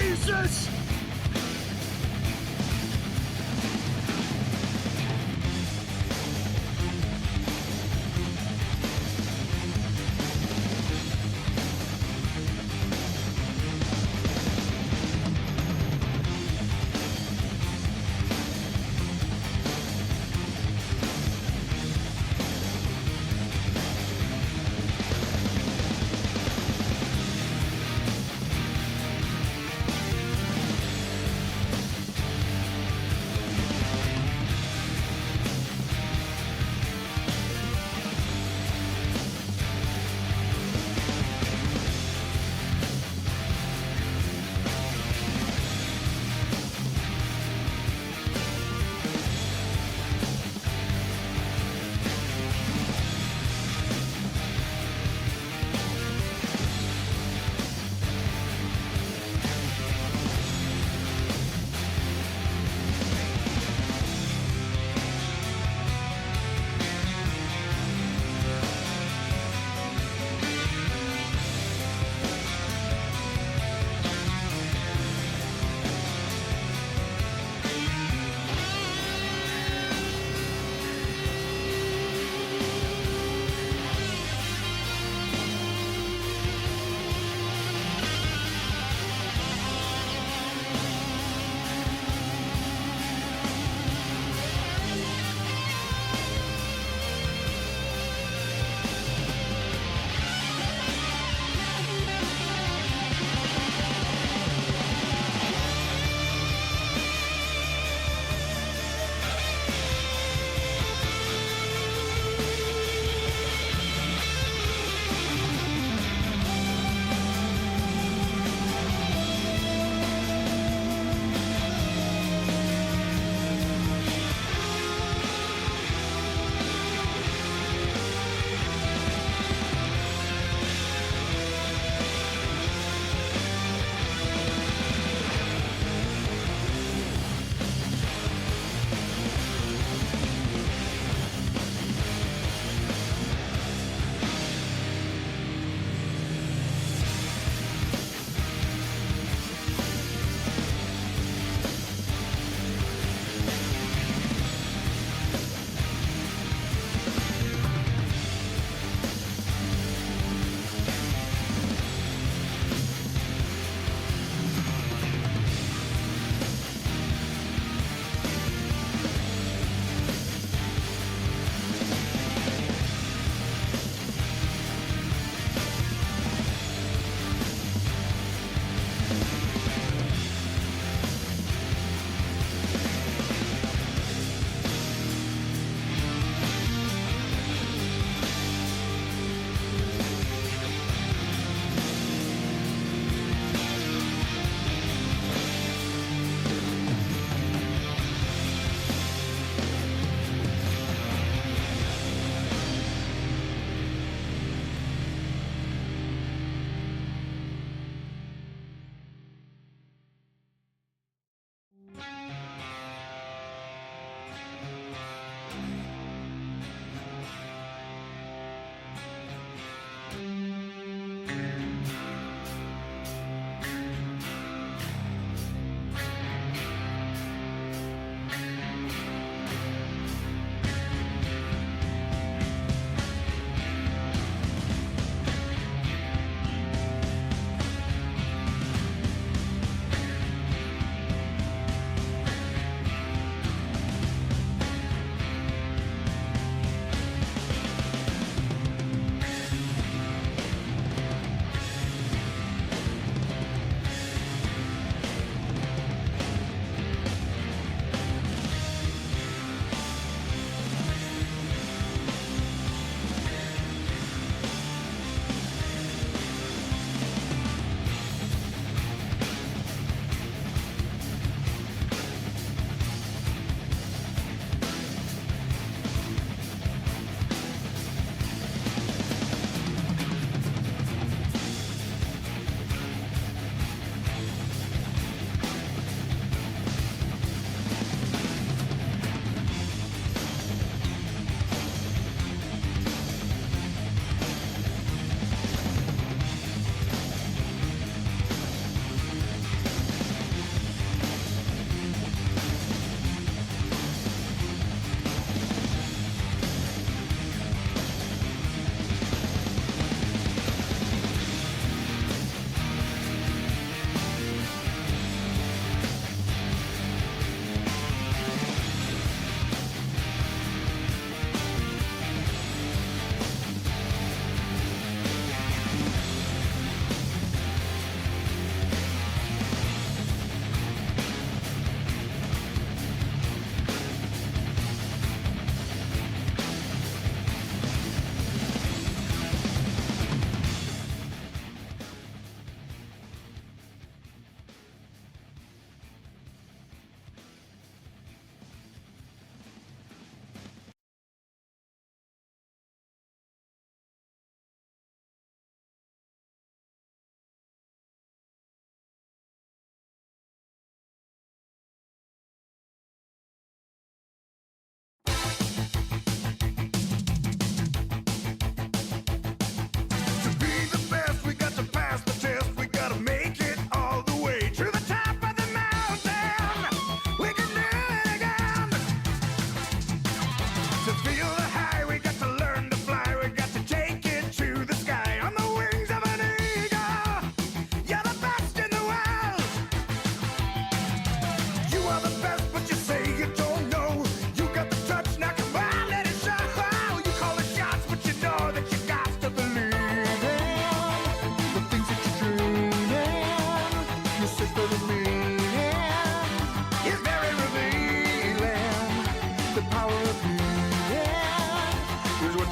Jesus!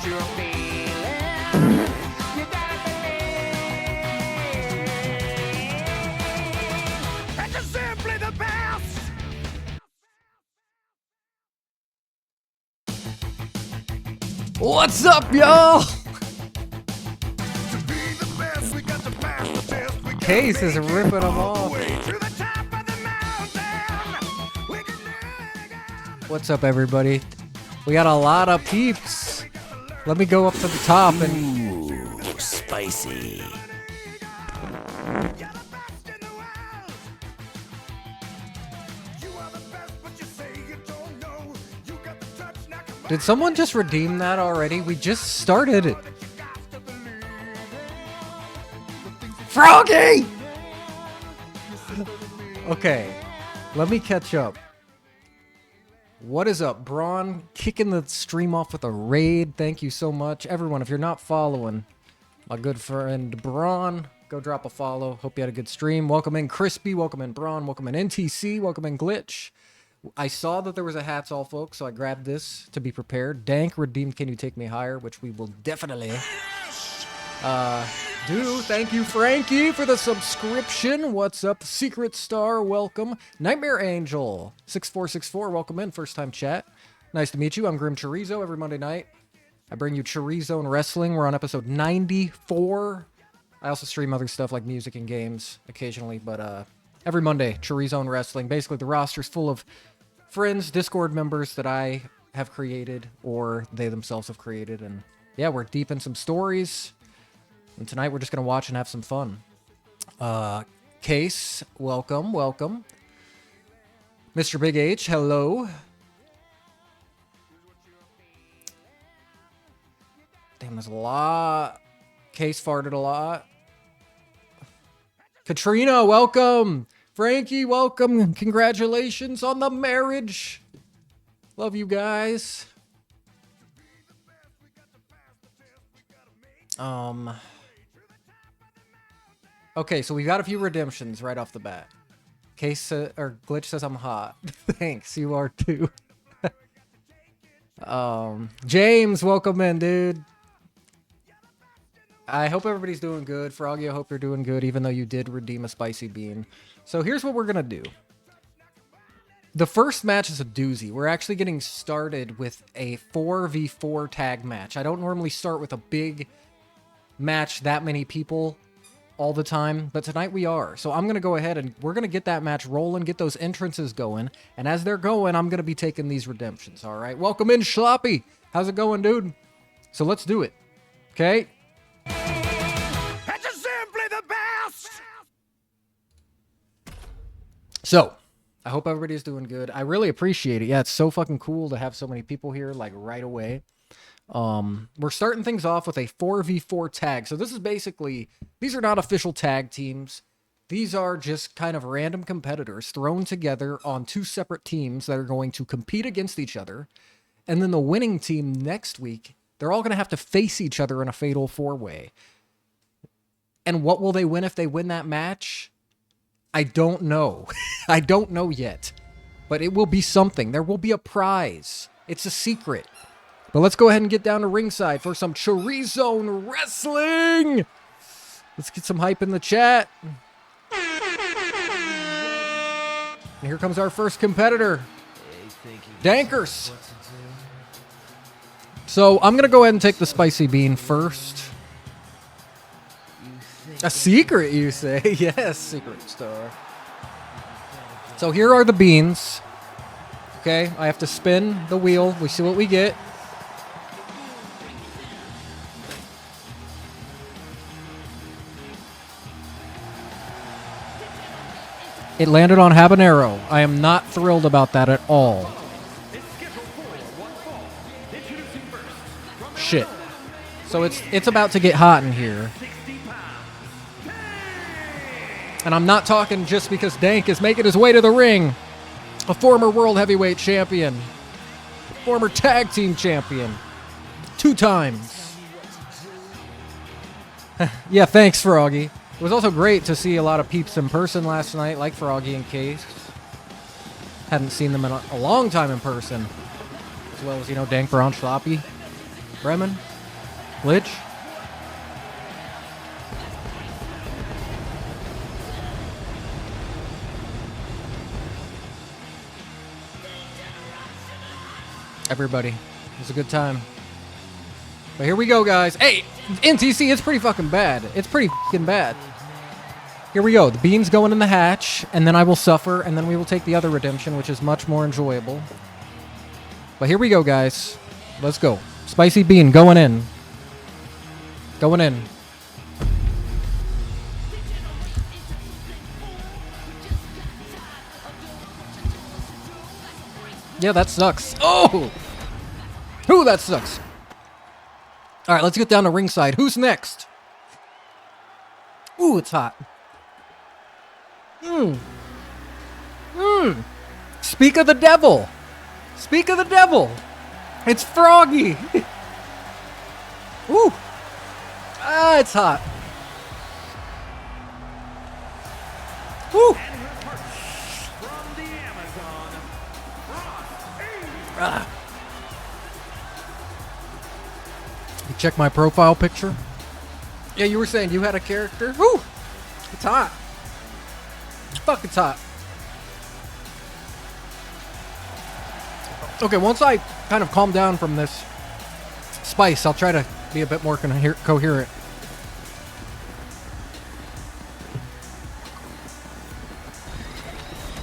you're feeling. You gotta believe. And you're simply the best. What's up, y'all? Case is ripping them off. What's up, everybody? We got a lot of peeps. Let me go up to the top and... Ooh, spicy. Did someone just redeem that already? We just started it. Froggy! Okay, let me catch up. What is up, Braun? Kicking the stream off with a raid. Thank you so much. Everyone, if you're not following my good friend Braun, go drop a follow. Hope you had a good stream. Welcome in Crispy. Welcome in Braun. Welcome in NTC. Welcome in Glitch. I saw that there was a hats all, folks, so I grabbed this to be prepared. Dank redeemed Can You Take Me Higher, which we will definitely do. Thank you, Frankie, for the subscription. What's up? Secret Star, welcome. Nightmare Angel, 6464, welcome in. First time chat. Nice to meet you. I'm Grim Chorizo. Every Monday night, I bring you ChoriZone Wrestling. We're on episode 94. I also stream other stuff like music and games occasionally, but every Monday, ChoriZone Wrestling. Basically, the roster's full of friends, Discord members that I have created or they themselves have created. And yeah, we're deep in some stories. And tonight we're just going to watch and have some fun. Case, welcome, welcome. Mr. Big H, hello. Damn, there's a lot. Case farted a lot. Katrina, welcome. Frankie, welcome. Congratulations on the marriage. Love you guys. Okay, so we got a few redemptions right off the bat. Case or Glitch says I'm hot. Thanks, you are too. James, welcome in, dude. I hope everybody's doing good. Froggy, I hope you're doing good, even though you did redeem a spicy bean. So here's what we're gonna do. The first match is a doozy. We're actually getting started with a 4v4 tag match. I don't normally start with a big match, that many people all the time, but tonight we are. So I'm going to go ahead and we're going to get that match rolling, get those entrances going, and as they're going, I'm going to be taking these redemptions, all right? Welcome in, Schloppy. How's it going, dude? So let's do it, okay? It's simply the best. So, I hope everybody's doing good. I really appreciate it. Yeah, it's so fucking cool to have so many people here, like, right away. We're starting things off with a 4v4 tag. So this is basically, these are not official tag teams. These are just kind of random competitors thrown together on two separate teams that are going to compete against each other. And then the winning team next week, they're all going to have to face each other in a fatal four-way. And what will they win if they win that match? I don't know. I don't know yet. But it will be something. There will be a prize. It's a secret. But let's go ahead and get down to ringside for some ChoriZone Wrestling. Let's get some hype in the chat. And here comes our first competitor, Dankers. So I'm going to go ahead and take the spicy bean first. A secret, you say? Yes, secret star. So here are the beans. Okay, I have to spin the wheel. We see what we get. It landed on habanero. I am not thrilled about that at all. Shit. So it's about to get hot in here. And I'm not talking just because Dank is making his way to the ring. A former world heavyweight champion. Former tag team champion. 2 times. Yeah, thanks, Froggy. It was also great to see a lot of peeps in person last night, like Froggy and Case. Hadn't seen them in a long time in person. As well as, you know, Dank, Brown, Sloppy, Bremen. Glitch. Everybody. It was a good time. But here we go, guys. Hey, NTC, it's pretty fucking bad. It's pretty fucking bad. Here we go. The bean's going in the hatch, and then I will suffer, and then we will take the other redemption, which is much more enjoyable. But here we go, guys. Let's go. Spicy bean going in. Going in. Yeah, that sucks. Oh! Ooh, that sucks. All right, let's get down to ringside. Who's next? Ooh, it's hot. Speak of the devil. Speak of the devil. It's Froggy. Ooh. Ah, it's hot. Woo. From the Amazon, Ah. You check my profile picture? Yeah, you were saying you had a character? Woo! It's hot. Fuck, it's hot. Okay, once I kind of calm down from this spice, I'll try to be a bit more coherent.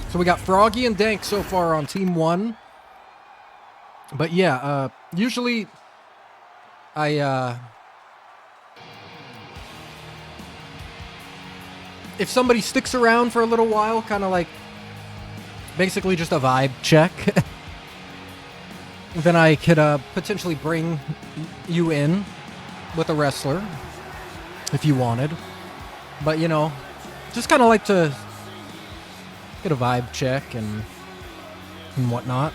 So we got Froggy and Dank so far on Team 1. But yeah, usually if somebody sticks around for a little while, kind of like basically just a vibe check, then I could potentially bring you in with a wrestler if you wanted. But, you know, just kind of like to get a vibe check and whatnot.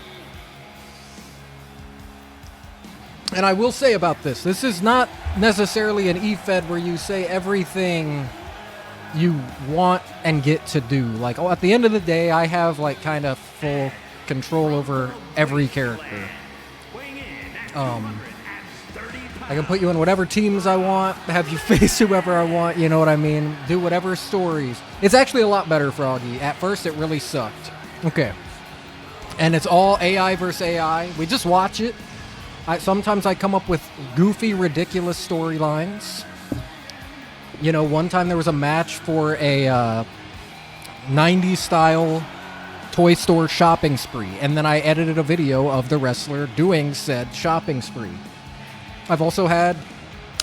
And I will say about this is not necessarily an E-Fed where you say everything you want and get to do. Like, oh, at the end of the day, I have like kind of full control over every character. I can put you in whatever teams I want, have you face whoever I want, you know what I mean? Do whatever stories. It's actually a lot better, Froggy. At first, it really sucked. Okay. And it's all AI versus AI. We just watch it. Sometimes I come up with goofy, ridiculous storylines. You know, one time there was a match for a 90s style toy store shopping spree, and then I edited a video of the wrestler doing said shopping spree. I've also had,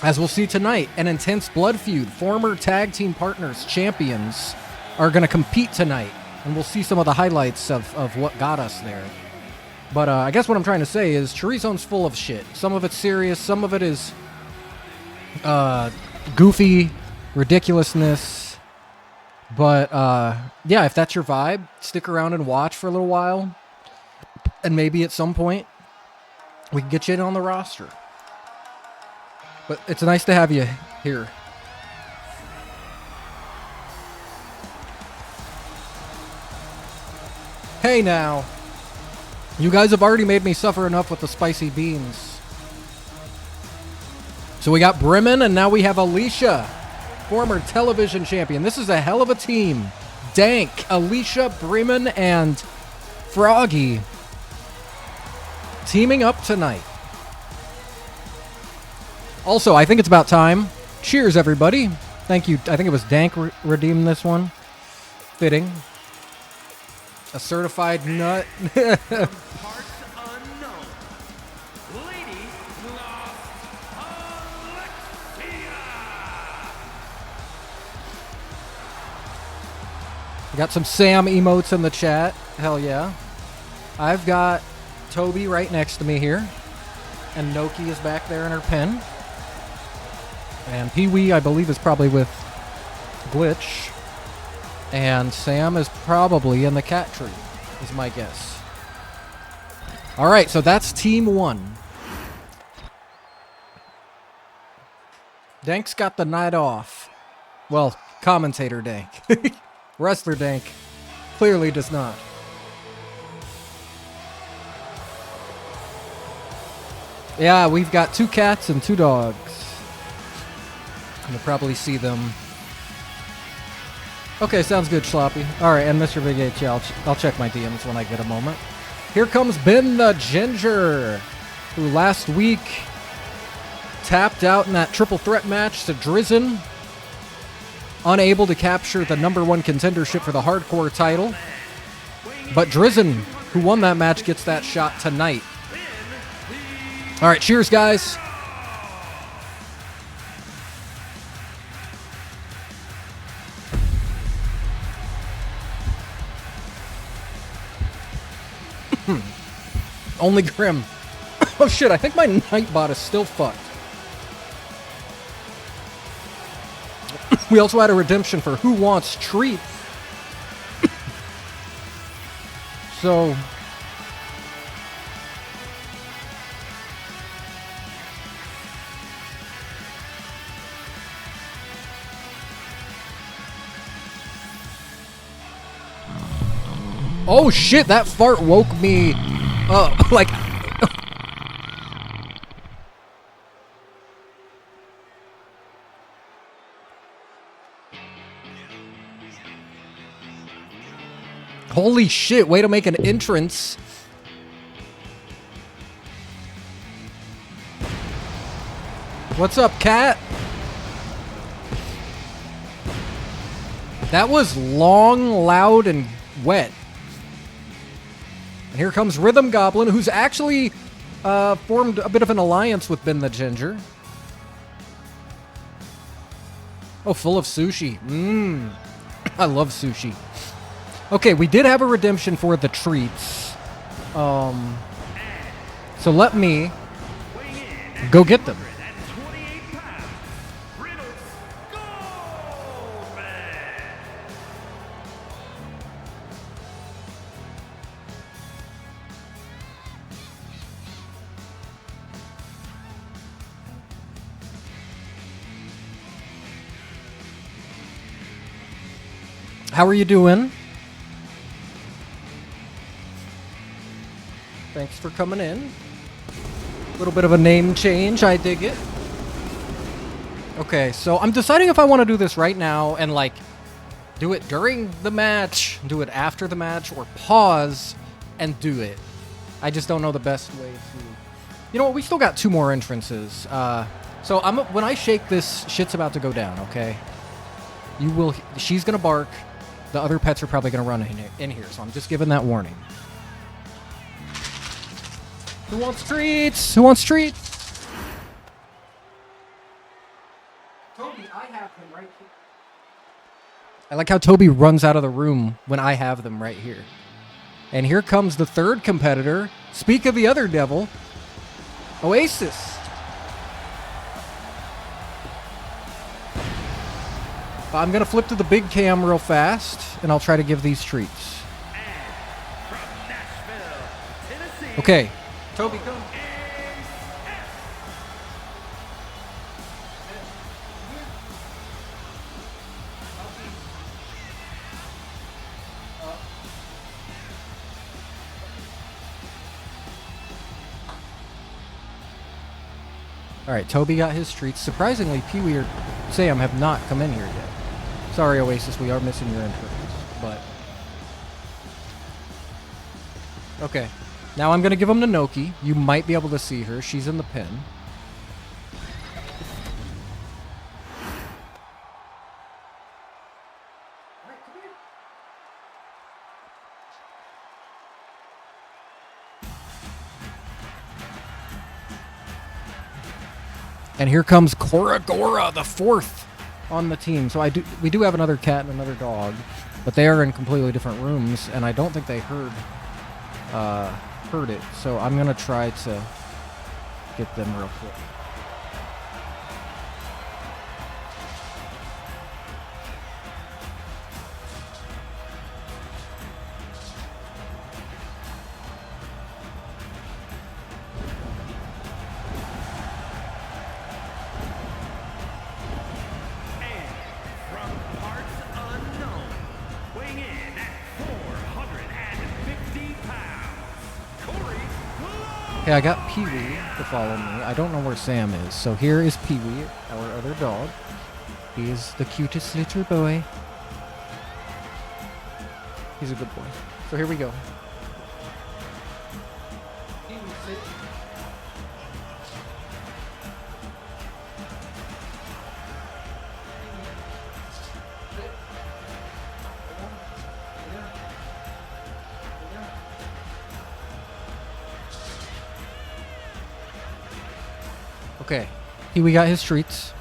as we'll see tonight, an intense blood feud. Former tag team partners, champions, are going to compete tonight, and we'll see some of the highlights of what got us there. But I guess what I'm trying to say is ChoriZone's full of shit. Some of it's serious, some of it is goofy ridiculousness. But yeah, if that's your vibe, stick around and watch for a little while. And maybe at some point, we can get you in on the roster. But it's nice to have you here. Hey now. You guys have already made me suffer enough with the spicy beans. So we got Bremen, and now we have Alicia, former television champion. This is a hell of a team. Dank, Alicia, Bremen, and Froggy teaming up tonight. Also, I think it's about time. Cheers, everybody. Thank you. I think it was Dank redeemed this one. Fitting. A certified nut. parts unknown. Ladies love Alexia. Got some Sam emotes in the chat. Hell yeah. I've got Toby right next to me here. And Noki is back there in her pen. And Pee-wee, I believe, is probably with Glitch. And Sam is probably in the cat tree, is my guess. All right, so that's Team 1. Dank's got the night off. Well, commentator Dank. Wrestler Dank clearly does not. Yeah, we've got 2 cats and 2 dogs. You'll probably see them. Okay, sounds good, Sloppy. All right, and Mr. Big H, yeah, I'll check my DMs when I get a moment. Here comes Ben the Ginger, who last week tapped out in that triple threat match to Drizzen, unable to capture the #1 contendership for the hardcore title. But Drizzen, who won that match, gets that shot tonight. All right, cheers, guys. Only Grim. Oh shit, I think my Nightbot is still fucked. We also had a redemption for Who Wants Treats. So... Oh shit, that fart woke me up. Like... Holy shit, way to make an entrance. What's up, cat? That was long, loud, and wet. And here comes Rhythm Goblin, who's actually formed a bit of an alliance with Ben the Ginger. Oh, full of sushi. Mmm. I love sushi. Okay, we did have a redemption for the treats. So let me go get them. How are you doing? Thanks for coming in. A little bit of a name change, I dig it. Okay, so I'm deciding if I want to do this right now and like do it during the match, do it after the match, or pause and do it. I just don't know the best way to... You know what, we still got 2 more entrances. So when I shake this, shit's about to go down, okay? You will... She's gonna bark. The other pets are probably gonna run in here, so I'm just giving that warning. Who wants treats? Who wants treats? Toby, I have them right here. I like how Toby runs out of the room when I have them right here. And here comes the third competitor. Speak of the other devil, Oasis. I'm going to flip to the big cam real fast, and I'll try to give these treats. Okay. Toby, come. All right, Toby got his treats. Surprisingly, Pee-wee or Sam have not come in here yet. Sorry, Oasis, we are missing your entrance, but... Okay. Now I'm going to give them to Noki. You might be able to see her. She's in the pen. And here comes Koragora, the 4th on the team. So we do have another cat and another dog, but they are in completely different rooms, and I don't think they heard it. So I'm gonna try to get them real quick. Okay, I got Pee-wee to follow me. I don't know where Sam is. So here is Pee-wee, our other dog. He is the cutest little boy. He's a good boy. So here we go. Okay, here we got his treats.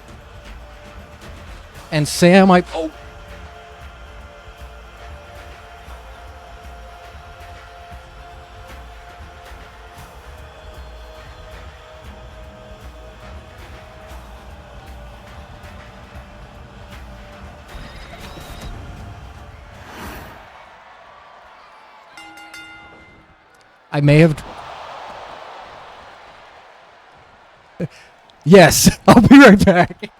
And Sam, oh. I may have... Yes, I'll be right back.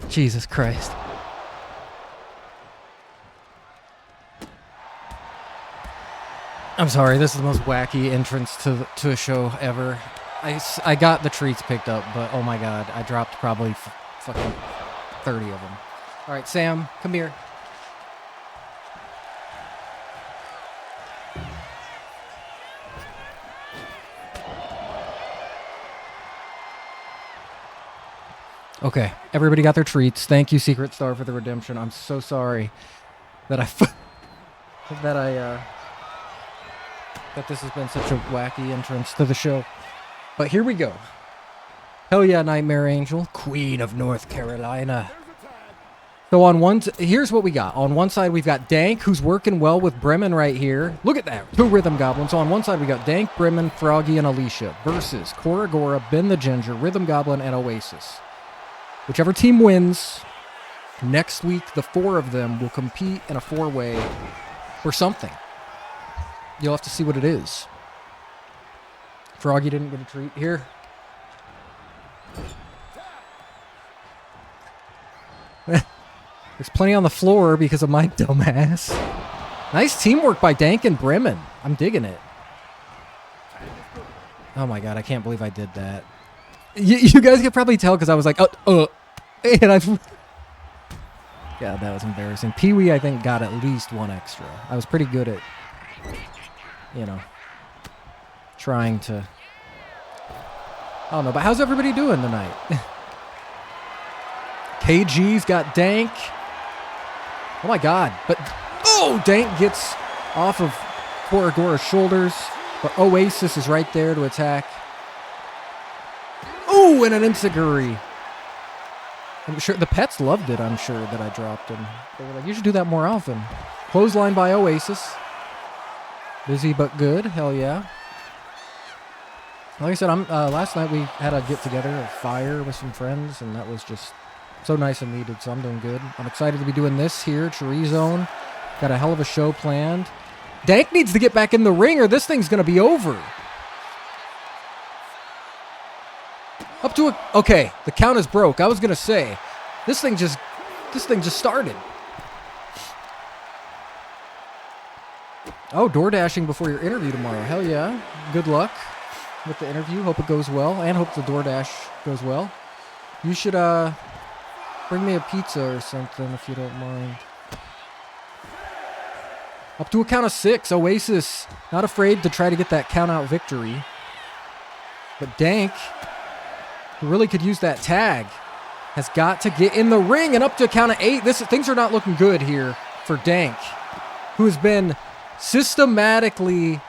Jesus Christ. I'm sorry, this is the most wacky entrance to a show ever. I got the treats picked up, but oh my god, I dropped probably fucking 30 of them. All right, Sam, come here. Okay, everybody got their treats. Thank you, Secret Star, for the redemption. I'm so sorry that that this has been such a wacky entrance to the show. But here we go. Hell yeah, Nightmare Angel, Queen of North Carolina. So on here's what we got. On one side, we've got Dank, who's working well with Bremen right here. Look at that, 2 Rhythm Goblins. So on one side, we got Dank, Bremen, Froggy, and Alicia versus Koragora, Ben the Ginger, Rhythm Goblin, and Oasis. Whichever team wins, next week, the 4 of them will compete in a 4-way for something. You'll have to see what it is. Froggy didn't get a treat here. There's plenty on the floor because of my dumbass. Nice teamwork by Dank and Bremen. I'm digging it. Oh my god, I can't believe I did that. You guys can probably tell because I was like, and I... God, that was embarrassing. Pee-wee, I think, got at least 1 extra. I was pretty good at, you know, trying to... I don't know, but how's everybody doing tonight? KG's got Dank. Oh my god, but... Oh, Dank gets off of Koragora's shoulders, but Oasis is right there to attack. Oh, and an Insiguri. I'm sure the pets loved it, I'm sure, that I dropped him. They were like, you should do that more often. Clothesline by Oasis. Busy but good. Hell yeah. Like I said, last night we had a get-together of Fire with some friends, and that was just so nice and needed, so I'm doing good. I'm excited to be doing this here, ChoriZone. Got a hell of a show planned. Dank needs to get back in the ring or this thing's going to be over. Up to a... Okay, the count is broke. I was going to say, this thing just started. Oh, door dashing before your interview tomorrow. Hell yeah. Good luck with the interview. Hope it goes well, and hope the DoorDash goes well. You should bring me a pizza or something if you don't mind. Up to a count of 6. Oasis not afraid to try to get that count-out victory. But Dank, who really could use that tag, has got to get in the ring. And up to a count of 8. Things are not looking good here for Dank, who has been systematically,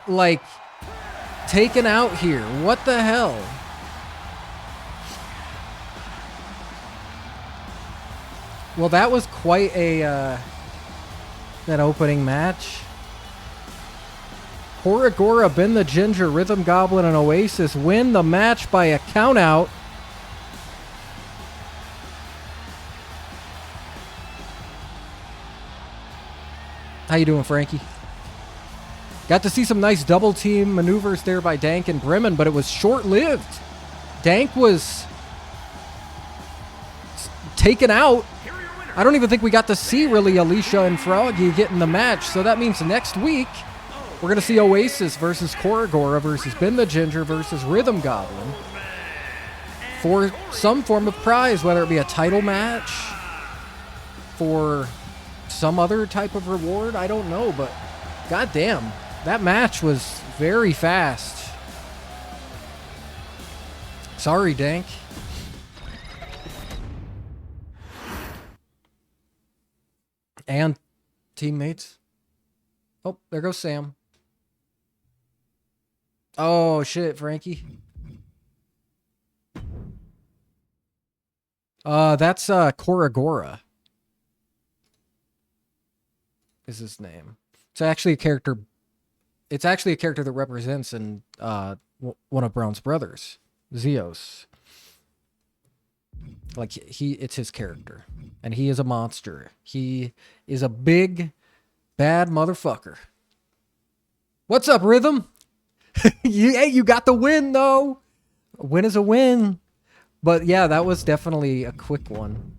like, taken out here. What the hell? Well, that was quite a that opening match. Koragora, Ben the Ginger, Rhythm Goblin, and Oasis win the match by a countout. How you doing, Frankie? Got to see some nice double team maneuvers there by Dank and Bremen, but it was short-lived. Dank was taken out. I don't even think we got to see really Alicia and Froggy get in the match, so that means next week we're going to see Oasis versus Koragora versus Ben the Ginger versus Rhythm Goblin for some form of prize, whether it be a title match, for some other type of reward. I don't know, but goddamn, that match was very fast. Sorry, Dank. And teammates. Oh, there goes Sam. Oh, shit, Frankie. That's Koragora is his name. It's actually a character that represents in one of Brown's brothers, Zeos. Like it's his character, and he is a monster. He is a big, bad motherfucker. What's up, Rhythm? You got the win though. A win is a win. But yeah, that was definitely a quick one.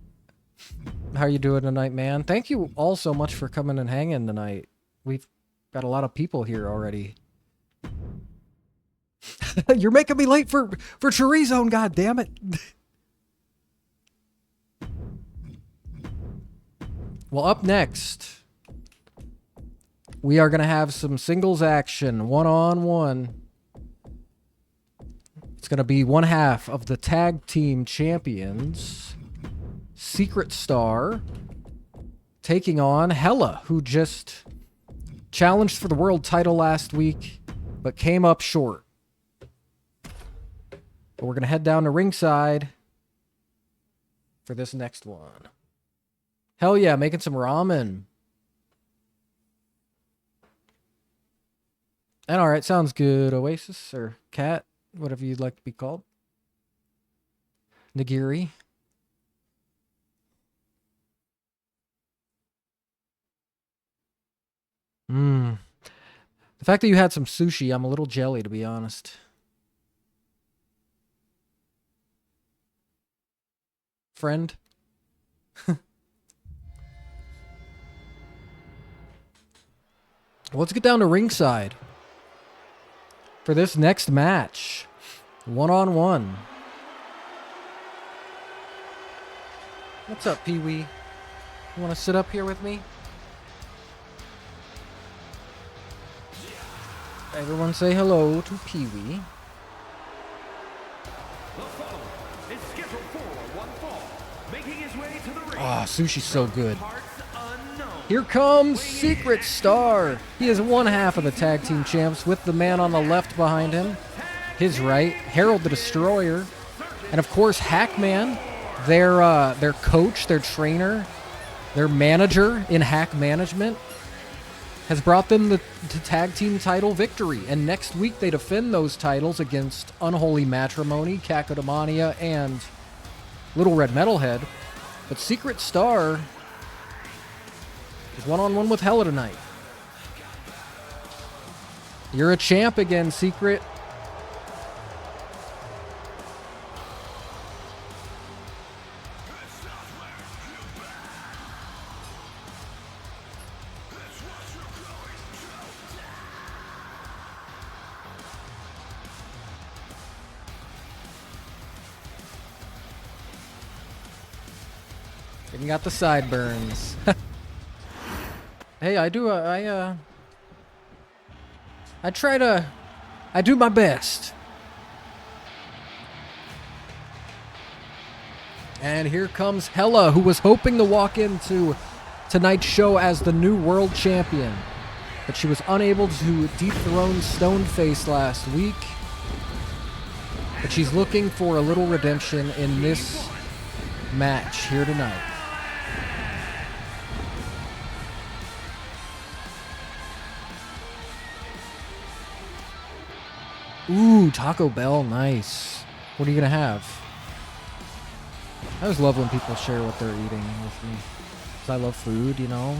How are you doing tonight, man? Thank you all so much for coming and hanging tonight. We've got a lot of people here already. You're making me late for ChoriZone, god damn it. Well, up next, we are going to have some singles action, one-on-one. It's going to be one half of the tag team champions, Secret Star, taking on Hella, who just challenged for the world title last week, but came up short. But we're going to head down to ringside for this next one. Hell yeah, making some ramen. And all right, sounds good. Oasis or Cat, whatever you'd like to be called. Nagiri. The fact that you had some sushi, I'm a little jelly, to be honest. Friend? Let's get down to ringside for this next match. One-on-one. What's up, Pee-wee? You want to sit up here with me? Everyone say hello to Pee-wee. Ah, sushi's so good. Here comes Secret Star. He is one half of the tag team champs with the man on the left behind him. His right, Harold the Destroyer. And of course, Hackman, their coach, their trainer, their manager in Hack Management, has brought them the tag team title victory. And next week they defend those titles against Unholy Matrimony, Kakotomania, and Little Red Metalhead. But Secret Star is one-on-one with Hella tonight. You're a champ again, Secret. And you got the sideburns. Hey, I do my best. And here comes Hella, who was hoping to walk into tonight's show as the new world champion, but she was unable to dethrone Stoneface last week. But she's looking for a little redemption in this match here tonight. Ooh, Taco Bell, nice. What are you gonna have? I always love when people share what they're eating with me. 'Cause I love food, you know.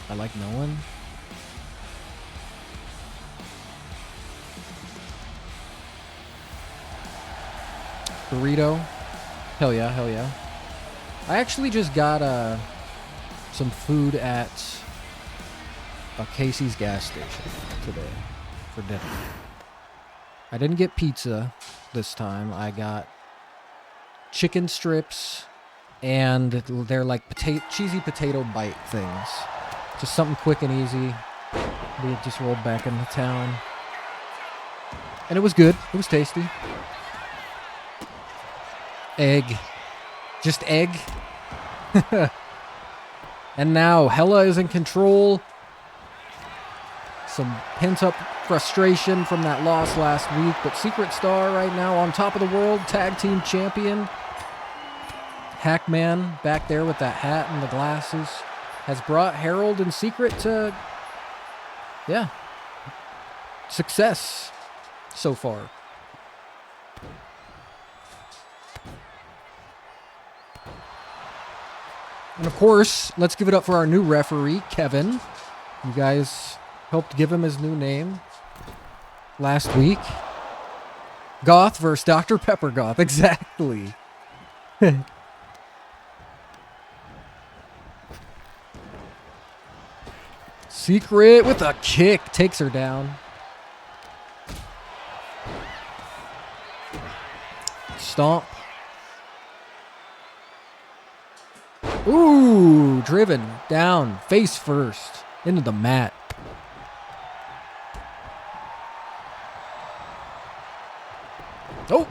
I like knowing. burrito. Hell yeah, hell yeah. I actually just got some food at a Casey's gas station today for dinner. I didn't get pizza this time. I got chicken strips, and they're like cheesy potato bite things. Just something quick and easy. We had just rolled back into town. And it was good. It was tasty. Egg. Just egg. And now Hella is in control. Some pent-up frustration from that loss last week. But Secret Star right now on top of the world. Tag team champion. Hackman back there with that hat and the glasses has brought Harold and Secret to, yeah, success so far. And of course, let's give it up for our new referee, Kevin. You guys helped give him his new name last week. Goth versus Dr. Pepper Goth, exactly. Secret with a kick takes her down. Stomp. Ooh, driven down, face first, into the mat. Oh,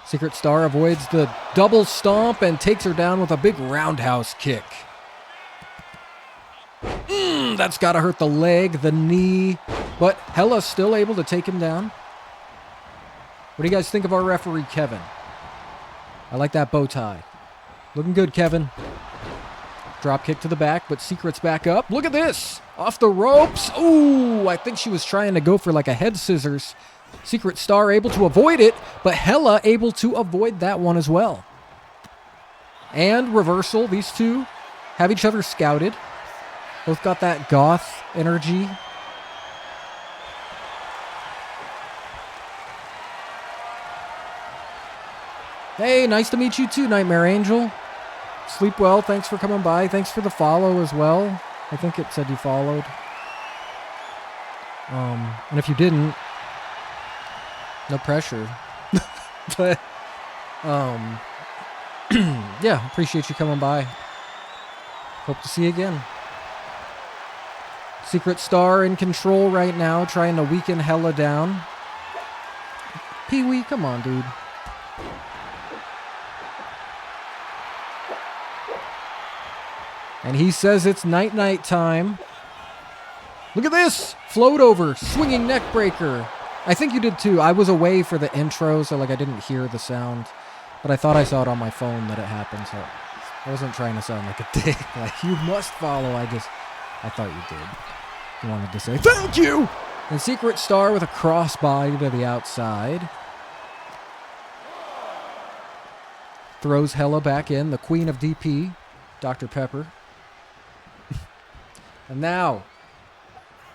Secret Star avoids the double stomp and takes her down with a big roundhouse kick. That's got to hurt the leg, the knee, but Hella's still able to take him down. What do you guys think of our referee, Kevin? I like that bow tie. Looking good, Kevin. Drop kick to the back, but Secret's back up. Look at this. Off the ropes. Ooh, I think she was trying to go for like a head scissors. Secret Star able to avoid it, but Hella able to avoid that one as well. And reversal. These two have each other scouted. Both got that goth energy. Hey, nice to meet you too, Nightmare Angel. Sleep well. Thanks for coming by. Thanks for the follow as well. I think it said you followed. And if you didn't, no pressure. But, yeah, appreciate you coming by. Hope to see you again. Secret Star in control right now, trying to weaken Hella down. Pee-wee, come on, dude. And he says it's night-night time. Look at this! Float over, swinging neck breaker. I think you did too. I was away for the intro, so like I didn't hear the sound. But I thought I saw it on my phone that it happened, so I wasn't trying to sound like a dick. Like, you must follow. I thought you did. You wanted to say, thank you! And Secret Star with a crossbody to the outside. Throws Hella back in, the queen of DP, Dr. Pepper. And now,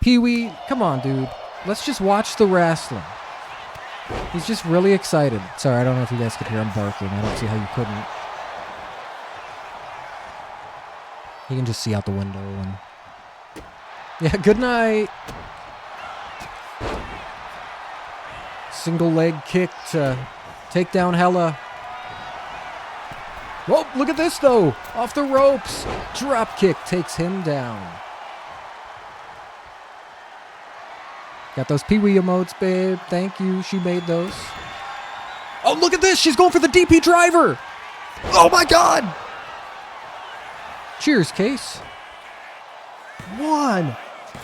Pee-wee, come on, dude. Let's just watch the wrestling. He's just really excited. Sorry, I don't know if you guys could hear him barking. I don't see how you couldn't. You can just see out the window. And yeah, good night. Single leg kick to take down Hella. Whoa, look at this, though. Off the ropes. Drop kick takes him down. Got those Pee-wee emotes, babe. Thank you. She made those. Oh, look at this. She's going for the DP driver. Oh, my God. Cheers, Case. 1,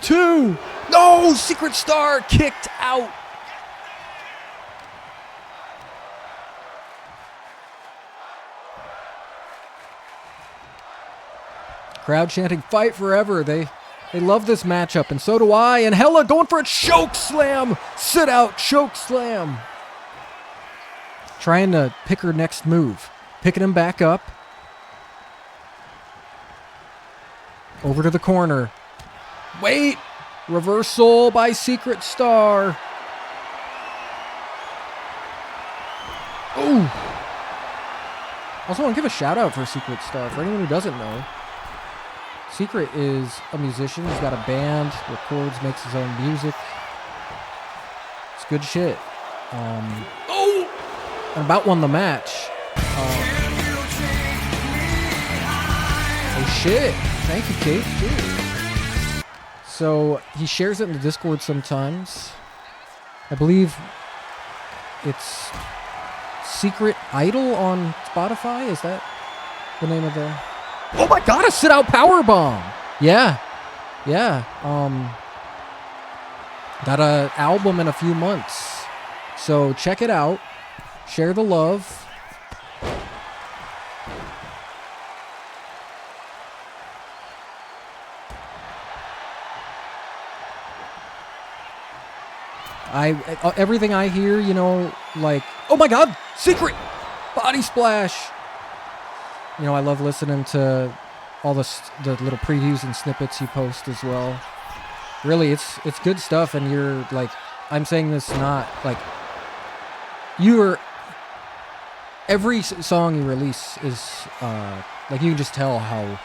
2. No, Secret Star kicked out. Crowd chanting, fight forever. They love this matchup, and so do I. And Hella going for a choke slam. Sit out, choke slam. Trying to pick her next move. Picking him back up. Over to the corner. Wait. Reversal by Secret Star. Ooh. Also want to give a shout out for Secret Star. For anyone who doesn't know, Secret is a musician. He's got a band, records, makes his own music. It's good shit. And about won the match. Oh shit. Thank you, Kate. Dude. So he shares it in the Discord sometimes. I believe it's Secret Idol on Spotify. Is that the name of the... Oh my god, a sit-out powerbomb! Yeah. Yeah. Got an album in a few months. So check it out. Share the love. Everything I hear, you know, like, oh my god, Secret body splash. You know, I love listening to all the little previews and snippets you post as well. Really, it's good stuff, and you're like, I'm saying this not like every song you release is like, you can just tell how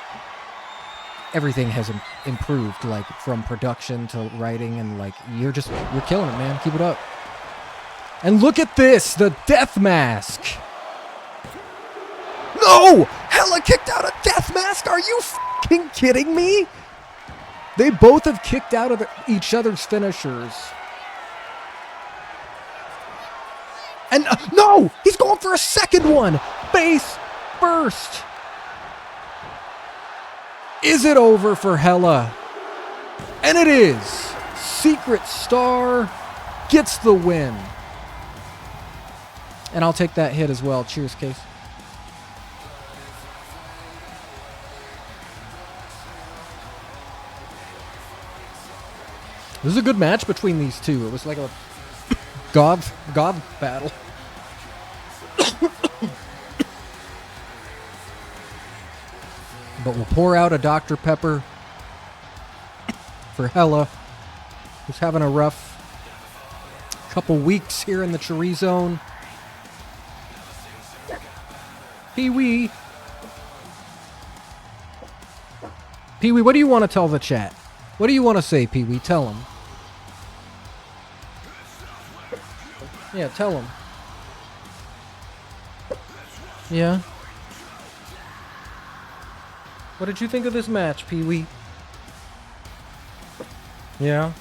everything has improved, like from production to writing, and like you're killing it, man. Keep it up. And look at this, the death mask. No! Hella kicked out a death mask? Are you fucking kidding me? They both have kicked out of each other's finishers. And no! He's going for a second one! Face first! Is it over for Hella? And it is. Secret Star gets the win. And I'll take that hit as well. Cheers, Case. This is a good match between these two. It was like a god battle. But we'll pour out a Dr. Pepper for Hella, who's having a rough couple weeks here in the ChoriZone. Pee-wee. Pee-wee, what do you want to tell the chat? What do you want to say, Pee-wee? Tell them. Yeah, tell them. Yeah. What did you think of this match, Pee-wee? Yeah.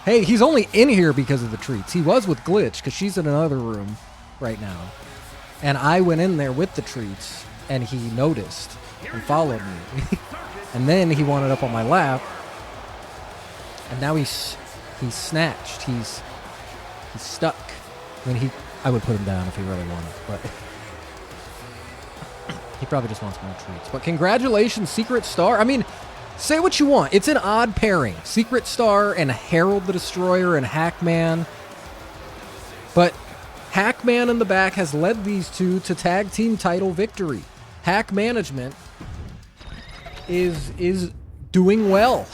Hey, he's only in here because of the treats. He was with Glitch, because she's in another room right now. And I went in there with the treats, and he noticed and followed me. And then he wanted up on my lap. And now he's snatched. He's stuck. I mean, I would put him down if he really wanted, but he probably just wants more treats. But congratulations, Secret Star. I mean, say what you want. It's an odd pairing. Secret Star and Harold the Destroyer and Hackman. But Hackman in the back has led these two to tag team title victory. Hack Management is doing well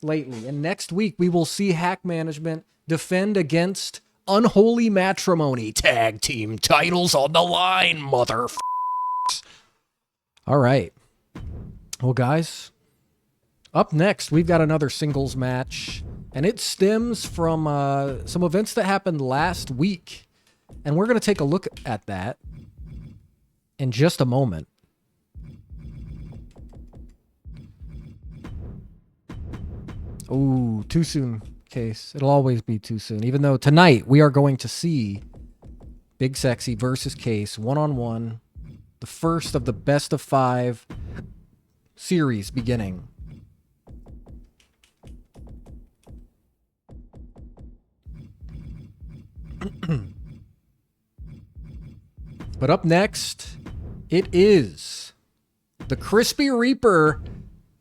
lately. And next week we will see Hack Management defend against Unholy Matrimony. Tag team titles on the line, motherfuckers. All right. Well, guys, up next, we've got another singles match, and it stems from some events that happened last week, and we're going to take a look at that in just a moment. Ooh, too soon, Case. It'll always be too soon, even though tonight we are going to see Big Sexy versus Case one-on-one, the first of the best of 5 series beginning. But up next, it is the Crispy Reaper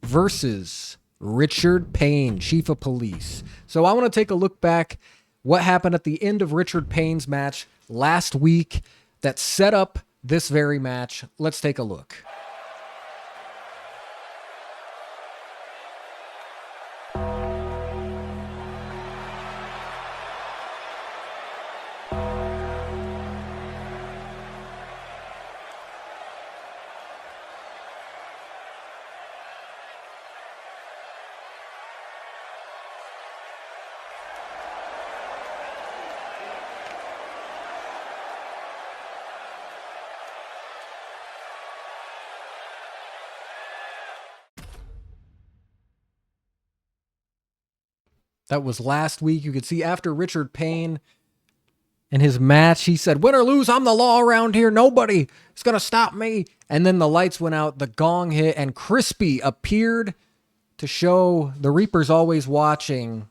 versus Richard Payne, Chief of Police. So I want to take a look back what happened at the end of Richard Payne's match last week that set up this very match. Let's take a look. That was last week. You could see after Richard Payne in his match, he said, win or lose, I'm the law around here. Nobody is going to stop me. And then the lights went out, the gong hit, and Crispy appeared to show the Reaper's always watching.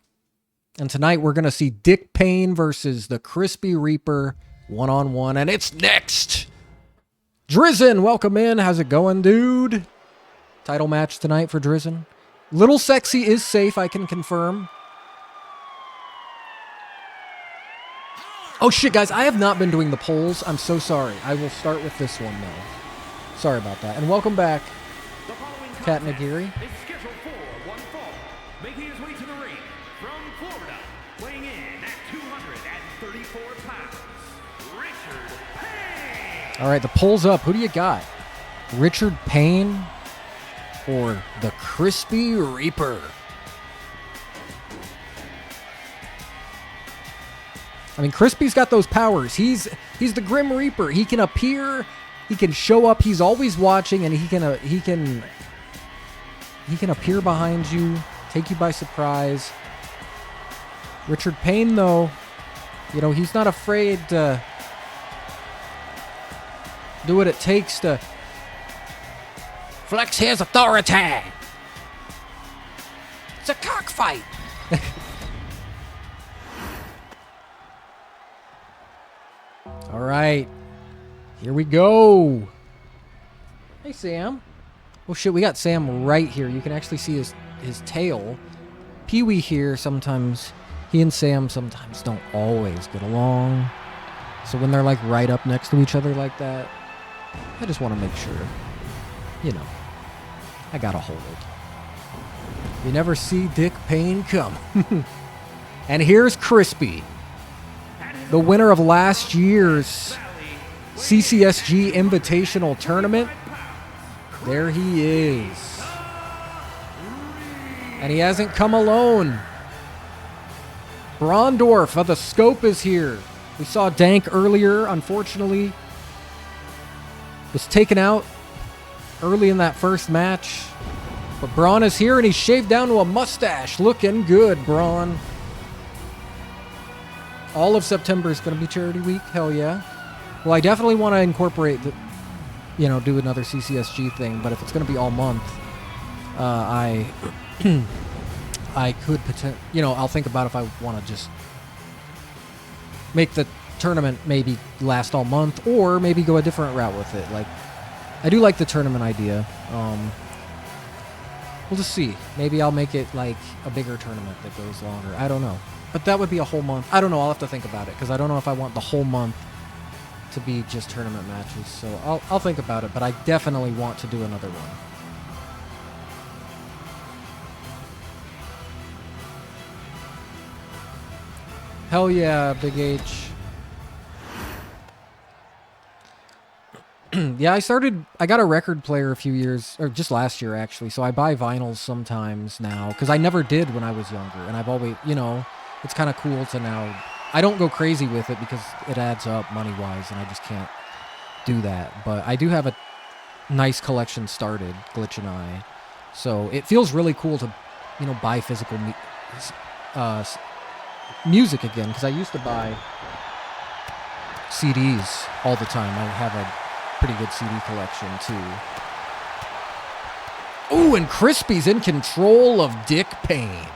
And tonight we're going to see Dick Payne versus the Crispy Reaper one-on-one. And it's next. Drizzen, welcome in. How's it going, dude? Title match tonight for Drizzen. Little Sexy is safe, I can confirm. Oh shit, guys, I have not been doing the polls. I'm so sorry. I will start with this one, though. Sorry about that. And welcome back, Kat Nagiri. Is scheduled for one fall, making his way to the ring from Florida, weighing in at 234 pounds, Richard Payne. All right, the poll's up. Who do you got? Richard Payne or the Crispy Reaper? I mean, Crispy's got those powers. He's the Grim Reaper. He can appear, he can show up. He's always watching, and he can appear behind you, take you by surprise. Richard Payne, though, you know, he's not afraid to do what it takes to flex his authority. It's a cockfight. All right, here we go. Hey, Sam. Oh, shit, we got Sam right here. You can actually see his tail. Pee-wee here sometimes, he and Sam sometimes don't always get along. So when they're, like, right up next to each other like that, I just want to make sure, you know, I got a hold. You never see Dick Payne come. And here's Crispy, the winner of last year's CCSG Invitational Tournament. There he is. And he hasn't come alone. Brondorf of the Scope is here. We saw Dank earlier, unfortunately. Was taken out early in that first match. But Braun is here, and he's shaved down to a mustache. Looking good, Braun. All of September is going to be Charity Week. Hell yeah. Well, I definitely want to incorporate, do another CCSG thing. But if it's going to be all month, I could I'll think about if I want to just make the tournament maybe last all month, or maybe go a different route with it. Like, I do like the tournament idea. We'll just see. Maybe I'll make it like a bigger tournament that goes longer. I don't know. But that would be a whole month. I don't know. I'll have to think about it, because I don't know if I want the whole month to be just tournament matches. So I'll think about it, but I definitely want to do another one. Hell yeah, Big H. Yeah, I got a record player a few years, or just last year actually, so I buy vinyls sometimes now, because I never did when I was younger, and I've always, it's kind of cool to now. I don't go crazy with it because it adds up money-wise, and I just can't do that, but I do have a nice collection started, Glitch and I, so it feels really cool to, buy physical music again, because I used to buy CDs all the time. I have a pretty good CD collection too. Ooh, and Crispy's in control of Dick Payne.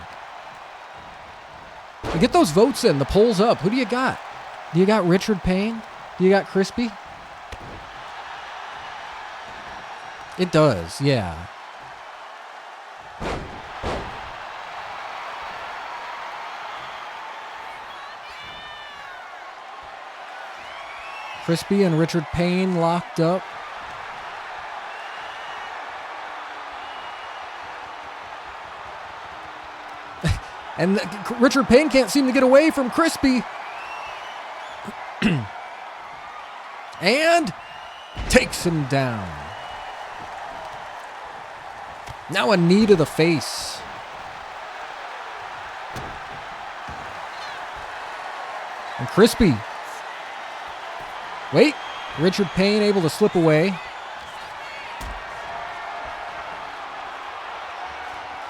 Get those votes in. The poll's up. Who do you got? Do you got Richard Payne? Do you got Crispy? It does, yeah. Crispy and Richard Payne locked up. And Richard Payne can't seem to get away from Crispy. And takes him down. Now a knee to the face. And Crispy. Wait, Richard Payne able to slip away.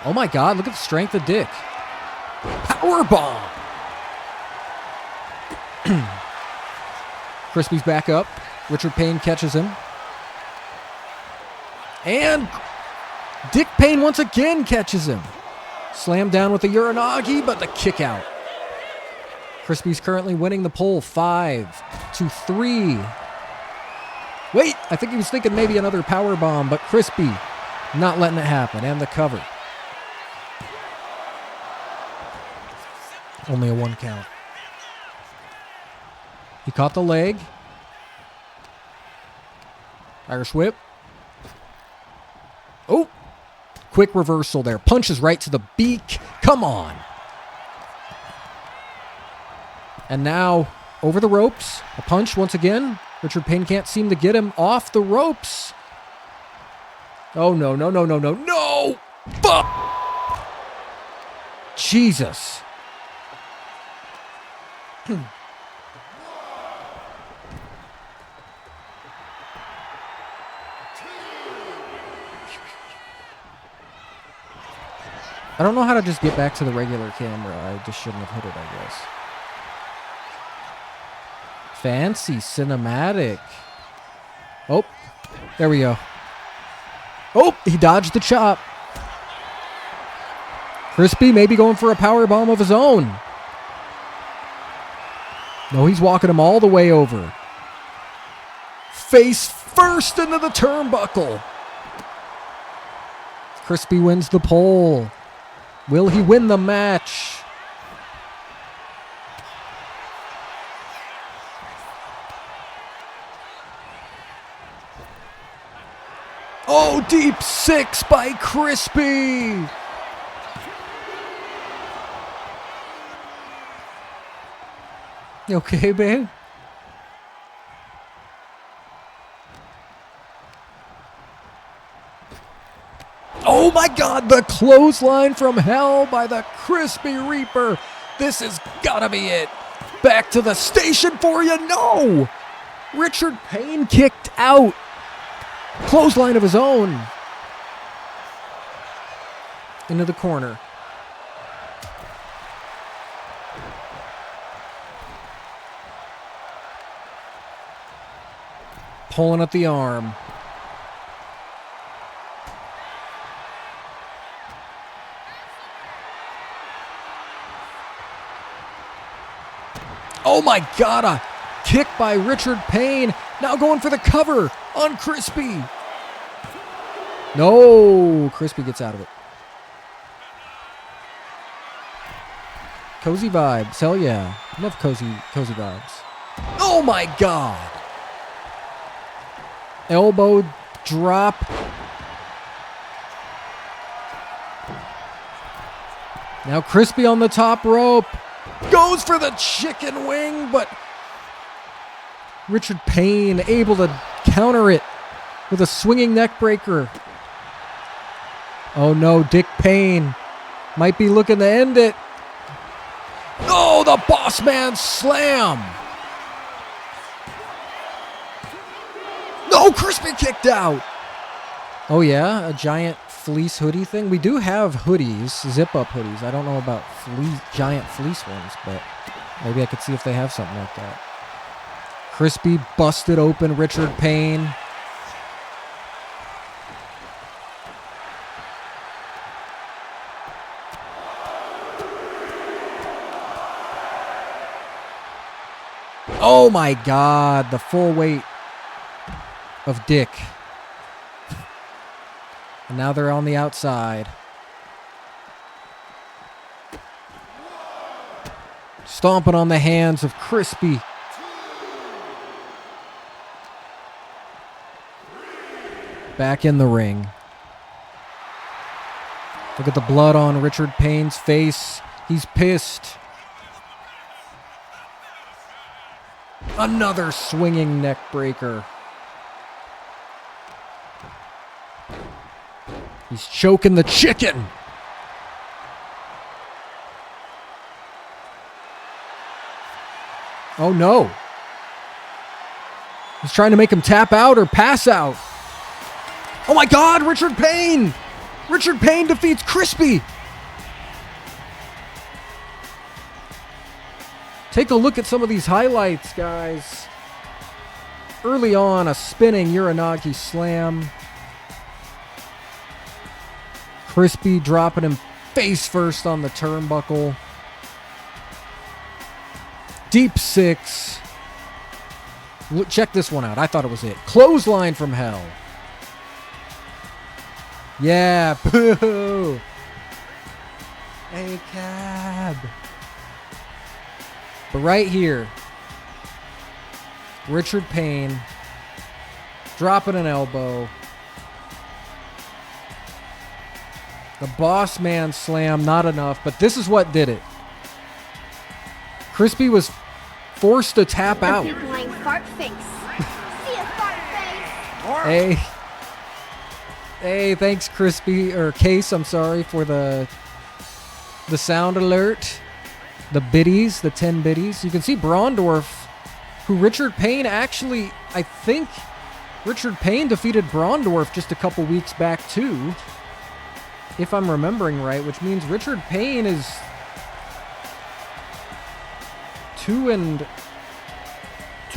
Oh my God, look at the strength of Dick. Power bomb. Crispy's back up. Richard Payne catches him. And Dick Payne once again catches him. Slammed down with the Uranagi, but the kick out. Crispy's currently winning the poll 5-3. Wait, I think he was thinking maybe another power bomb, but Crispy not letting it happen. And the cover. Only a 1 count. He caught the leg. Irish whip. Oh, quick reversal there. Punches right to the beak. Come on. And now over the ropes. A punch once again. Richard Payne can't seem to get him off the ropes. Oh, no, no, no, no, no, no. Fuck. Jesus. I don't know how to just get back to the regular camera. I just shouldn't have hit it, I guess. Fancy cinematic. Oh, there we go. Oh, he dodged the chop. Crispy maybe going for a power bomb of his own. No, he's walking him all the way over. Face first into the turnbuckle. Crispy wins the pole. Will he win the match? Oh, deep 6 by Crispy. You okay, babe? Oh my God, the clothesline from hell by the Crispy Reaper. This has gotta be it. Back to the station for you. No! Richard Payne kicked out. Clothesline of his own. Into the corner. Pulling at the arm. Oh my God, a kick by Richard Payne. Now going for the cover on Crispy. No, Crispy gets out of it. Cozy vibes, hell yeah. Love cozy vibes. Oh my God. Elbow drop. Now Crispy on the top rope. Goes for the chicken wing, but Richard Payne able to counter it with a swinging neck breaker. Oh no, Dick Payne might be looking to end it. Oh, the boss man slam. No, Crispy kicked out. Oh yeah, a giant fleece hoodie thing. We do have hoodies, zip-up hoodies. I don't know about giant fleece ones, but maybe I could see if they have something like that. Crispy busted open Richard Payne. Oh my God, the full weight of Dick. And now they're on the outside. Stomping on the hands of Crispy. Back in the ring. Look at the blood on Richard Payne's face. He's pissed. Another swinging neck breaker. He's choking the chicken. Oh no. He's trying to make him tap out or pass out. Oh my God, Richard Payne! Richard Payne defeats Crispy. Take a look at some of these highlights, guys. Early on, a spinning Uranagi slam. Crispy dropping him face first on the turnbuckle. Deep six. Check this one out. I thought it was it. Clothesline from hell. Yeah, boo. Hey, cab. But right here, Richard Payne dropping an elbow. The boss man slam, not enough, but this is what did it. Crispy was forced to tap out. Playing fart face. See a fart face. Hey. Hey, thanks Crispy, or Case, I'm sorry, for the sound alert. The biddies, the 10 biddies. You can see Brondorf, who Richard Payne actually, I think Richard Payne defeated Brondorf just a couple weeks back too, if I'm remembering right, which means Richard Payne is 2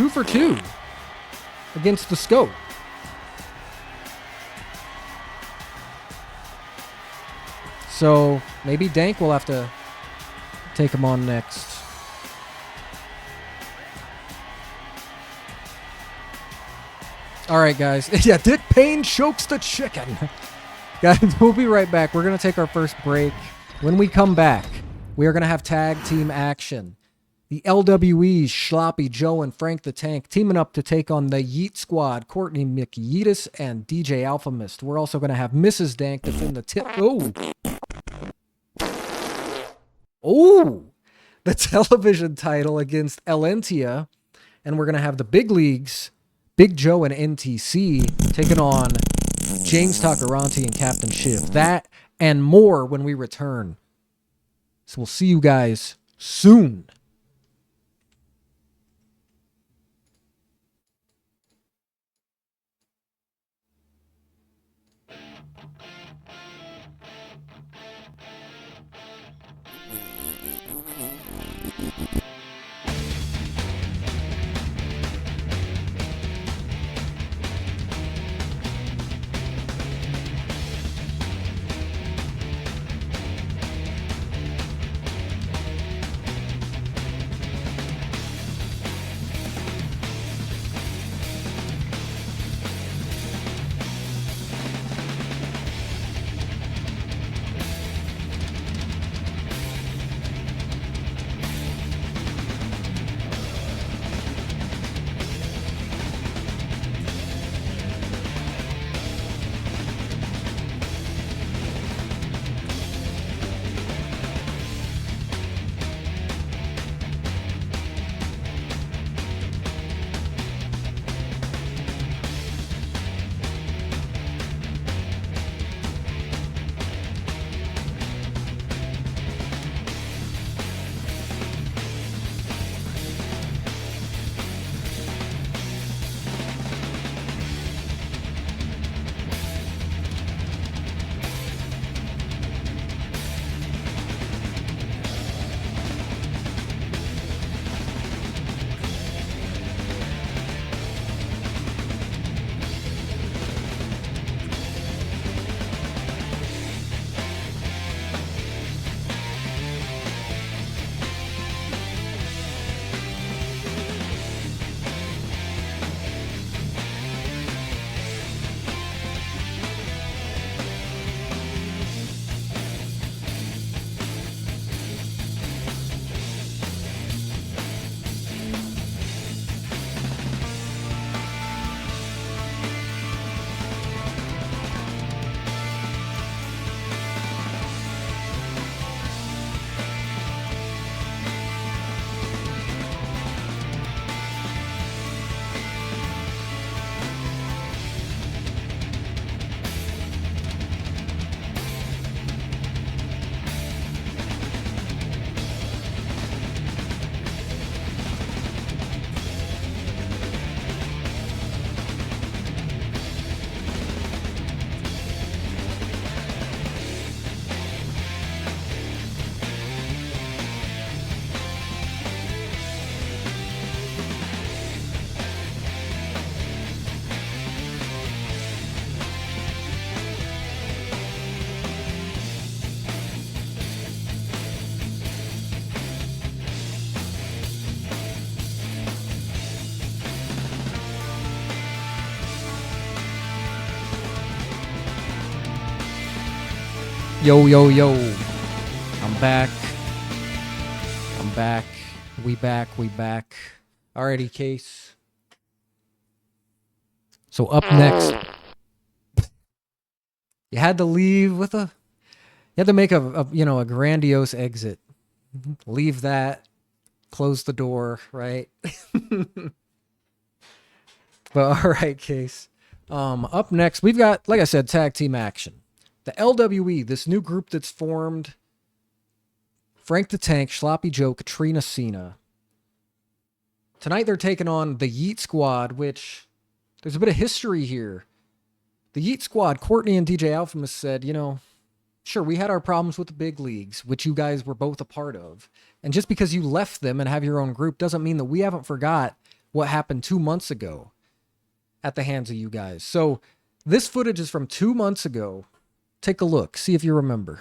for 2 against the scope. So maybe Dank will have to take him on next. All right, guys. Yeah, Dick Payne chokes the chicken. Guys, we'll be right back. We're going to take our first break. When we come back, we are going to have tag team action. The LWE's Sloppy Joe and Frank the Tank teaming up to take on the Yeet Squad, Courtney McYeetus and DJ Alphamist. We're also going to have Mrs. Dank defend the the television title against Elentia. And we're going to have the big leagues, Big Joe and NTC, taking on James Takaranti and Captain Shiv. That and more when we return. So we'll see you guys soon. Yo, yo, yo. I'm back. I'm back. We back. Alrighty, Case. So up next, you had to leave with a... You had to make a grandiose exit. Leave that. Close the door, right? But alright, Case. Up next, we've got, like I said, tag team action. The LWE, this new group that's formed. Frank the Tank, Sloppy Joe, Katrina Cena. Tonight they're taking on the Yeet Squad, which there's a bit of history here. The Yeet Squad, Courtney and DJ Alphamus said, sure, we had our problems with the big leagues, which you guys were both a part of. And just because you left them and have your own group doesn't mean that we haven't forgot what happened 2 months ago at the hands of you guys. So this footage is from 2 months ago. Take a look. See if you remember.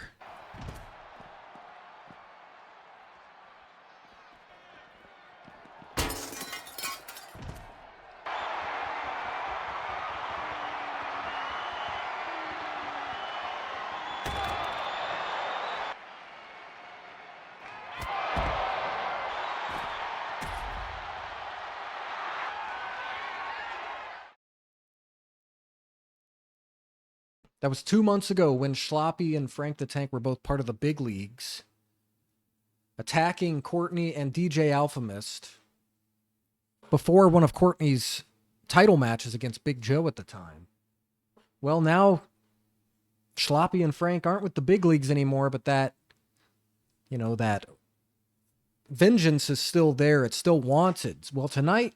That was 2 months ago when Sloppy and Frank the Tank were both part of the big leagues, attacking Courtney and DJ Alphamist before one of Courtney's title matches against Big Joe at the time. Well, now Sloppy and Frank aren't with the big leagues anymore, but that vengeance is still there. It's still wanted. Well, tonight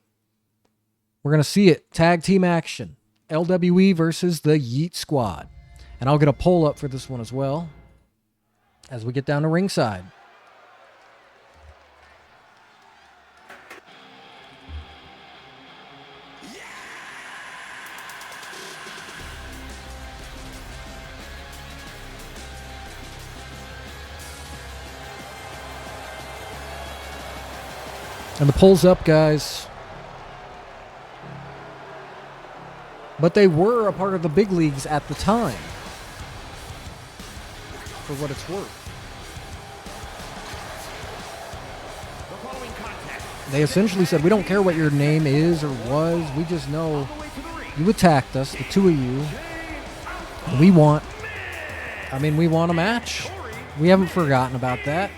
we're going to see it. Tag team action. LWE versus the Yeet Squad. And I'll get a poll up for this one as well as we get down to ringside. And the poll's up, guys. But they were a part of the big leagues at the time. For what it's worth. They essentially said, we don't care what your name is or was. We just know you attacked us, the two of you. We want a match. We haven't forgotten about that.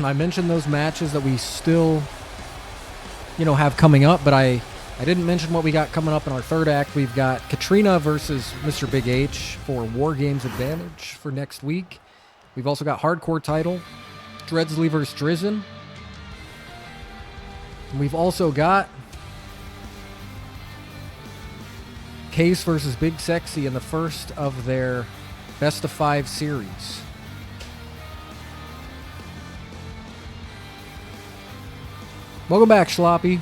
I mentioned those matches that we still, have coming up, but I didn't mention what we got coming up in our third act. We've got Katrina versus Mr. Big H for War Games Advantage for next week. We've also got Hardcore title, Dreadsley versus Drizzen. And we've also got Case versus Big Sexy in the first of their best of 5 series. Welcome back, Sloppy.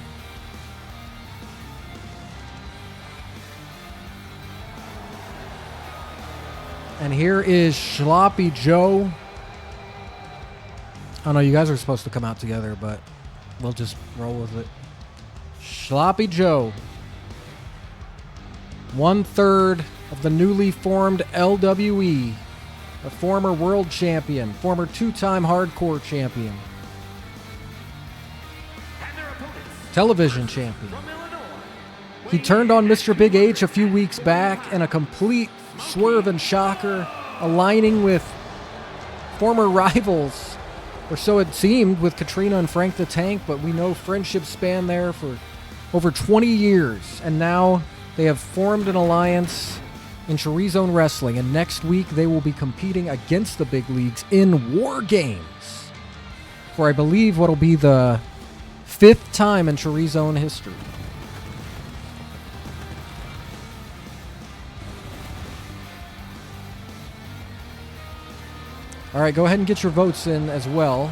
And here is Sloppy Joe. Oh no, you guys are supposed to come out together, but we'll just roll with it. Sloppy Joe. 1/3 of the newly formed LWE. A former world champion, former 2-time hardcore champion. Television champion. He turned on Mr. Big H a few weeks back in a complete swerve and shocker, aligning with former rivals, or so it seemed, with Katrina and Frank the Tank, but we know friendship spanned there for over 20 years, and now they have formed an alliance in ChoriZone Wrestling, and next week they will be competing against the big leagues in War Games for, I believe, what will be the 5th time in ChoriZone history. All right, go ahead and get your votes in as well.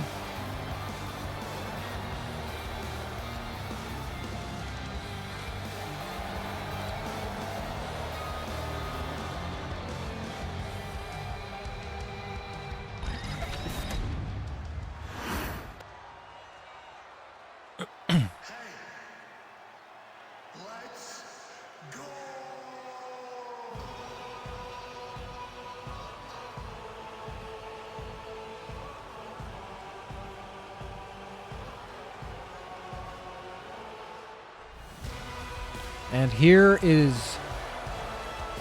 And here is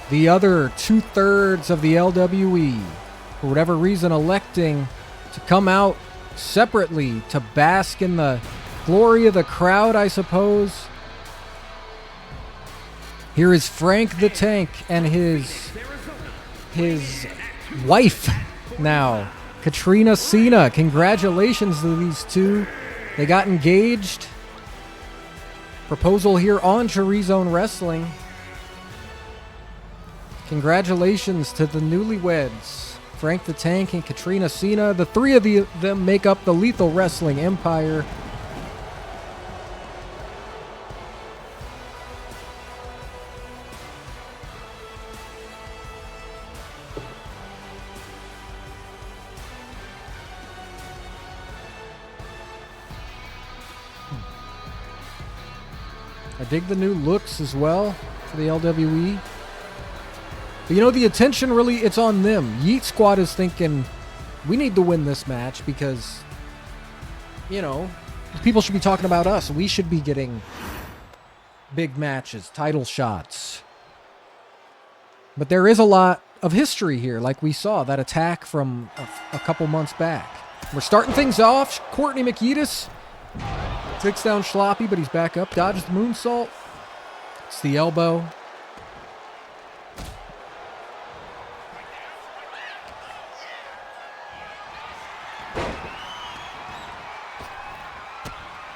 the other 2/3 of the LWE, for whatever reason, electing to come out separately to bask in the glory of the crowd, I suppose. Here is Frank the Tank and his wife now, Katrina Cena. Congratulations to these two. They got engaged. Proposal here on ChoriZone Wrestling. Congratulations to the newlyweds, Frank the Tank and Katrina Cena. The three of them make up the Lethal Wrestling Empire. I dig the new looks as well for the LWE. But you know, the attention really, it's on them. Yeet Squad is thinking, we need to win this match because, you know, people should be talking about us. We should be getting big matches, title shots. But there is a lot of history here, like we saw, that attack from a couple months back. We're starting things off. Courtney McYetis takes down Schloppy, but he's back up. Dodges the moonsault. It's the elbow.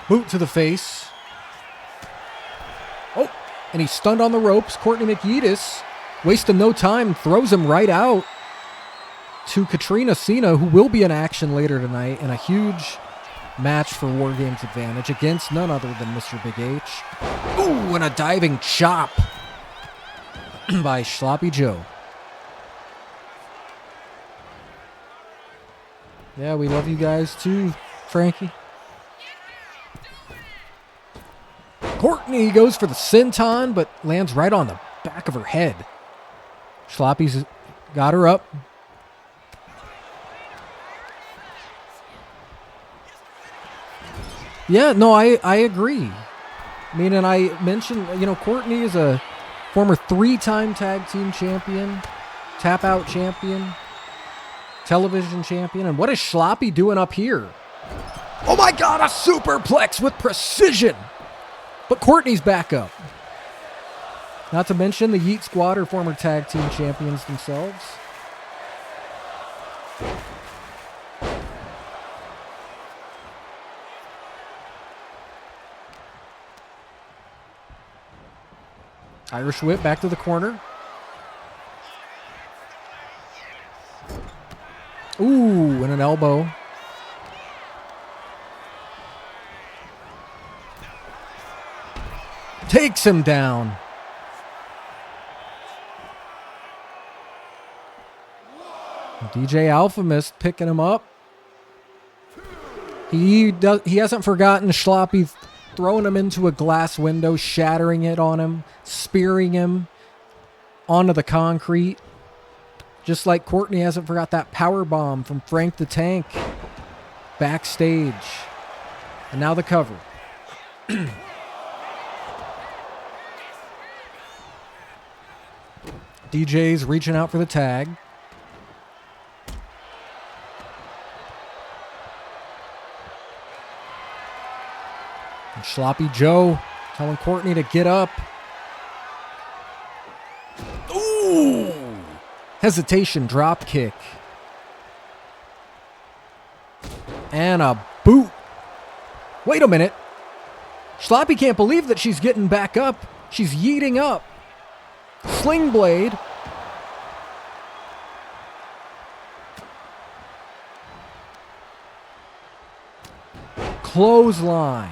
Boot to the face. Oh, and he's stunned on the ropes. Courtney McYetis, wasting no time, throws him right out to Katrina Cena, who will be in action later tonight in a huge match for War Games Advantage against none other than Mr. Big H. Ooh, and a diving chop by Sloppy Joe. Yeah, we love you guys too, Frankie. Courtney goes for the senton, but lands right on the back of her head. Sloppy's got her up. Yeah, no, I agree. I mean, and I mentioned, you know, Courtney is a former 3-time tag team champion, tap out champion, television champion. And what is Sloppy doing up here? Oh my God, a superplex with precision. But Courtney's back up. Not to mention the Yeet Squad are former tag team champions themselves. Irish whip back to the corner. Ooh, and an elbow. Takes him down. DJ Alphamist picking him up. He hasn't forgotten Schloppy throwing him into a glass window, shattering it on him, spearing him onto the concrete. Just like Courtney hasn't forgot that power bomb from Frank the Tank backstage. And now the cover. DJ's reaching out for the tag. And Sloppy Joe telling Courtney to get up. Ooh! Hesitation drop kick. And a boot. Wait a minute. Sloppy can't believe that she's getting back up. She's yeeting up. Sling blade. Clothesline.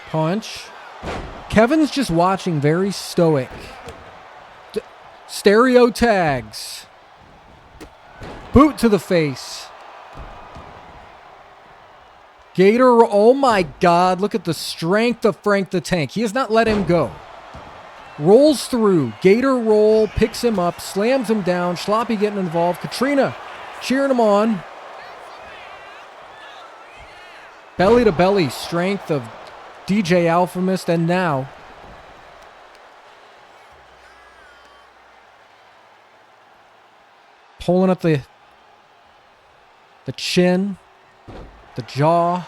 Punch. Kevin's just watching, very stoic. Stereo tags. Boot to the face. Gator, oh my God, look at the strength of Frank the Tank. He has not let him go. Rolls through, Gator roll, picks him up, slams him down, Sloppy getting involved. Katrina cheering him on. Belly to belly strength of DJ Alphamist, and now pulling up the chin, the jaw.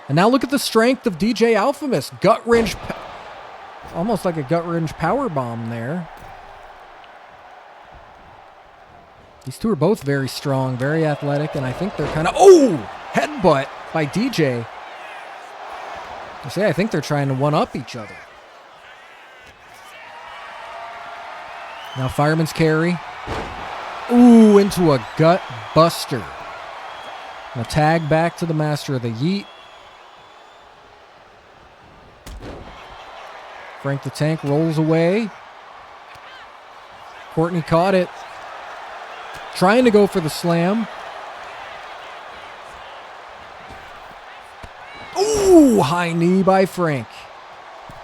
And now look at the strength of DJ Alphamist. Gut wrench, almost like a gut wrench power bomb there. These two are both very strong, very athletic, and I think they're kind of... Oh! Headbutt by DJ. I think they're trying to one-up each other. Now fireman's carry. Ooh, into a gut buster. And a tag back to the master of the yeet. Frank the Tank rolls away. Courtney caught it. Trying to go for the slam. Ooh, high knee by Frank,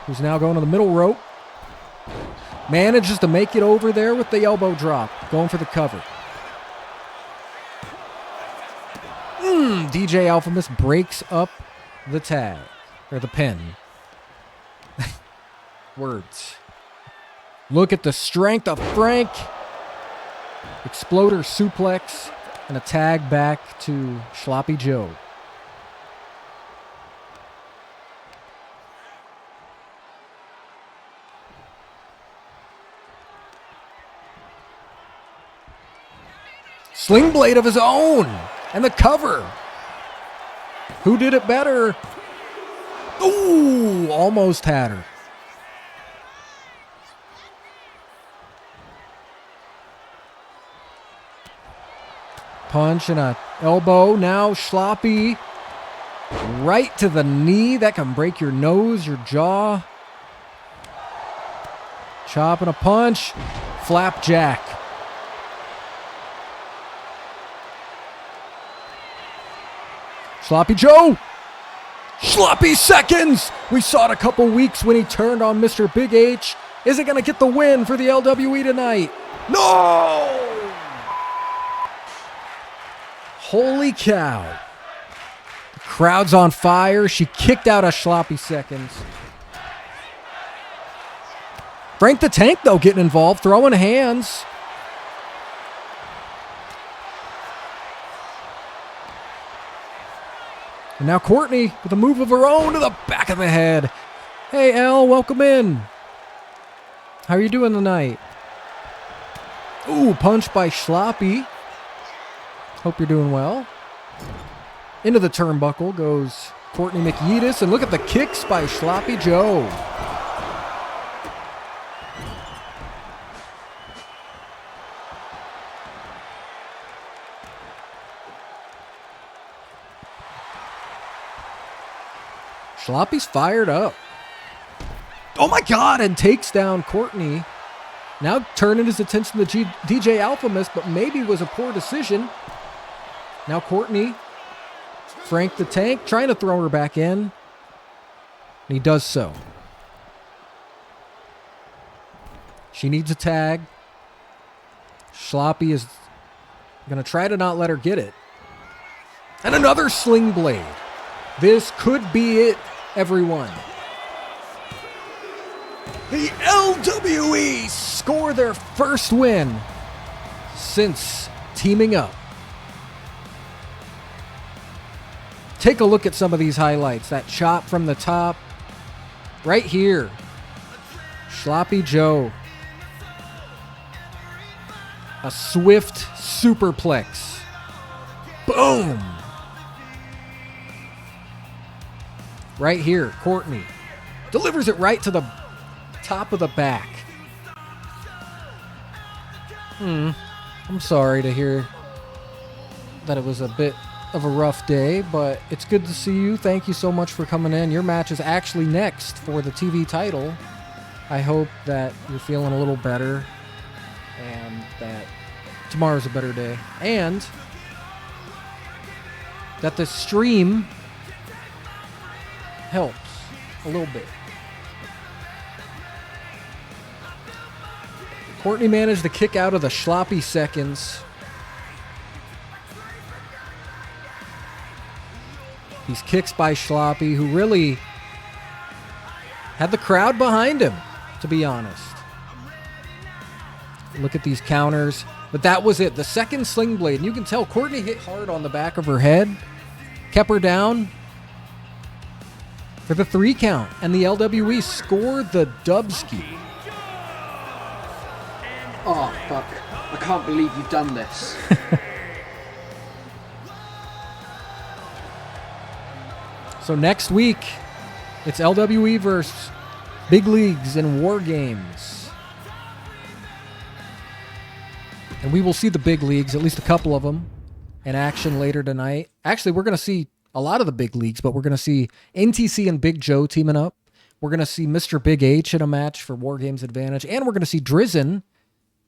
who's now going to the middle rope. Manages to make it over there with the elbow drop. Going for the cover. DJ Alphamist breaks up the tag. Or the pin. Words. Look at the strength of Frank. Exploder suplex. And a tag back to Sloppy Joe. Sling blade of his own. And the cover. Who did it better? Ooh, almost had her. Punch and a elbow. Now Sloppy. Right to the knee. That can break your nose, your jaw. Chop and a punch. Flapjack. Sloppy Joe. Sloppy seconds. We saw it a couple weeks when he turned on Mr. Big H. Is it going to get the win for the LWE tonight? No! Holy cow. The crowd's on fire. She kicked out a Sloppy seconds. Frank the Tank, though, getting involved, throwing hands. And now Courtney with a move of her own to the back of the head. Hey, Elle, welcome in. How are you doing tonight? Ooh, punch by Sloppy. Hope you're doing well. Into the turnbuckle goes Courtney McYeetis. And look at the kicks by Sloppy Joe. Sloppy's fired up. Oh my God, and takes down Courtney. Now turning his attention to DJ Alphamist, but maybe was a poor decision. Now Courtney, Frank the Tank, trying to throw her back in. And he does so. She needs a tag. Sloppy is going to try to not let her get it. And another sling blade. This could be it, everyone. The LWE score their first win since teaming up. Take a look at some of these highlights. That chop from the top. Right here. Sloppy Joe. A swift superplex. Boom. Right here, Courtney delivers it right to the top of the back. I'm sorry to hear that it was a bit of a rough day, but it's good to see you. Thank you so much for coming in. Your match is actually next for the TV title. I hope that you're feeling a little better and that tomorrow's a better day. And that the stream helps a little bit. Courtney managed to kick out of the Sloppy seconds. These kicks by Schloppy, who really had the crowd behind him, to be honest. Look at these counters. But that was it. The second sling blade. And you can tell Courtney hit hard on the back of her head. Kept her down for the 3 count. And the LWE scored the dubski. Oh, fuck. I can't believe you've done this. So next week, it's LWE versus Big Leagues and War Games. And we will see the Big Leagues, at least a couple of them, in action later tonight. Actually, we're going to see a lot of the Big Leagues, but we're going to see NTC and Big Joe teaming up. We're going to see Mr. Big H in a match for War Games Advantage. And we're going to see Drizzen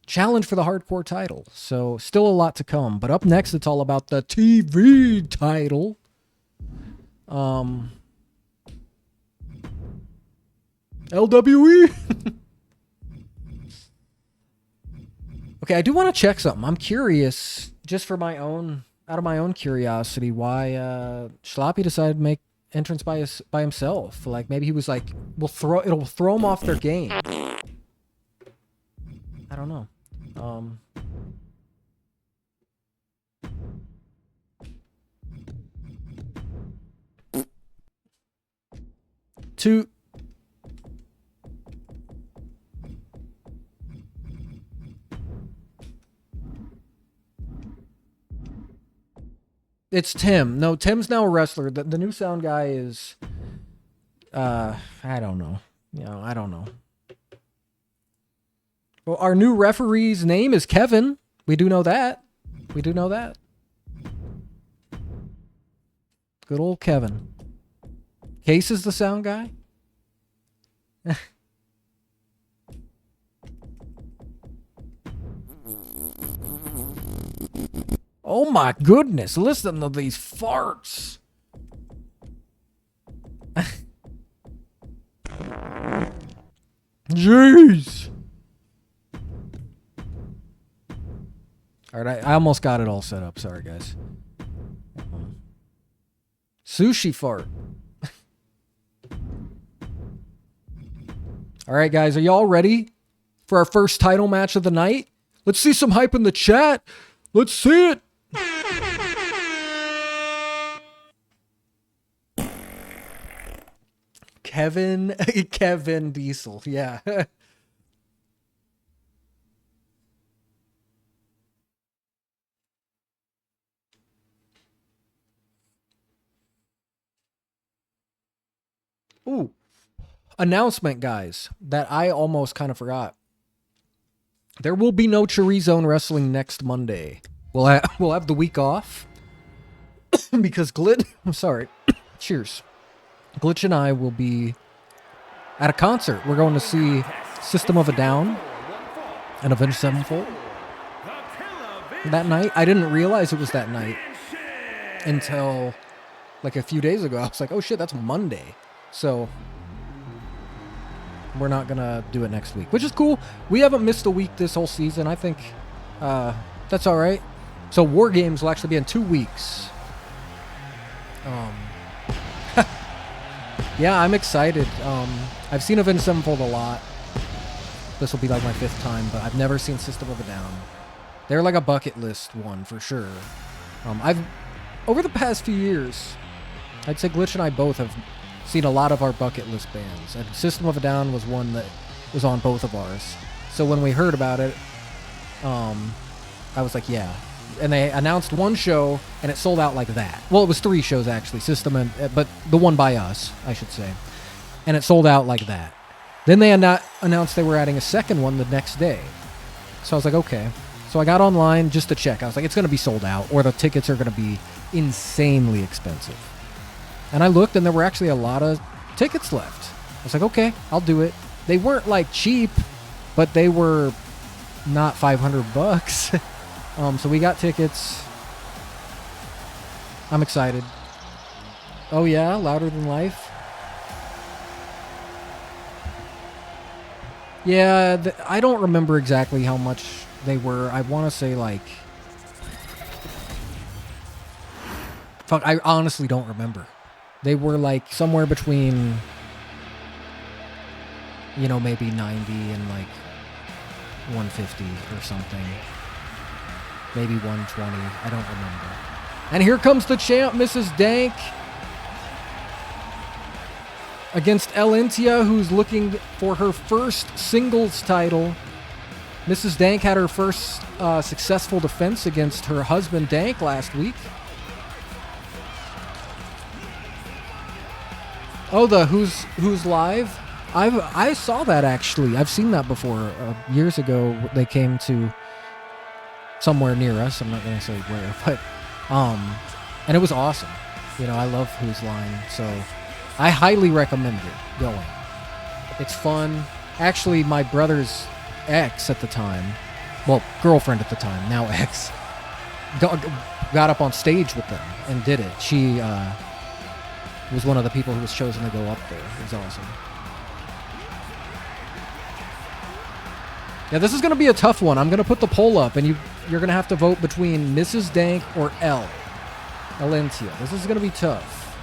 challenge for the hardcore title. So still a lot to come. But up next, it's all about the TV title. LWE. Okay, I do want to check something. I'm curious, just for my own, out of my own curiosity, why Schloppy decided to make entrance by himself. Like maybe he was like, it'll throw him off their game. I don't know. It's Tim. No, Tim's now a wrestler. The new sound guy is, I don't know. I don't know. Well, our new referee's name is Kevin. We do know that. Good old Kevin. Case is the sound guy. Oh my goodness, listen to these farts. Jeez. All right, I almost got it all set up. Sorry, guys. Sushi fart. All right, guys, are y'all ready for our first title match of the night? Let's see some hype in the chat. Let's see it. Kevin Diesel. Yeah. Ooh. Announcement, guys, that I almost kind of forgot. There will be no ChoriZone wrestling next Monday. We'll have the week off because I'm sorry. Cheers. Glitch and I will be at a concert. We're going to see System of a Down and Avenged Sevenfold that night. I didn't realize it was that night until like a few days ago. I was like, oh shit, that's Monday. So we're not going to do it next week, which is cool. We haven't missed a week this whole season. I think that's all right. So War Games will actually be in 2 weeks. Yeah, I'm excited. I've seen Avenged Sevenfold a lot. This will be like my 5th time, but I've never seen System of a Down. They're like a bucket list one for sure. Over the past few years, I'd say Glitch and I both have seen a lot of our bucket list bands, and System of a Down was one that was on both of ours. So when we heard about it, I was like, yeah. And they announced one show, and it sold out like that. Well, it was 3 shows actually, but the one by us, I should say, and it sold out like that. Then they announced they were adding a second one the next day. So I was like, okay. So I got online just to check. I was like, it's going to be sold out, or the tickets are going to be insanely expensive. And I looked, and there were actually a lot of tickets left. I was like, okay, I'll do it. They weren't like cheap, but they were not $500. So we got tickets. I'm excited. Oh yeah, Louder Than Life. Yeah, I don't remember exactly how much they were. I want to say like... Fuck, I honestly don't remember. They were like somewhere between, you know, maybe 90 and like 150 or something. Maybe 120. I don't remember. And here comes the champ, Mrs. Dank, against Elentia, who's looking for her first singles title. Mrs. Dank had her first successful defense against her husband Dank last week. Oh, the Who's Live? I saw that actually. I've seen that before. Years ago, they came to somewhere near us. I'm not going to say where, but and it was awesome. You know, I love Who's Line, so I highly recommend it going. It's fun. Actually, my brother's ex at the time, well, girlfriend at the time, now ex, got up on stage with them and did it. She was one of the people who was chosen to go up there. It was awesome. Yeah, this is going to be a tough one. I'm going to put the poll up, and you're going to have to vote between Mrs. Dank or Elentia. This is going to be tough.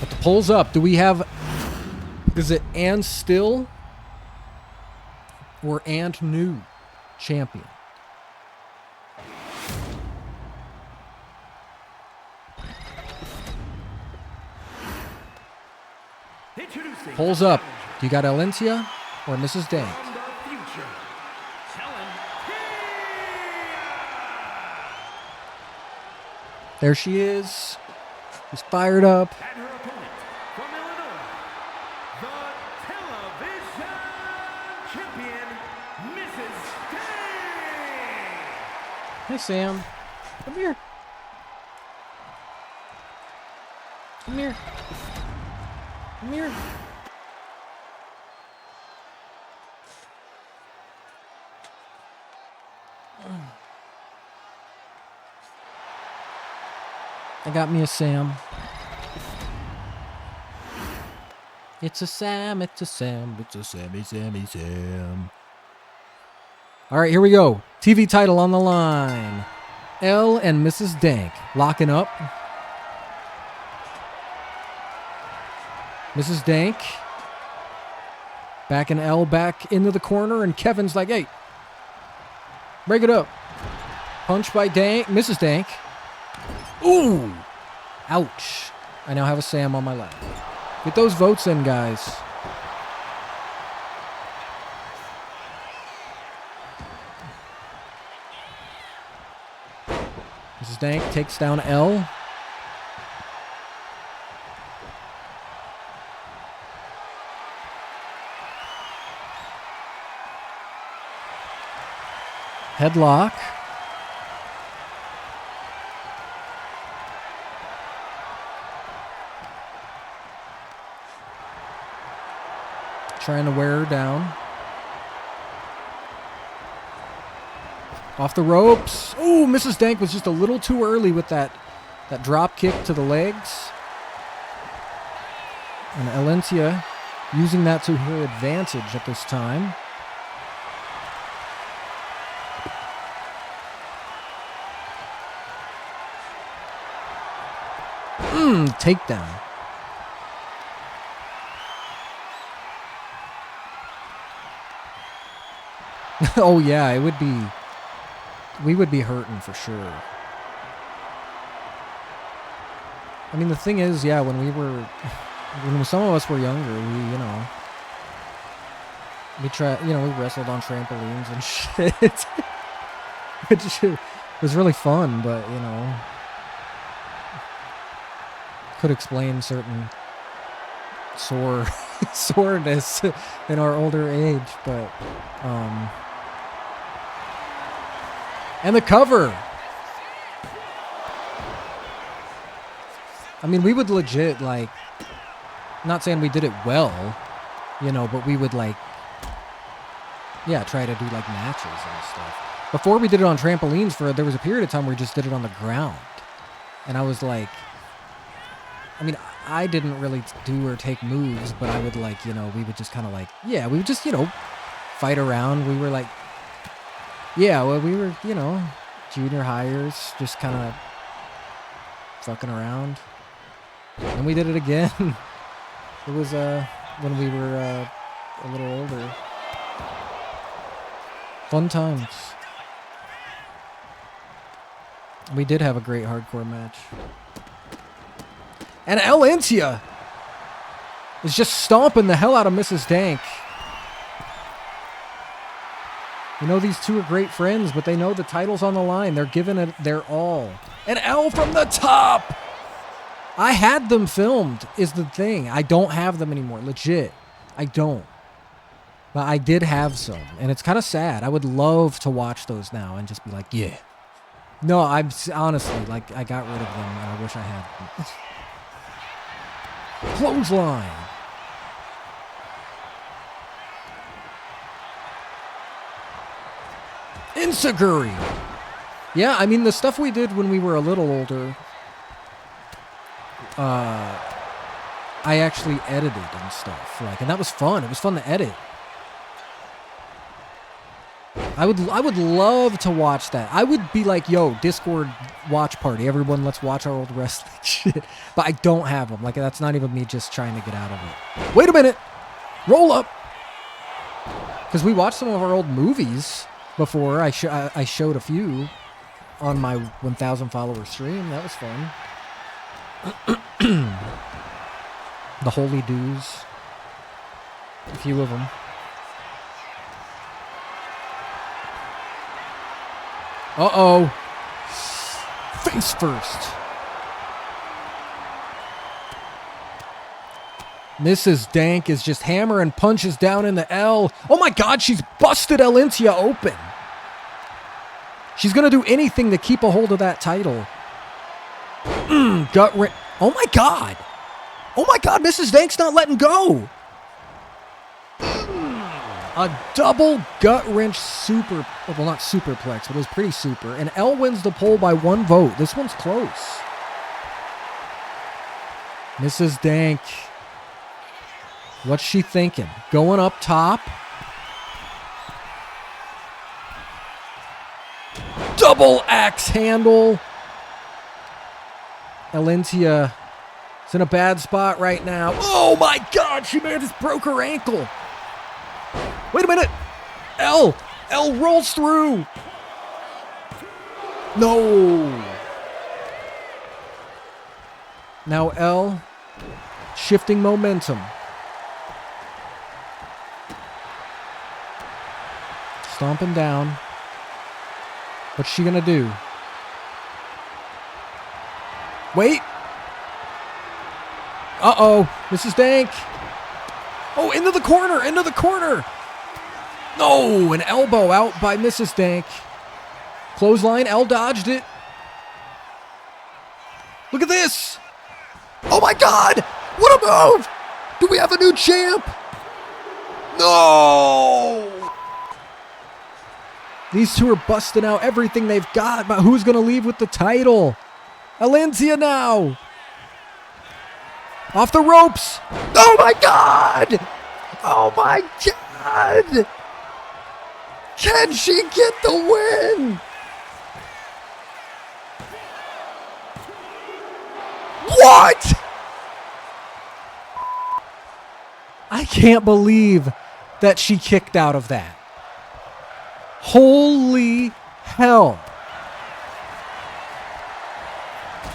But the poll's up. Do we have... Is it and still or and new champion? Polls up. Do you got Elentia or Mrs. Dank? There she is. She's fired up. And her opponent from Illinois, the television champion, Mrs. Day. Hey, Sam. Come here. Come here. Come here. I got me a Sam. It's a Sam, it's a Sam, it's a Sammy, Sammy, Sam. All right, here we go. TV title on the line. Elle and Mrs. Dank locking up. Mrs. Dank backing Elle back into the corner, and Kevin's like, hey, break it up. Punch by Dank, Mrs. Dank. Ooh! Ouch. I now have a Sam on my lap. Get those votes in, guys. Mrs. Dank takes down Elle. Headlock. Trying to wear her down. Off the ropes. Ooh, Mrs. Dank was just a little too early with that drop kick to the legs. And Elentia using that to her advantage at this time. Takedown. Oh yeah, it would be. We would be hurting for sure. I mean, the thing is, yeah, when some of us were younger, we wrestled on trampolines and shit, which was really fun, but could explain certain soreness in our older age, but and the cover. I mean, we would legit, like, not saying we did it well, but we would, like, yeah, try to do, like, matches and stuff. Before we did it on trampolines, there was a period of time where we just did it on the ground. And I was like, I mean, I didn't really do or take moves, but I would, like, we would just kind of, like, yeah, we would just, fight around. We were, like, yeah, well, we were, junior hires, just kind of fucking around. And we did it again. It was when we were a little older. Fun times. We did have a great hardcore match. And Alentia is just stomping the hell out of Mrs. Dank. You know, these two are great friends, but they know the title's on the line. They're giving it their all. And L from the top! I had them filmed, is the thing. I don't have them anymore. Legit. I don't. But I did have some. And it's kind of sad. I would love to watch those now and just be like, yeah. No, I'm honestly, like, I got rid of them and I wish I had them. Clothesline. Insaguri. Yeah, I mean, the stuff we did when we were a little older, I actually edited and stuff. Like, and that was fun. It was fun to edit. I would love to watch that. I would be like, yo, Discord watch party. Everyone, let's watch our old wrestling shit. But I don't have them. Like, that's not even me just trying to get out of it. Wait a minute. Roll up. Because we watched some of our old movies before. I showed a few on my 1,000 follower stream. That was fun. The Holy Dews. A few of them. Uh-oh. Face first. Mrs. Dank is just hammering punches down in the L. Oh my God, she's busted Alentia open. She's going to do anything to keep a hold of that title. Gut wrench. Oh my God. Oh my God, Mrs. Dank's not letting go. A double gut wrench super, well, not superplex, but it was pretty super. And L wins the poll by 1 vote. This one's close. Mrs. Dank. What's she thinking? Going up top. Double axe handle. Alentia is in a bad spot right now. Oh my God, she may have just broke her ankle. Wait a minute. L rolls through. No. Now L shifting momentum. Stomping down. What's she gonna do? Wait. Uh-oh. Mrs. Dank. Oh, into the corner. Into the corner. No, an elbow out by Mrs. Dank. Clothesline. L dodged it. Look at this. Oh, my God. What a move. Do we have a new champ? No. These two are busting out everything they've got, but who's going to leave with the title? Alentia now. Off the ropes. Oh, my God. Oh, my God. Can she get the win? What? I can't believe that she kicked out of that. Holy hell.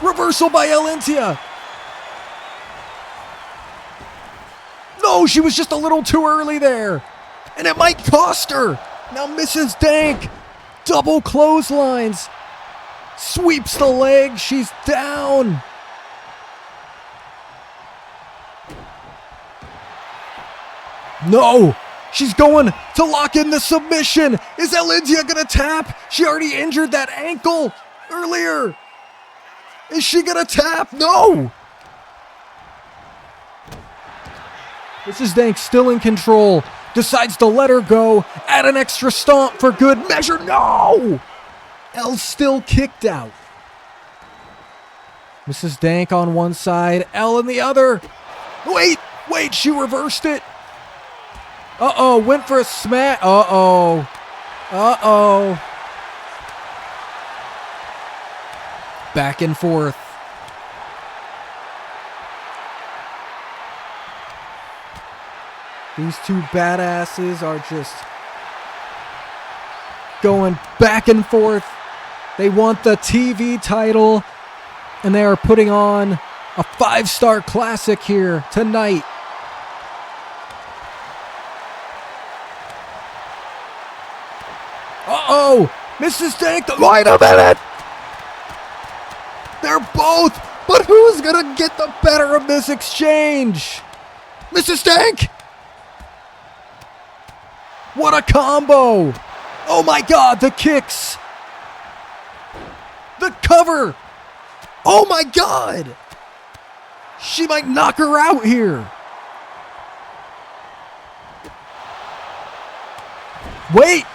Reversal by Alentia. No, she was just a little too early there. And it might cost her. Now Mrs. Dank. Double clotheslines. Sweeps the leg. She's down. No. She's going to lock in the submission. Is Alentia going to tap? She already injured that ankle earlier. Is she going to tap? No. Mrs. Dank still in control. Decides to let her go. Add an extra stomp for good measure. No. L's still kicked out. Mrs. Dank on one side. L on the other. Wait. She reversed it. Uh-oh, went for a smack. Uh-oh. back and forth. These two badasses are just going back and forth. They want the TV title, and they are putting on a 5-star classic here tonight. Uh-oh! Mrs. Stank, wait a minute! They're both, but who's gonna get the better of this exchange? Mrs. Stank! What a combo! Oh my god, the kicks! The cover! Oh my god! She might knock her out here. Wait!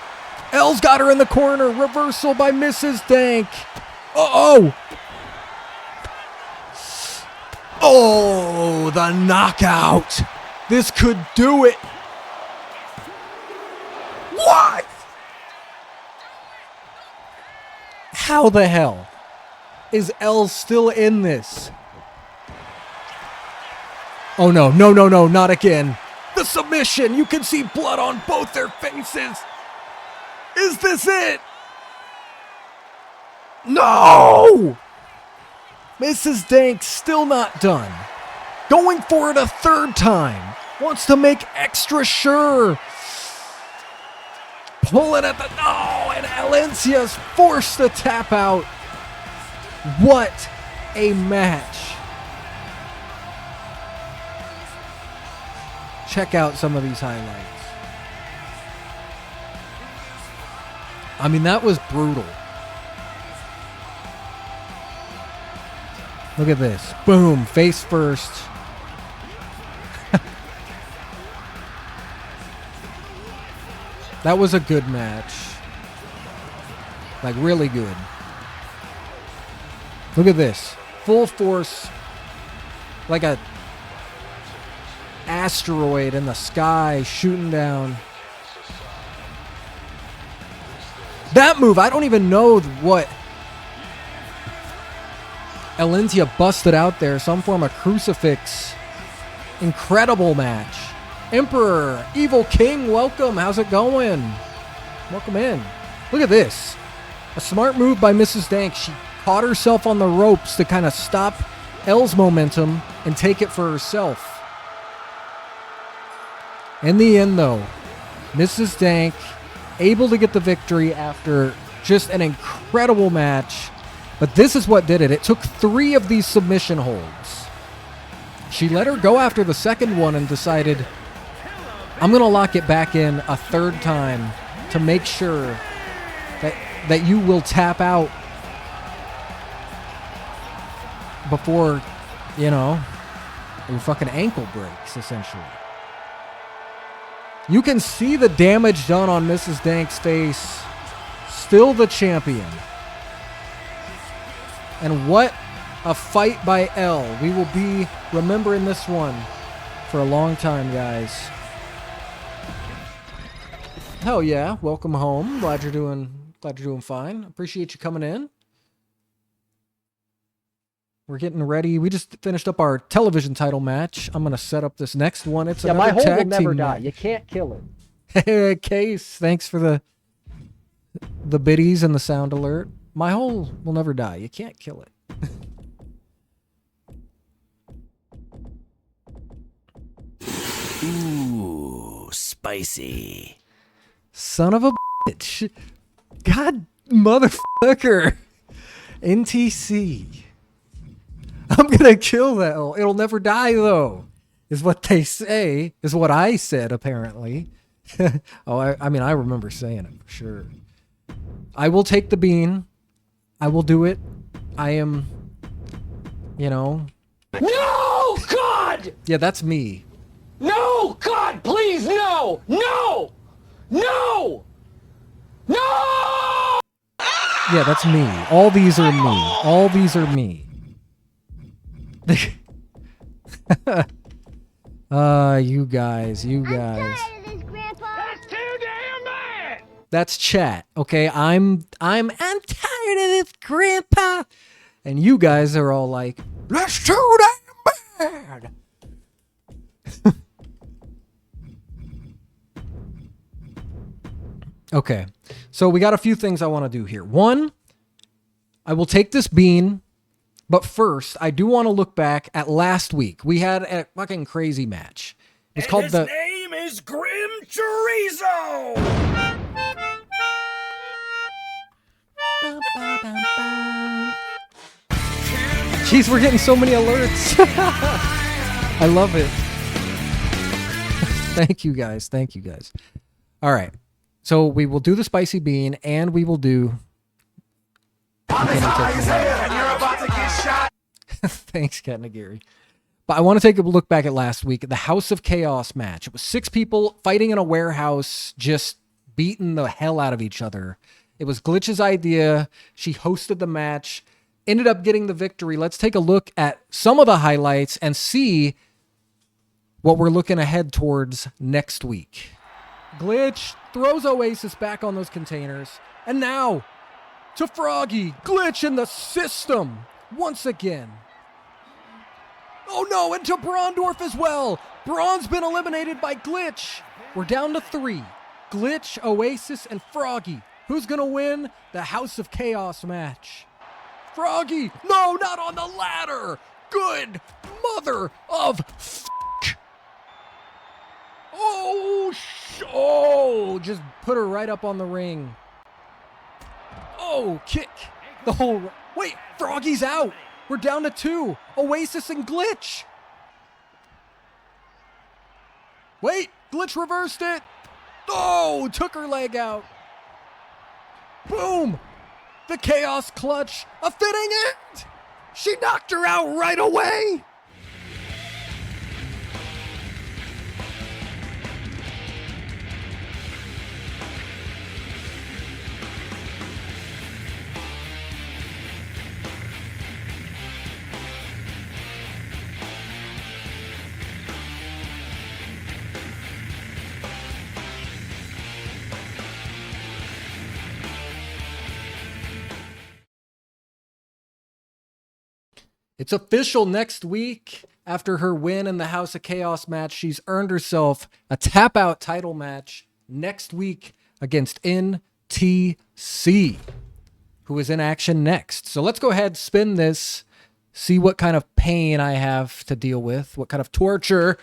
Elle's got her in the corner. Reversal by Mrs. Dank. Uh-oh! Oh, the knockout! This could do it! What? How the hell is Elle still in this? Oh no, no, no, no, not again. The submission! You can see blood on both their faces! Is this it? No! Mrs. Dank's still not done. Going for it a third time. Wants to make extra sure. Pulling at the... No! And Alencia's forced to tap out. What a match. Check out some of these highlights. I mean, that was brutal. Look at this. Boom. Face first. That was a good match. Like, really good. Look at this. Full force. Like a asteroid in the sky shooting down. That move, I don't even know what Alencia busted out there. Some form of crucifix. Incredible match. Emperor, Evil King, welcome. How's it going? Welcome in. Look at this. A smart move by Mrs. Dank. She caught herself on the ropes to kind of stop Elle's momentum and take it for herself. In the end, though, Mrs. Dank able to get the victory after just an incredible match. But this is what did it. It took 3 of these submission holds. She let her go after the second one and decided, I'm going to lock it back in a third time to make sure that you will tap out before, you know, your fucking ankle breaks, essentially. You can see the damage done on Mrs. Dank's face. Still the champion. And what a fight by Elle. We will be remembering this one for a long time, guys. Hell yeah. Welcome home. Glad you're doing fine. Appreciate you coming in. We're getting ready. We just finished up our television title match. I'm going to set up this next one. It's another my hole will tag never team die. match. You can't kill it. Hey, Case, thanks for the biddies and the sound alert. My hole will never die. You can't kill it. Ooh, spicy. Son of a bitch. God motherfucker. NTC. I'm gonna kill that. It'll never die though, is what they say. Is what I said apparently. Oh, I mean, I remember saying it for sure. I will take the bean. I will do it. I am, you know. No, God! Yeah, that's me. No, God, please, no! No! No! No! Yeah, that's me. All these are me. All these are me. You guys. I'm tired of this, Grandpa. That's too damn bad! That's chat. Okay, I'm tired of this, Grandpa. And you guys are all like, that's too damn bad. Okay, so we got a few things I want to do here. One, I will take this bean, but first, I do want to look back at last week. We had a fucking crazy match. It's called the... name is Grim Chorizo! Jeez, we're getting so many alerts. I love it. Thank you guys. Thank you guys. All right. So we will do the spicy bean and we will do... Thanks, Kat Nagiri. But I want to take a look back at last week, the House of Chaos match. It was 6 people fighting in a warehouse, just beating the hell out of each other. It was Glitch's idea. She hosted the match, ended up getting the victory. Let's take a look at some of the highlights and see what we're looking ahead towards next week. Glitch throws Oasis back on those containers. And now to Froggy. Glitch in the system once again. Oh no, and to Brondorf as well. Braun's been eliminated by Glitch. We're down to 3. Glitch, Oasis, and Froggy. Who's gonna win the House of Chaos match? Froggy! No, not on the ladder! Good mother of Oh, just put her right up on the ring. Oh, kick. The whole... Wait, Froggy's out. We're down to 2. Oasis and Glitch. Wait, Glitch reversed it. Oh, took her leg out. Boom. The Chaos Clutch. A fitting end. She knocked her out right away. It's official next week. After her win in the House of Chaos match, she's earned herself a tap-out title match next week against NTC, who is in action next. So let's go ahead, spin this, see what kind of pain I have to deal with, what kind of torture.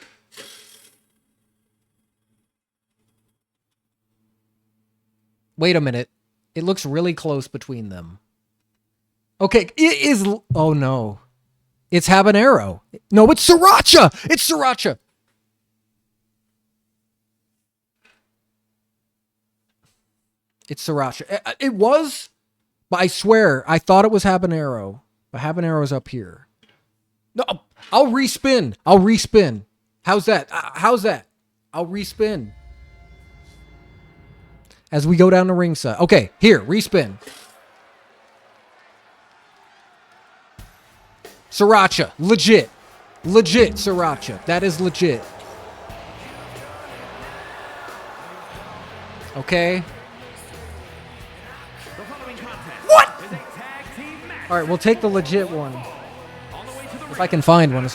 Wait a minute. It looks really close between them. Okay, it is... Oh, no. It's Habanero. No, it's Sriracha. It's Sriracha. It's Sriracha. It was, but I swear, I thought it was Habanero. But Habanero's up here. No, I'll respin. I'll respin. How's that? How's that? I'll respin. As we go down the ringside. Okay, here, respin. Sriracha, legit. Legit Sriracha. That is legit. Okay. What? All right, we'll take the legit one. If I can find one.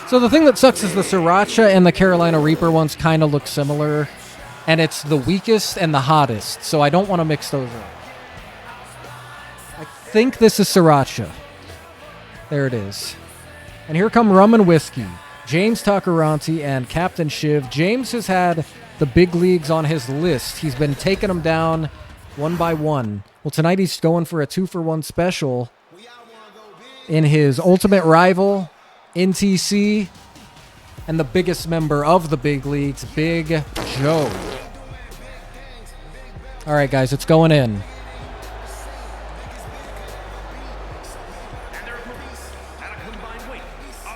So the thing that sucks is the Sriracha and the Carolina Reaper ones kind of look similar. And it's the weakest and the hottest, so I don't want to mix those up. I think this is Sriracha. There it is. And here come Rum and Whiskey. James Takaranti and Captain Shiv. James has had the big leagues on his list. He's been taking them down one by one. Well, tonight he's going for a 2-for-1 special in his ultimate rival, NTC, and the biggest member of the big leagues, Big Joe. All right, guys, it's going in.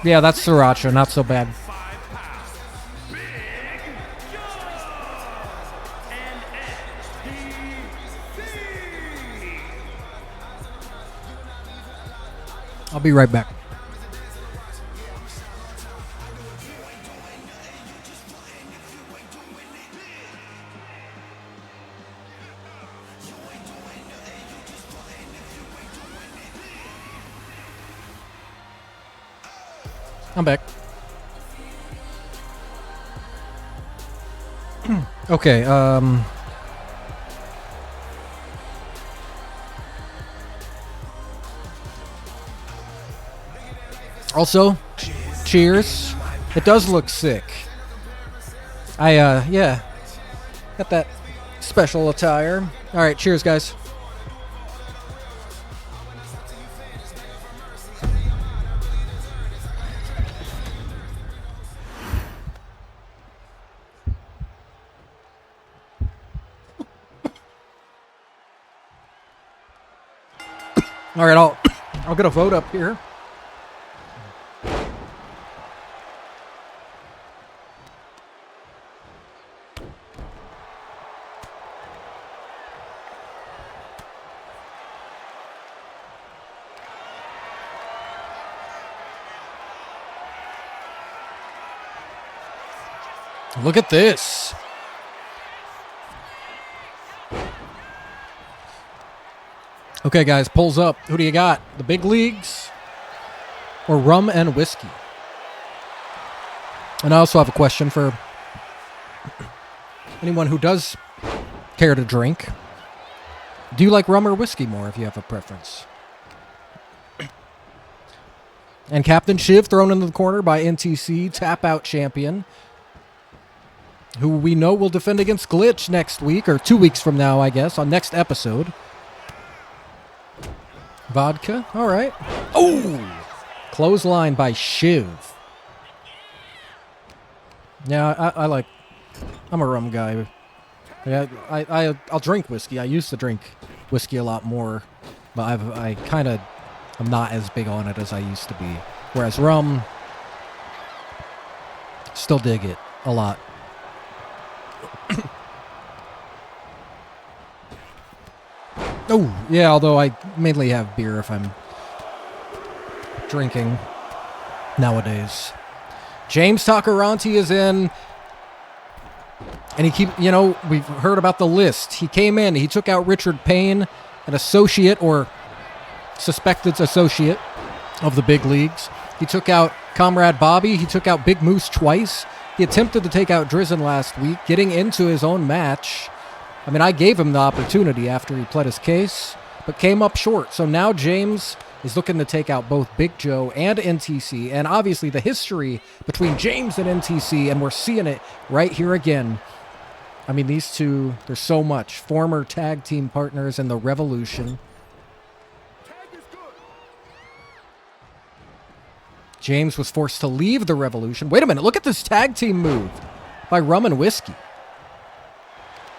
Yeah, that's Sriracha. Not so bad. I'll be right back. I'm back. Okay, also, cheers. It does look sick. Yeah. Got that special attire. All right, cheers, guys. All right, I'll get a vote up here. Look at this. Okay, guys, polls up. Who do you got? The big leagues or rum and whiskey? And I also have a question for anyone who does care to drink. Do you like rum or whiskey more if you have a preference? And Captain Shiv thrown into the corner by NTC, tap-out champion, who we know will defend against Glitch next week, or 2 weeks from now, I guess, on next episode. Vodka, all right. Oh! Clothesline by Shiv. Yeah, I like... I'm a rum guy. Yeah, I'll drink whiskey. I used to drink whiskey a lot more, but I kind of... I'm not as big on it as I used to be. Whereas rum... Still dig it a lot. Oh, yeah, although I mainly have beer if I'm drinking nowadays. James Takaranti is in, and we've heard about the list. He came in, he took out Richard Payne, an associate or suspected associate of the big leagues. He took out Comrade Bobby, he took out Big Moose twice. He attempted to take out Drizzen last week, getting into his own match. I mean, I gave him the opportunity after he pled his case, but came up short. So now James is looking to take out both Big Joe and NTC, and obviously the history between James and NTC, and we're seeing it right here again. I mean, these two, there's so much. Former tag team partners in the Revolution. James was forced to leave the Revolution. Wait a minute, look at this tag team move by Rum and Whiskey.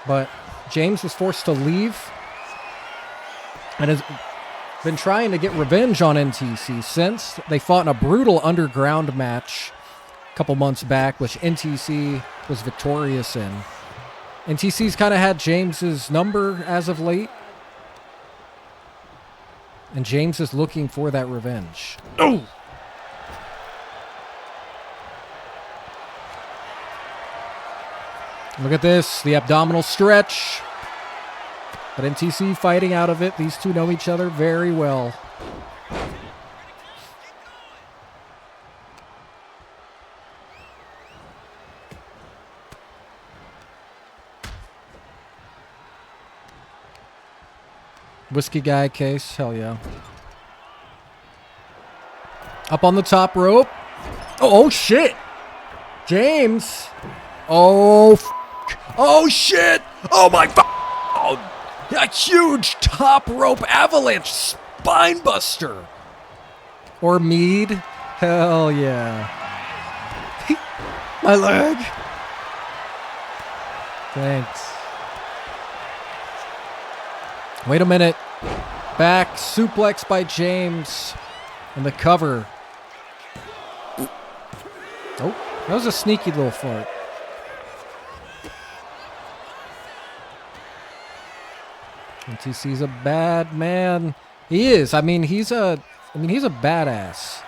But James was forced to leave and has been trying to get revenge on NTC since they fought in a brutal underground match a couple months back, which NTC was victorious in. NTC's kind of had James's number as of late, and James is looking for that revenge. Oh! Look at this, the abdominal stretch. But NTC fighting out of it. These two know each other very well. Whiskey guy case, hell yeah. Up on the top rope. Oh shit! James! Oh shit! Oh my oh, a huge top rope avalanche spine buster. Or Mead. Hell yeah. My leg. Thanks. Wait a minute. Back suplex by James. And the cover. Oh, that was a sneaky little fart. NTC's a bad man. He is. I mean, he's a badass.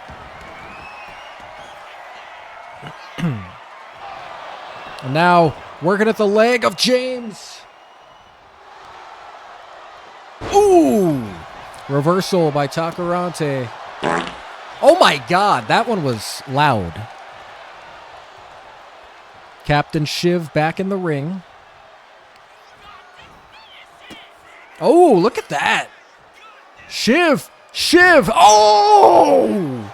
And now working at the leg of James. Ooh! Reversal by Takarante. Oh my God, that one was loud. Captain Shiv back in the ring. Oh, look at that. Shiv. Oh!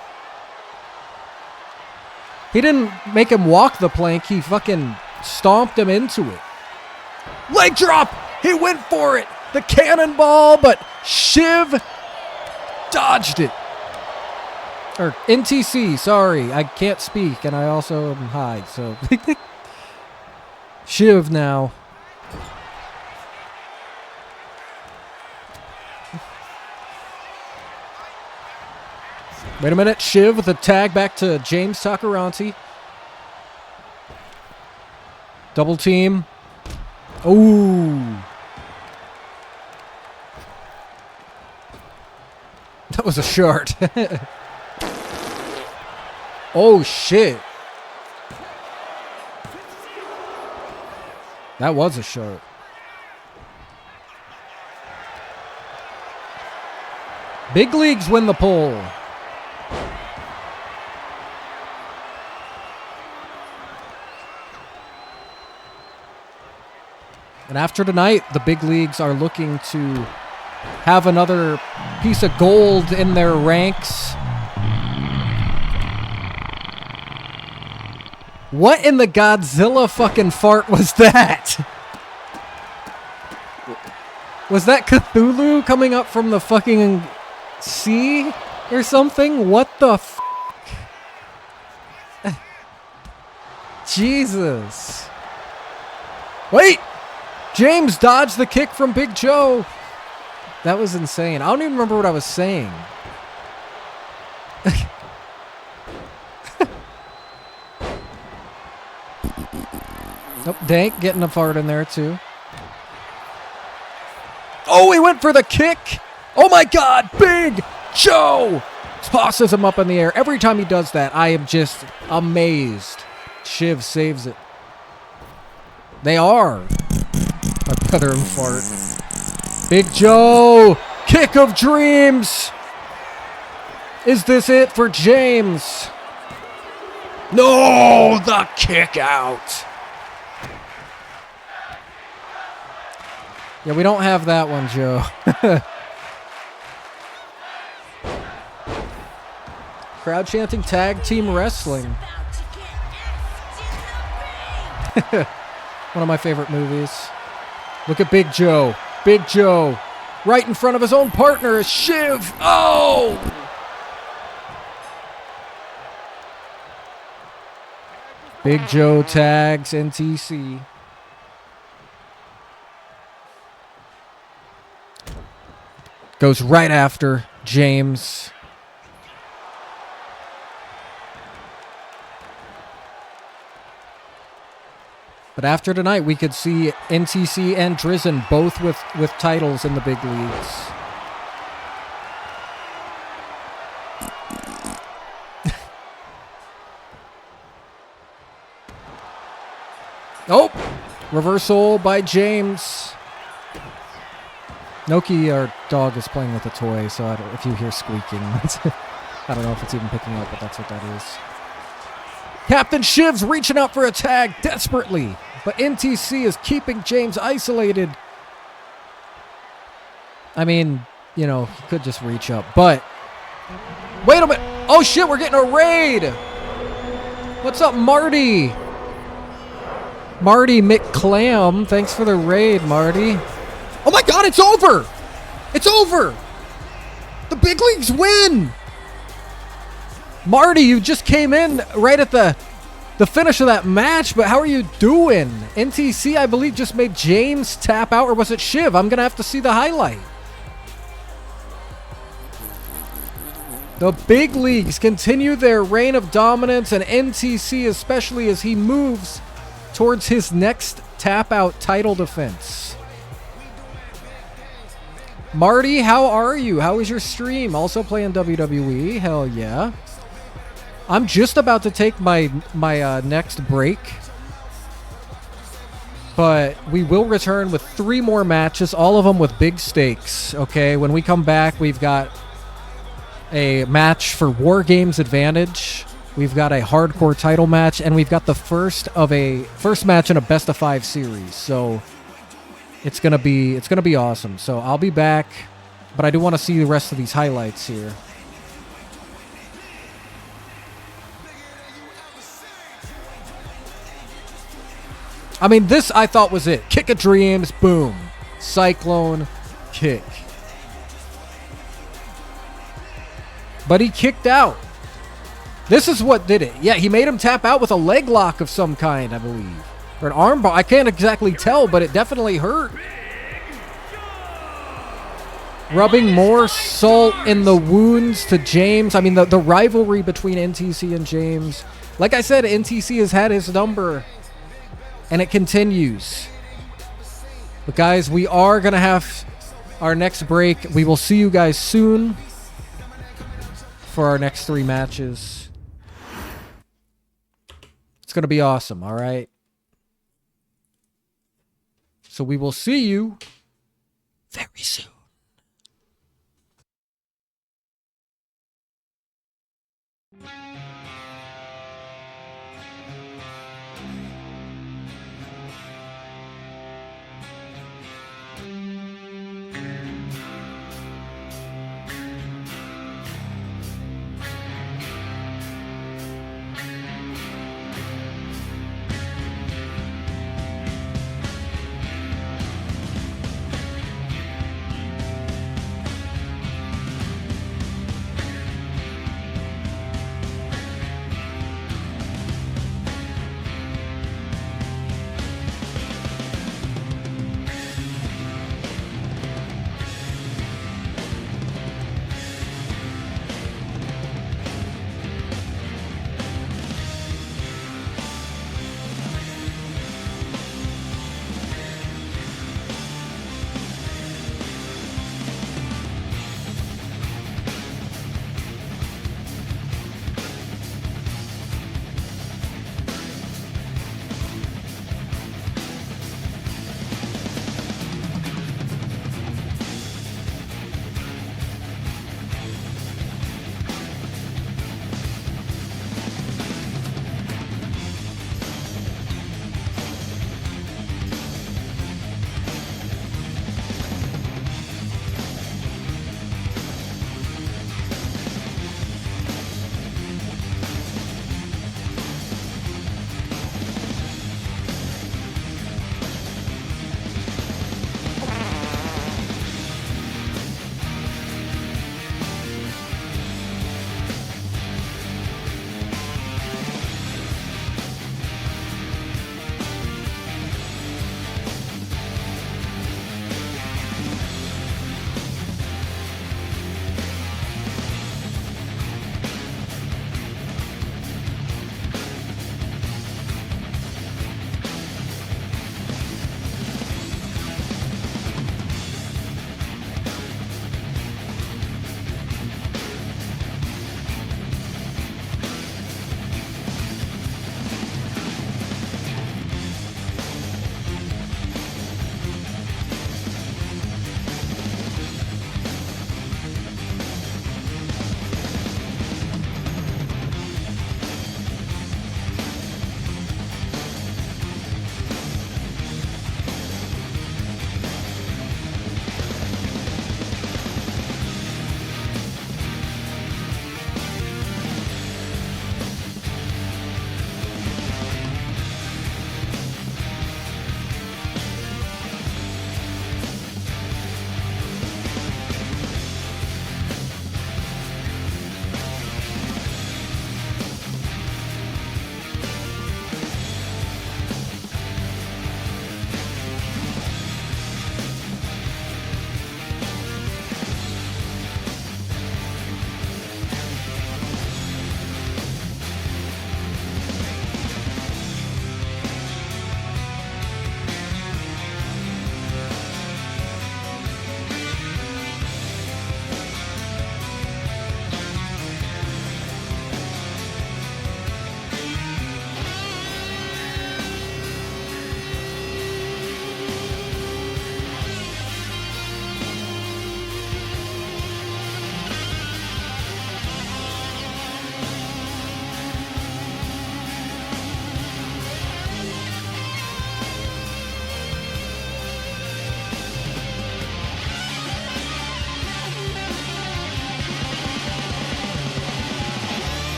He didn't make him walk the plank. He fucking stomped him into it. Leg drop. He went for it. The cannonball, but Shiv dodged it. Or NTC, sorry. I can't speak, and I also am high, so. Shiv now. Wait a minute. Shiv with a tag back to James Takaranti. Double team. Ooh. That was a short. Oh, shit. That was a short. Big leagues win the poll. And after tonight, the big leagues are looking to have another piece of gold in their ranks. What in the Godzilla fucking fart was that? Was that Cthulhu coming up from the fucking sea or something? What the f***? Jesus. Wait! James dodged the kick from Big Joe. That was insane. I don't even remember what I was saying. Nope, Dank getting a fart in there too. Oh, he went for the kick. Oh my God, Big Joe tosses him up in the air. Every time he does that, I am just amazed. Shiv saves it. They are. Another fart. Big Joe, kick of dreams. Is this it for James? No, the kick out. Yeah, we don't have that one, Joe. Crowd chanting tag team wrestling. One of my favorite movies. Look at Big Joe. Big Joe. Right in front of his own partner is Shiv. Oh! Big Joe tags NTC. Goes right after James. But after tonight, we could see NTC and Drizzen both with titles in the big leagues. Oh! Reversal by James. Noki, our dog, is playing with a toy, so if you hear squeaking, I don't know if it's even picking up, but that's what that is. Captain Shiv's reaching out for a tag desperately, but NTC is keeping James isolated. I mean, you know, he could just reach up, but... Wait a minute! Oh shit, we're getting a raid! What's up, Marty? Marty McClam, thanks for the raid, Marty. Oh my God, it's over! It's over! The big leagues win! Marty, you just came in right at the finish of that match, but how are you doing? NTC, I believe, just made James tap out, or was it Shiv? I'm going to have to see the highlight. The big leagues continue their reign of dominance, and NTC especially as he moves towards his next tap-out title defense. Marty, how are you? How is your stream? Also playing WWE? Hell yeah. I'm just about to take my next break. But we will return with 3 more matches, all of them with big stakes. Okay, when we come back, we've got a match for War Games Advantage. We've got a hardcore title match, and we've got the first match in a best of 5 series. So it's gonna be awesome. So I'll be back, but I do want to see the rest of these highlights here. I mean, this I thought was it. Kick of Dreams, boom. Cyclone, kick. But he kicked out. This is what did it. Yeah, he made him tap out with a leg lock of some kind, I believe. Or an arm bar. I can't exactly tell, but it definitely hurt. Rubbing more salt in the wounds to James. I mean, the rivalry between NTC and James. Like I said, NTC has had his number. And it continues. But guys, we are going to have our next break. We will see you guys soon for our next 3 matches. It's going to be awesome, all right? So we will see you very soon.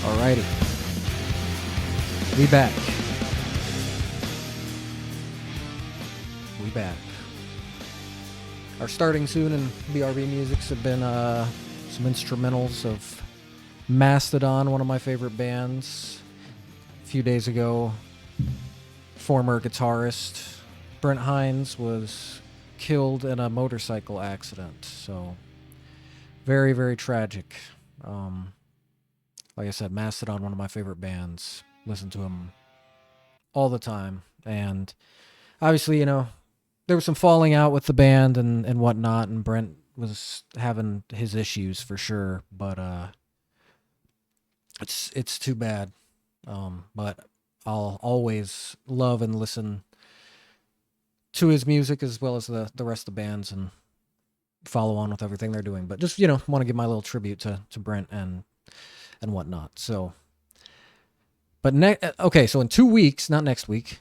Alrighty. We back. We back. Our starting soon in BRB Musics have been some instrumentals of Mastodon, one of my favorite bands. A few days ago, former guitarist Brent Hines was killed in a motorcycle accident. So, very, very tragic. Like I said, Mastodon, one of my favorite bands. Listen to them all the time. And obviously, you know, there was some falling out with the band and whatnot, and Brent was having his issues for sure. But it's too bad. But I'll always love and listen to his music as well as the rest of the bands and follow on with everything they're doing. But just, you know, want to give my little tribute to Brent and whatnot. So, but okay, so in 2 weeks, not next week,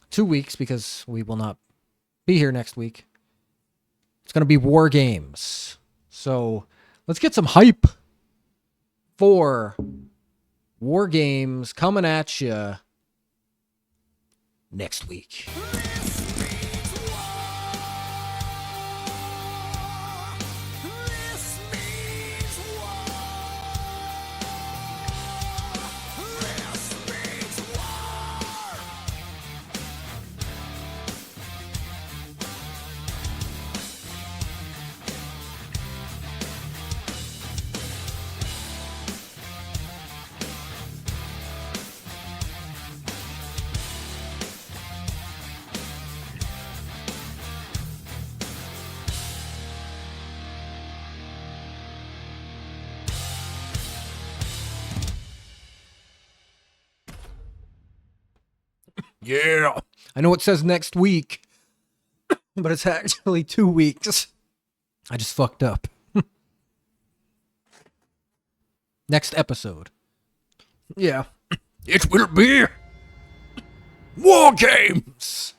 2 weeks, because we will not be here next week. It's going to be War Games. So let's get some hype for War Games coming at you next week. Yeah. I know it says next week, but it's actually 2 weeks. I just fucked up. Next episode. Yeah. It will be War Games.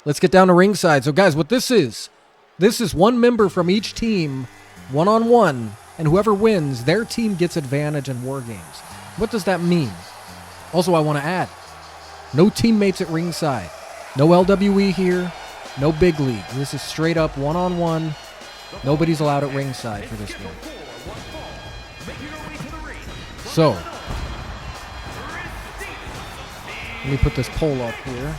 Let's get down to ringside. So guys, what this is one member from each team, one-on-one, and whoever wins, their team gets advantage in War Games. What does that mean? Also, I want to add, no teammates at ringside. No LWE here. No big league. This is straight up one-on-one. Nobody's allowed at ringside for this one. So, let me put this poll up here.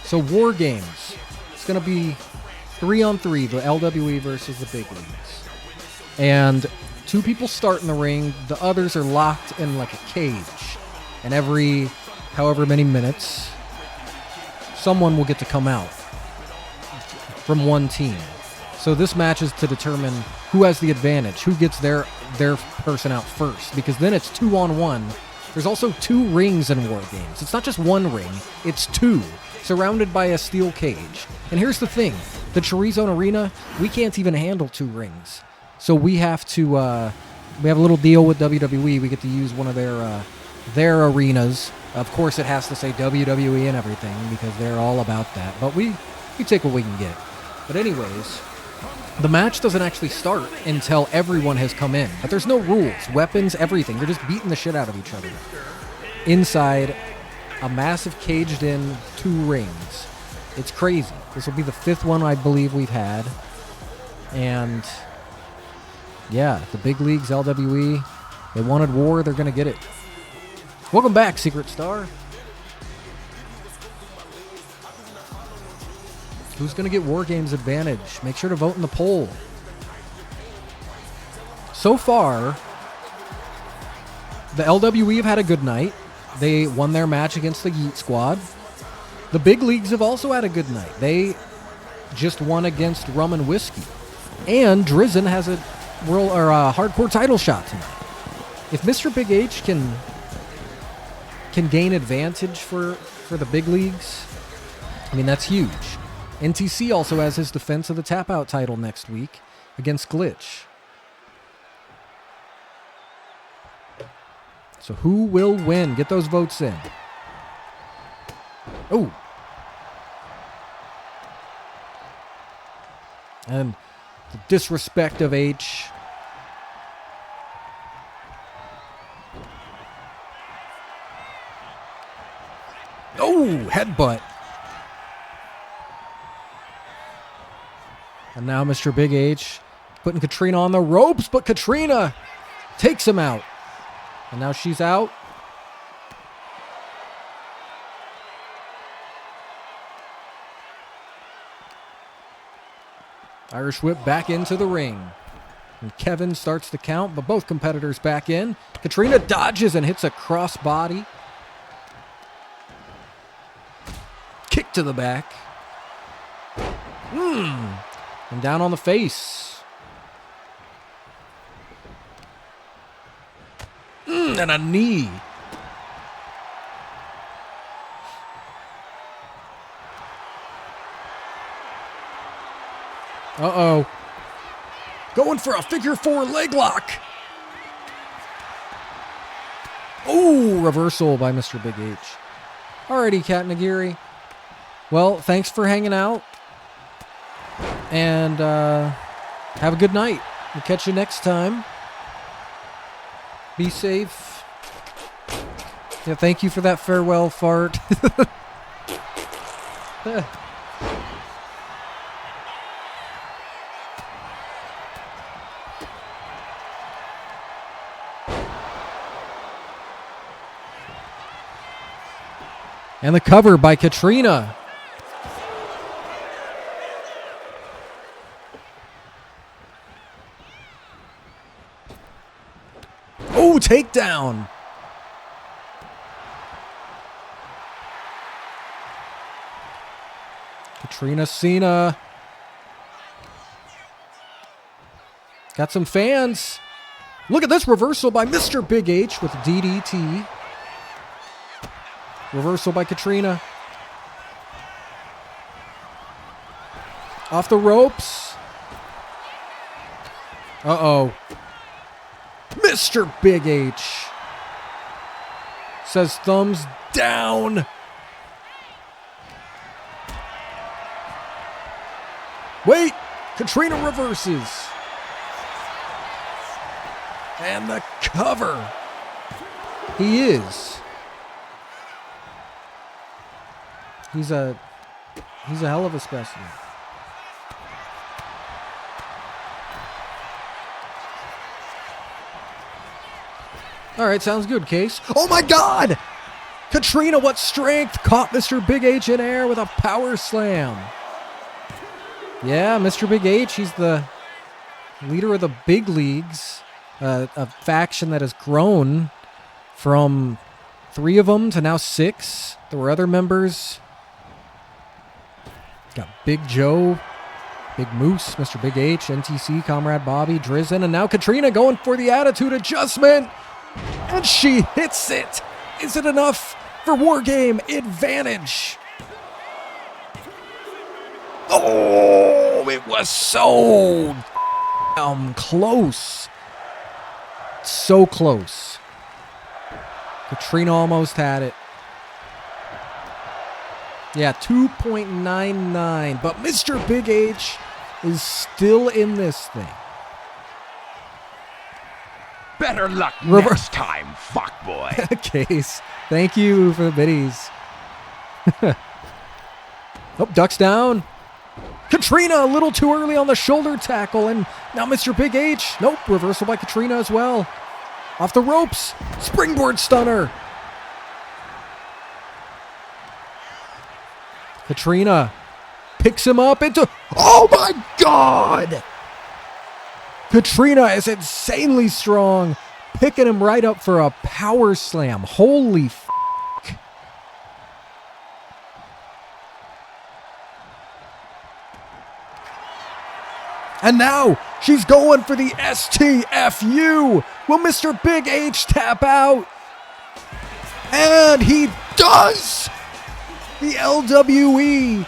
So, War Games. It's going to be 3-on-3, the LWE versus the big leagues. And 2 people start in the ring, the others are locked in like a cage. And every however many minutes, someone will get to come out from one team. So this match is to determine who has the advantage, who gets their person out first, because then it's 2-on-1. There's also 2 rings in War Games. It's not just one ring, it's 2. Surrounded by a steel cage. And here's the thing, the ChoriZone Arena, we can't even handle 2 rings. So we have to, we have a little deal with WWE. We get to use one of their arenas. Of course, it has to say WWE and everything because they're all about that. But we take what we can get. But anyways, the match doesn't actually start until everyone has come in. But there's no rules, weapons, everything. They're just beating the shit out of each other. Inside a massive caged-in 2 rings. It's crazy. This will be the 5th one I believe we've had. And yeah, the big leagues, LWE, they wanted war, they're going to get it. Welcome back, Secret Star. Who's going to get War Games advantage? Make sure to vote in the poll. So far, the LWE have had a good night. They won their match against the Yeet Squad. The big leagues have also had a good night. They just won against Rum and Whiskey. And Drizzen has a hardcore title shot tonight. If Mr. Big H can gain advantage for the big leagues, I mean, that's huge. NTC also has his defense of the Tap Out title next week against Glitch. So who will win? Get those votes in. Oh. And the disrespect of H. Oh, headbutt. And now Mr. Big H putting Katrina on the ropes, but Katrina takes him out. And now she's out. Irish whip back into the ring. And Kevin starts to count, but both competitors back in. Katrina dodges and hits a crossbody. Kick to the back. And down on the face. And a knee. Uh-oh. Going for a figure 4 leg lock. Oh, reversal by Mr. Big H. Alrighty, Kat Nagiri. Well, thanks for hanging out. And have a good night. We'll catch you next time. Be safe. Yeah, thank you for that farewell fart. And the cover by Katrina. Oh, takedown. Katrina Cena. Got some fans. Look at this reversal by Mr. Big H with DDT. Reversal by Katrina. Off the ropes. Uh-oh. Mr. Big H says thumbs down. Wait, Katrina reverses. And the cover. He is. He's a hell of a specimen. All right, sounds good, Case. Oh my God! Katrina, what strength! Caught Mr. Big H in air with a power slam. Yeah, Mr. Big H, he's the leader of the big leagues, a faction that has grown from 3 of them to now 6. There were other members. Got Big Joe, Big Moose, Mr. Big H, NTC, Comrade Bobby, Drizzen, and now Katrina going for the attitude adjustment. And she hits it. Is it enough for War Game advantage? Oh, it was so close. So close. Katrina almost had it. Yeah, 2.99. But Mr. Big H is still in this thing. Better luck next time, fuckboy. Case. Thank you for the biddies. Oh, ducks down. Katrina a little too early on the shoulder tackle. And now Mr. Big H. Nope, reversal by Katrina as well. Off the ropes. Springboard stunner. Katrina picks him up into... Oh my God! Katrina is insanely strong, picking him right up for a power slam. Holy f***. And now she's going for the STFU. Will Mr. Big H tap out? And he does! The LWE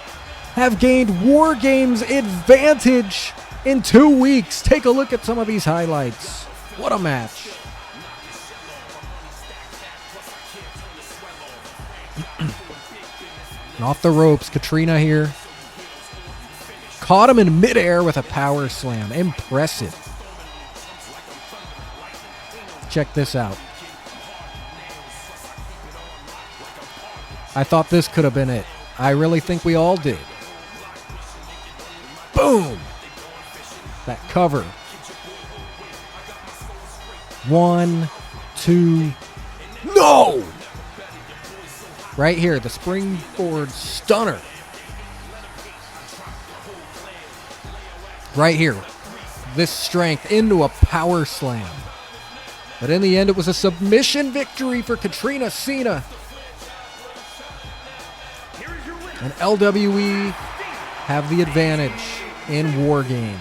have gained War Games advantage in 2 weeks. Take a look at some of these highlights. What a match. And off the ropes, Katrina here. Caught him in midair with a power slam. Impressive. Check this out. I thought this could have been it. I really think we all did. Boom! That cover. 1, 2, no! Right here, the springboard stunner. Right here. This strength into a power slam. But in the end, it was a submission victory for Katrina Cena. And LWE have the advantage in War Games.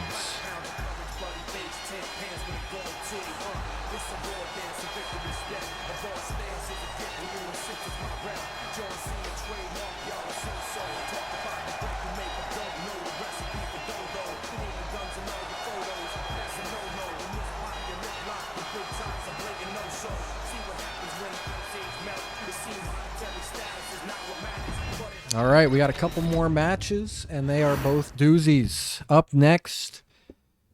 All right, we got a couple more matches, and they are both doozies. Up next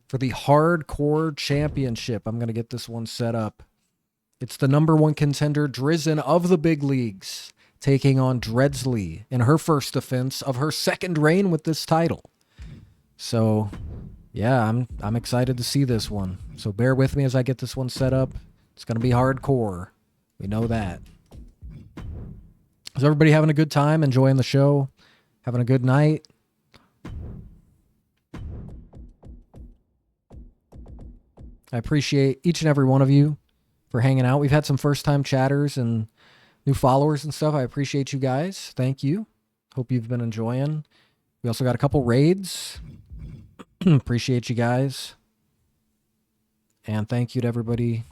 for the Hardcore Championship. I'm going to get this one set up. It's the #1 contender, Drizzen of the Big Leagues, taking on Dredsley in her first defense of her second reign with this title. So, yeah, I'm excited to see this one. So bear with me as I get this one set up. It's going to be hardcore. We know that. Is everybody having a good time, enjoying the show, having a good night? I appreciate each and every one of you for hanging out. We've had some first-time chatters and new followers and stuff. I appreciate you guys. Thank you. Hope you've been enjoying. We also got a couple raids. Appreciate you guys. And thank you to everybody,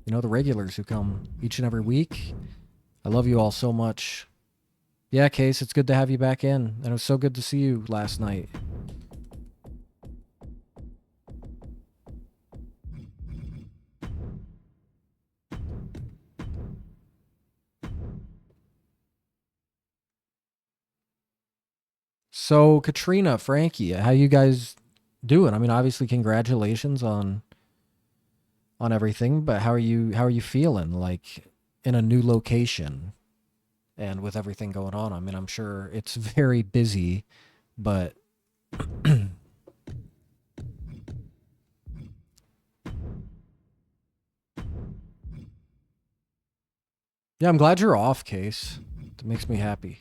you know, the regulars who come each and every week. I love you all so much. Yeah, Case, it's good to have you back in. And it was so good to see you last night. So, Katrina, Frankie, how you guys doing? I mean, obviously, congratulations on everything, but how are you feeling? Like, in a new location and with everything going on? I mean, I'm sure it's very busy, but yeah, I'm glad you're off, Case. It makes me happy.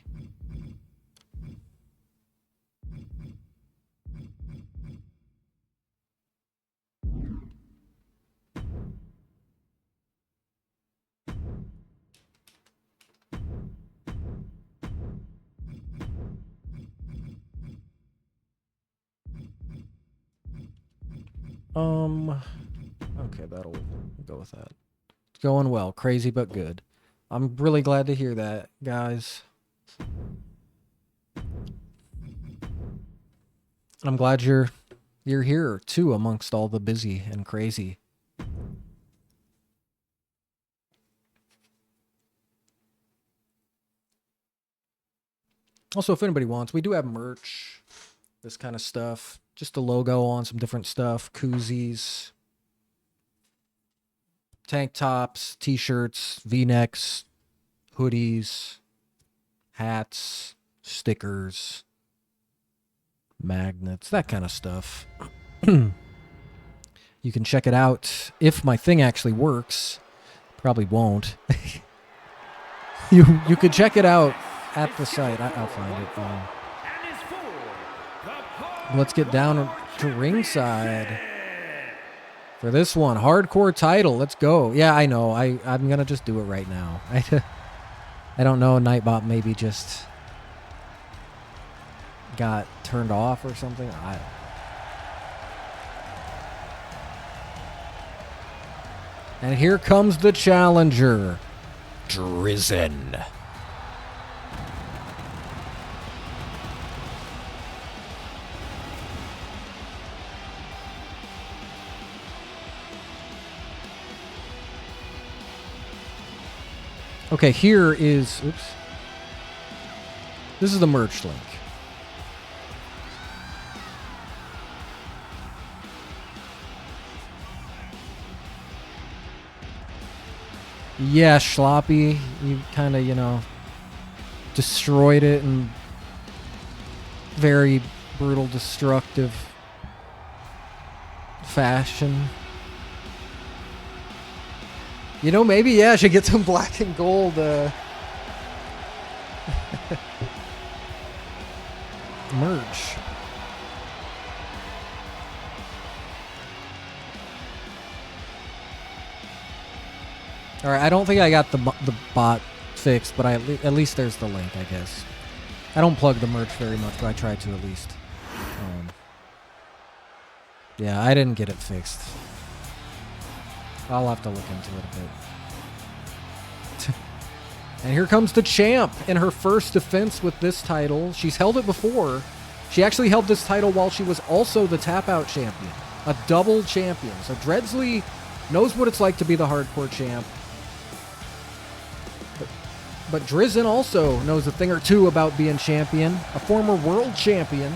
Okay, that'll go with that. It's going well. Crazy but good. I'm really glad to hear that, guys. I'm glad you're here too amongst all the busy and crazy. Also, if anybody wants, we do have merch, this kind of stuff. Just the logo on some different stuff, koozies, tank tops, t-shirts, v-necks, hoodies, hats, stickers, magnets, that kind of stuff. You can check it out if my thing actually works. Probably won't. You could check it out at the site. I'll find it. Let's get down to ringside for this one. Hardcore title. Let's go. Yeah, I know. I'm going to just do it right now. I don't know. Nightbot maybe just got turned off or something. And here comes the challenger, Drizzen. Okay, here is... Oops. This is the merch link. Yeah, Sloppy. You kind of, you know, destroyed it in very brutal, destructive fashion. You know, maybe, yeah, I should get some black and gold. Merch. All right, I don't think I got the bot fixed, but at least there's the link, I guess. I don't plug the merch very much, but I try to at least. Yeah, I didn't get it fixed. I'll have to look into it a bit. And here comes the champ in her first defense with this title. She's held it before. She actually held this title while she was also the tap-out champion. A double champion. So Dreadsley knows what it's like to be the hardcore champ. But Drizzen also knows a thing or two about being champion. A former world champion.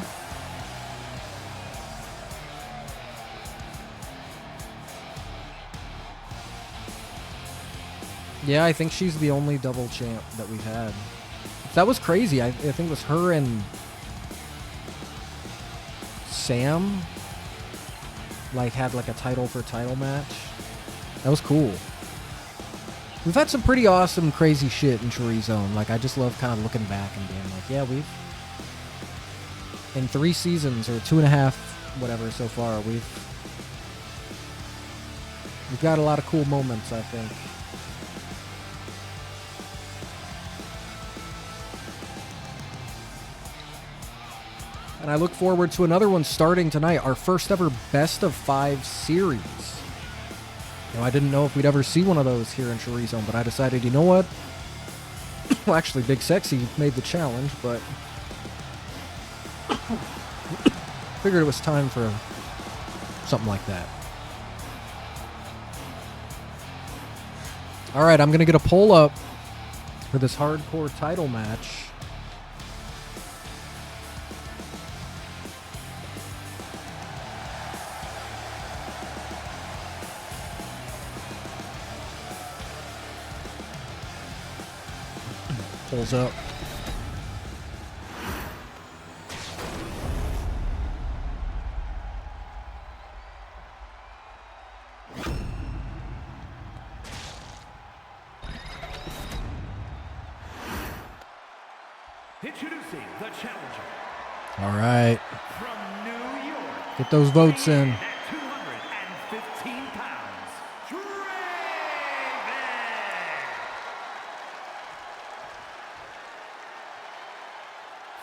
Yeah, I think she's the only double champ that we've had. That was crazy. I think it was her and Sam like had like a title for title match. That was cool. We've had some pretty awesome, crazy shit in ChoriZone. Like, I just love kind of looking back and being like, yeah, we've in 3 seasons or 2.5, whatever, so far, we've got a lot of cool moments, I think. And I look forward to another one starting tonight, our first ever Best of 5 series. You know, I didn't know if we'd ever see one of those here in ChoriZone, but I decided, you know what? Well, actually, Big Sexy made the challenge, but figured it was time for something like that. All right, I'm going to get a poll up for this hardcore title match. Pulls up. Introducing the challenger. All right. From New York. Get those votes in. At 215 pounds.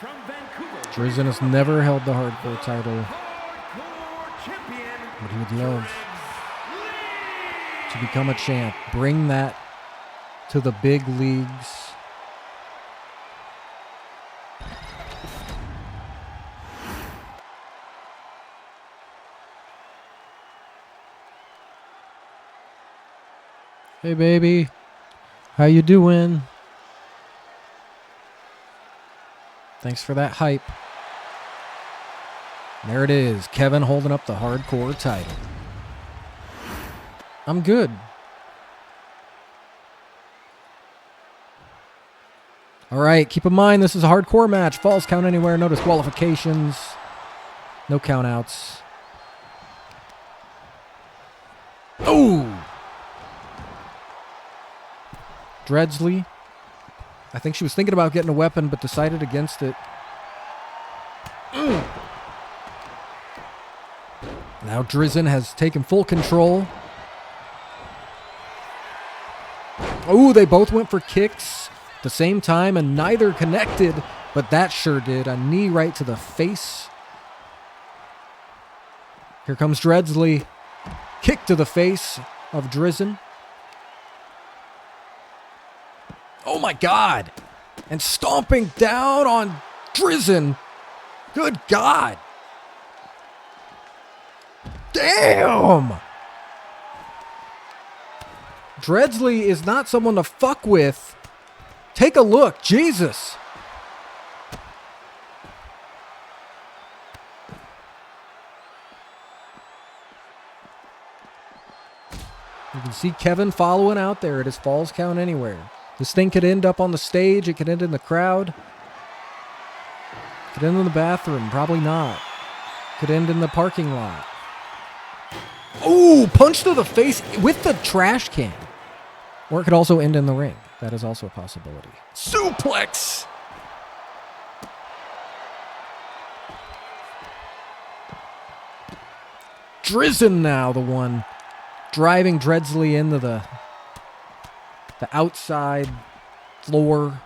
From Vancouver. Drizzen has never held the hardcore title, Hardcore champion. but he would love to become a champ. Bring that to the big leagues. Hey, baby. How you doing? Thanks for that hype. There it is. Kevin holding up the hardcore title. I'm good. All right. Keep in mind, this is a hardcore match. Falls count anywhere. No disqualifications. No countouts. Oh! Dreadsley. I think she was thinking about getting a weapon, but decided against it. Now Drizzen has taken full control. Oh, they both went for kicks at the same time, and neither connected, but that sure did. A knee right to the face. Here comes Dreadsley. Kick to the face of Drizzen. Oh my God. And stomping down on Drizzen. Good God. Damn. Dreadsley is not someone to fuck with. Take a look. Jesus. You see Kevin following out there at his Falls Count Anywhere. This thing could end up on the stage. It could end in the crowd. Could end in the bathroom. Probably not. Could end in the parking lot. Ooh, punch to the face with the trash can. Or it could also end in the ring. That is also a possibility. Suplex! Drizzen now, the one driving Dreadsley into the outside floor.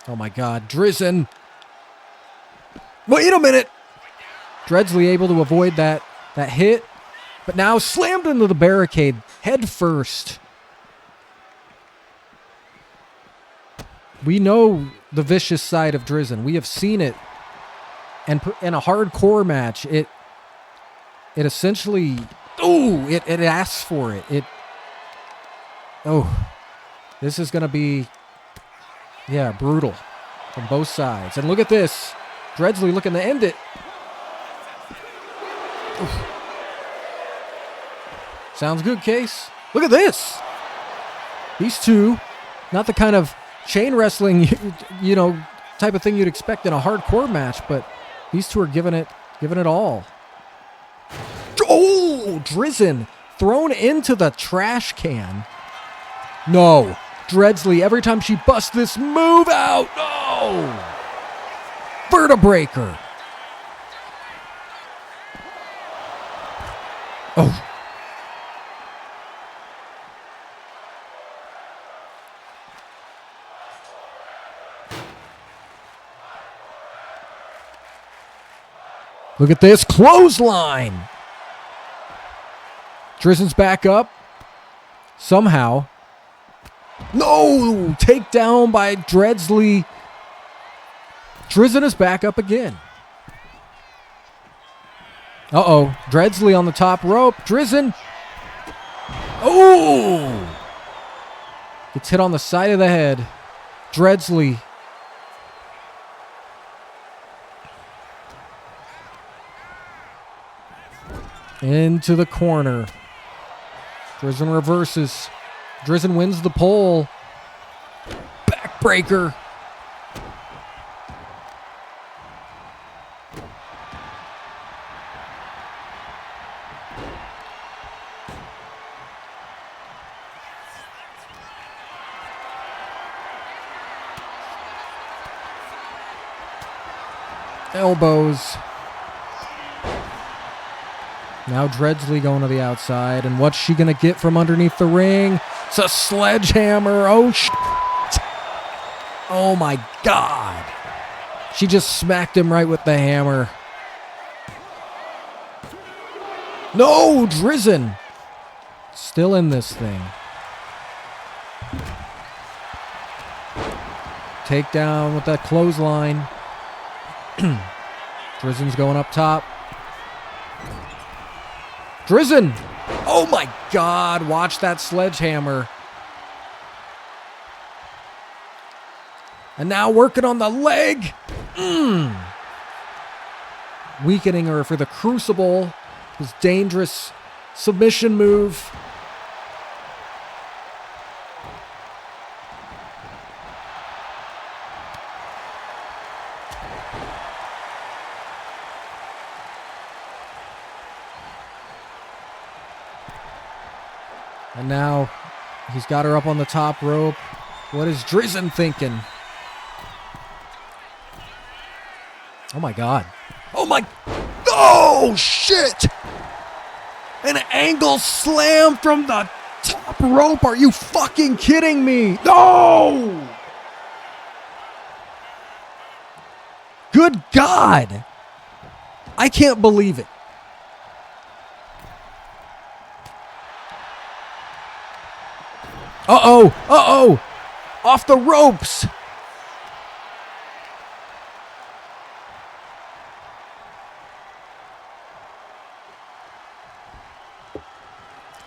Oh my God, Drizzen! Wait a minute! Dreadsley able to avoid that hit, but now slammed into the barricade head first. We know the vicious side of Drizzen. We have seen it, and in a hardcore match, it essentially, it asks for it. This is gonna be, brutal from both sides. And look at this, Dreadsley looking to end it. Oof. Sounds good, Case. Look at this. These two, not the kind of chain wrestling, type of thing you'd expect in a hardcore match, but these two are giving it all. Oh, Drizzen thrown into the trash can. No, Dreadsley, every time she busts this move out, no! Vertebreaker. Oh. Look at this clothesline. Drizzen's back up. Somehow. No! Takedown by Dreadsley. Drizzen is back up again. Uh-oh. Dreadsley on the top rope. Drizzen. Oh! Gets hit on the side of the head. Dreadsley. Into the corner. Drizzen reverses. Drizzen wins the pole. Backbreaker. Elbows. Now Dreadsley going to the outside, and what's she going to get from underneath the ring? It's a sledgehammer. Oh, oh my God. She just smacked him right with the hammer. No, Drizzen. Still in this thing. Takedown with that clothesline. Drizzen's going up top. Drizzen! Oh my God, watch that sledgehammer. And now working on the leg. Weakening her for the Crucible. His dangerous submission move. And now he's got her up on the top rope. What is Drizzen thinking? Oh my God. Oh my. Oh shit! An angle slam from the top rope. Are you fucking kidding me? No! Good God. I can't believe it. Uh-oh! Uh-oh! Off the ropes!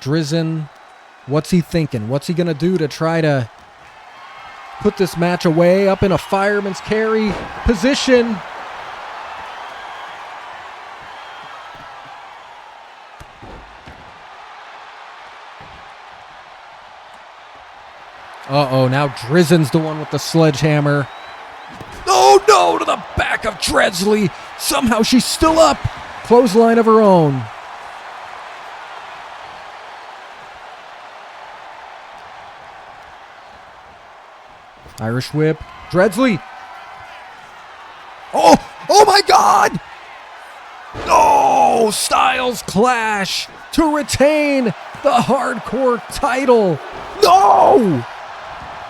Drizzen, what's he thinking? What's he going to do to try to put this match away? Up in a fireman's carry position. Uh-oh, now Drizen's the one with the sledgehammer. Oh, no, to the back of Dresley. Somehow she's still up. Clothesline of her own. Irish whip. Dresley. Oh my God. Oh, Styles Clash to retain the hardcore title. No.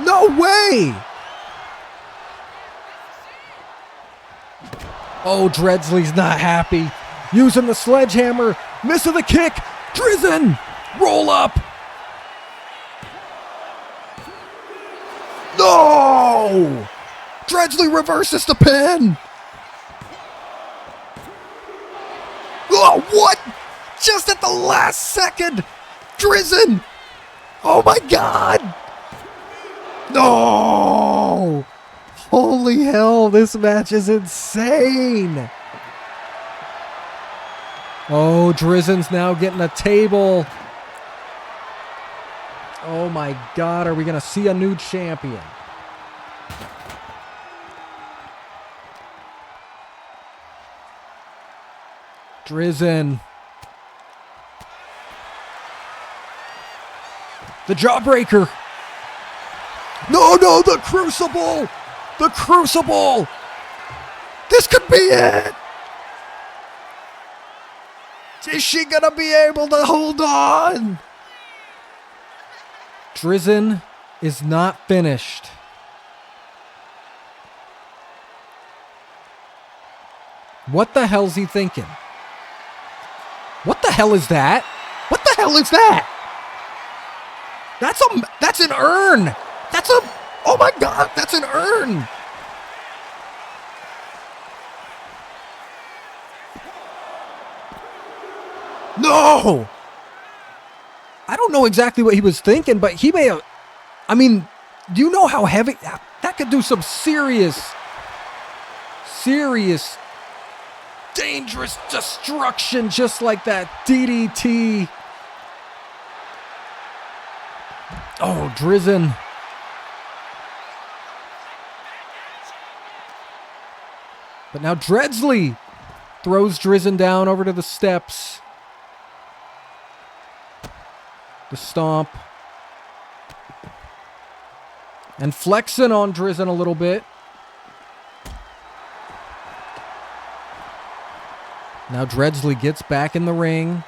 No way. Oh, Dresley's not happy. Using the sledgehammer. Missing the kick. Drizen. Roll up. No! Dresley reverses the pin. Oh, what? Just at the last second. Drizen. Oh, my God. No. Holy hell, this match is insane. Oh, Drizen's now getting a table. Oh my God, are we going to see a new champion? Drizen. The Jawbreaker. No, the Crucible. The Crucible. This could be it. Is she going to be able to hold on? Drizen is not finished. What the hell's he thinking? What the hell is that? What the hell is that? That's an urn. Oh my God, that's an urn. No. I don't know exactly what he was thinking, but he may have... I mean, do you know how heavy... That could do some serious, dangerous destruction just like that DDT. Oh, Drizen. But now Dresley throws Drizen down over to the steps. The stomp. And flexing on Drizen a little bit. Now Dresley gets back in the ring.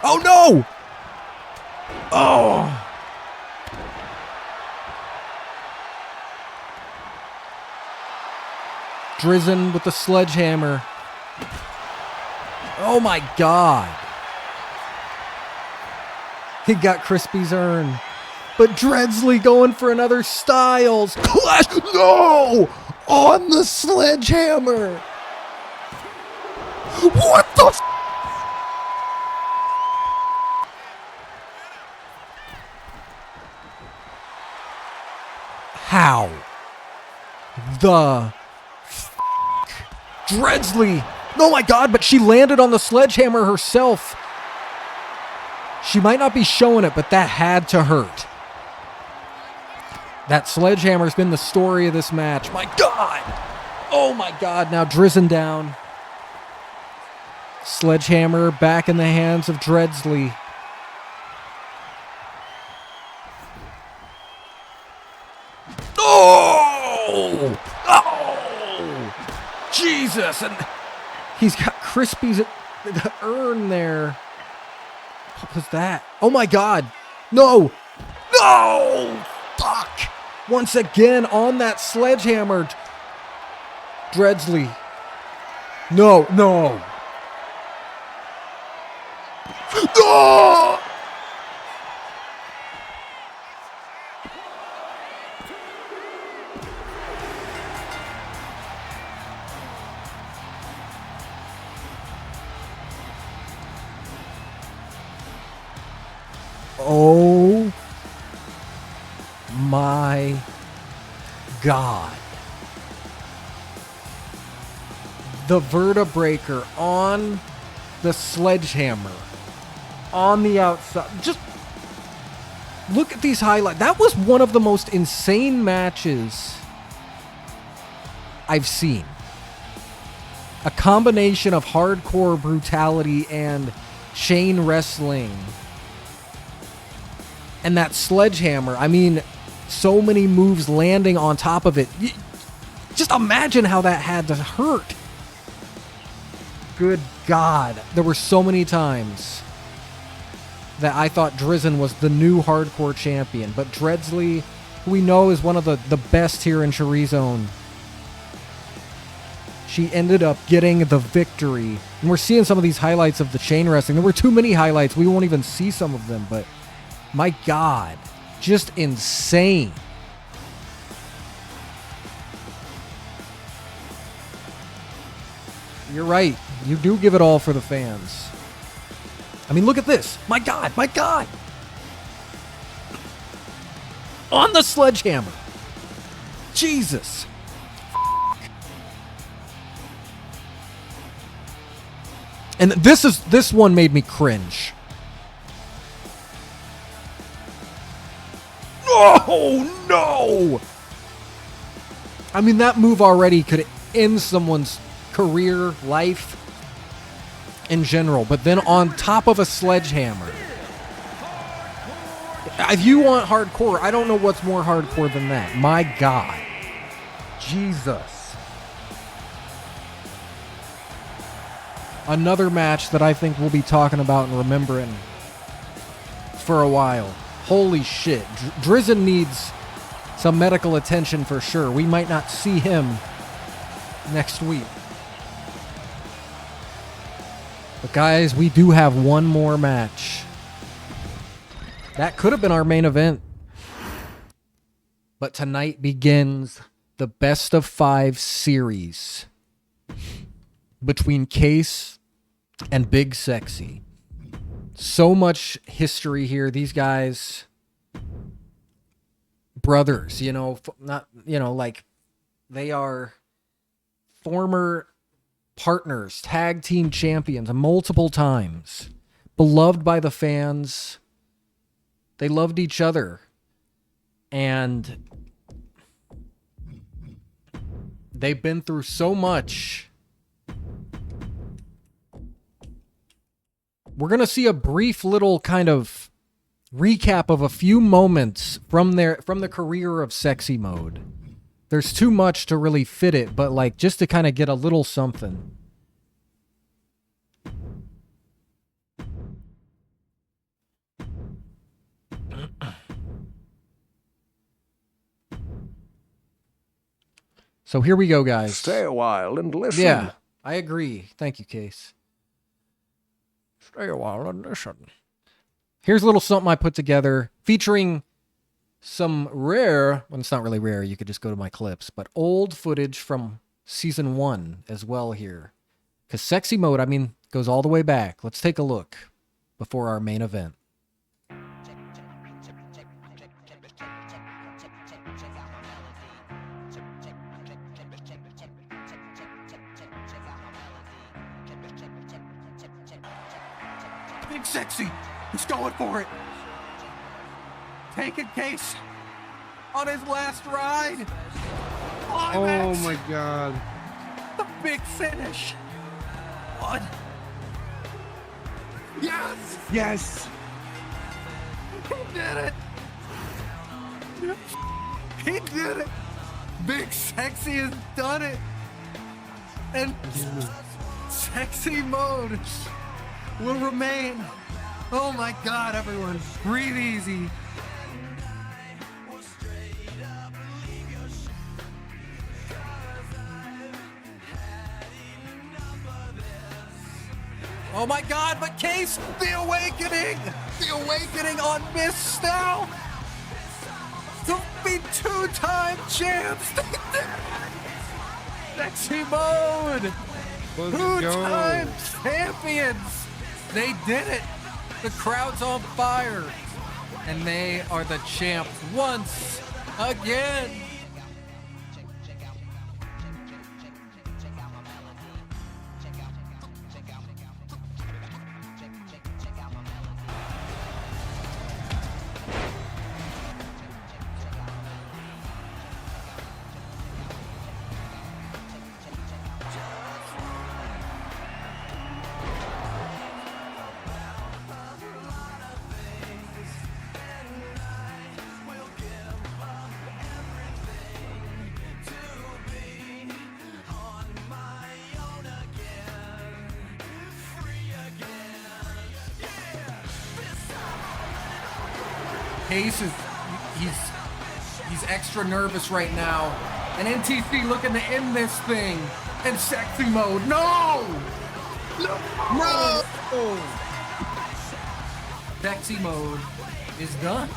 Oh no! Oh! Drizen with the sledgehammer. Oh my God. He got Crispy's urn. But Dresley going for another Styles Clash. No! On the sledgehammer. What the f? How? The f? Dresley. Oh my God, but she landed on the sledgehammer herself. She might not be showing it, but that had to hurt. That sledgehammer's been the story of this match. My God. Oh my God. Now Drizen down. Sledgehammer back in the hands of Dresley. Oh! Oh! Jesus. And he's got Crispy's the urn there. What was that? Oh my God. No. No. Fuck. Once again on that sledgehammer. Dresley. No. No. Oh! Oh my God. The vertebraker on the sledgehammer on the outside. Just Look at these highlights. That was one of the most insane matches I've seen. A combination of hardcore brutality and chain wrestling. And that sledgehammer. I mean, so many moves landing on top of it. Just imagine how that had to hurt. Good God. There were so many times that I thought Drizzen was the new hardcore champion. But Dreadsley, who we know is one of the best here in ChoriZone, she ended up getting the victory. And we're seeing some of these highlights of the chain wrestling. There were too many highlights. We won't even see some of them. But my God, just insane. You're right. You do give it all for the fans. I mean, look at this. My God, my God. On the sledgehammer. Jesus. And this one made me cringe. Oh, no. I mean, that move already could end someone's career, life, in general. But then on top of a sledgehammer. If you want hardcore, I don't know what's more hardcore than that. My God. Jesus. Another match that I think we'll be talking about and remembering for a while. Holy shit. Drizzen needs some medical attention for sure. We might not see him next week. But guys, we do have one more match. That could have been our main event. But tonight begins the best of 5 series between Case and Big Sexy. So much history here. These guys, brothers, like they are former partners, tag team champions multiple times, beloved by the fans. They loved each other. And they've been through so much. We're going to see a brief little kind of recap of a few moments from the career of Sexy Mode. There's too much to really fit it, but like just to kind of get a little something. So here we go, guys. Stay a while and listen. Yeah, I agree. Thank you, Case. Stay a while and listen. Here's a little something I put together featuring some rare, well, it's not really rare, you could just go to my clips, but old footage from season 1 as well here. Because Sexy Mode, I mean, goes all the way back. Let's take a look before our main event. Big Sexy, he's going for it. Taking Case on his last ride. Climax. Oh my God. The big finish. What? Yes! Yes. He did it! He did it! Big Sexy has done it! And Sexy Mode will remain. Oh my God, everyone, breathe easy. Oh my God, but Case, the awakening on Miss now. To be 2-time champs. Sexy Mode. Let's go. 2-time champions. They did it. The crowd's on fire. And they are the champ once again. Case is he's extra nervous right now. And NTC looking to end this thing. And sexy mode. No! No! Sexy mode is done.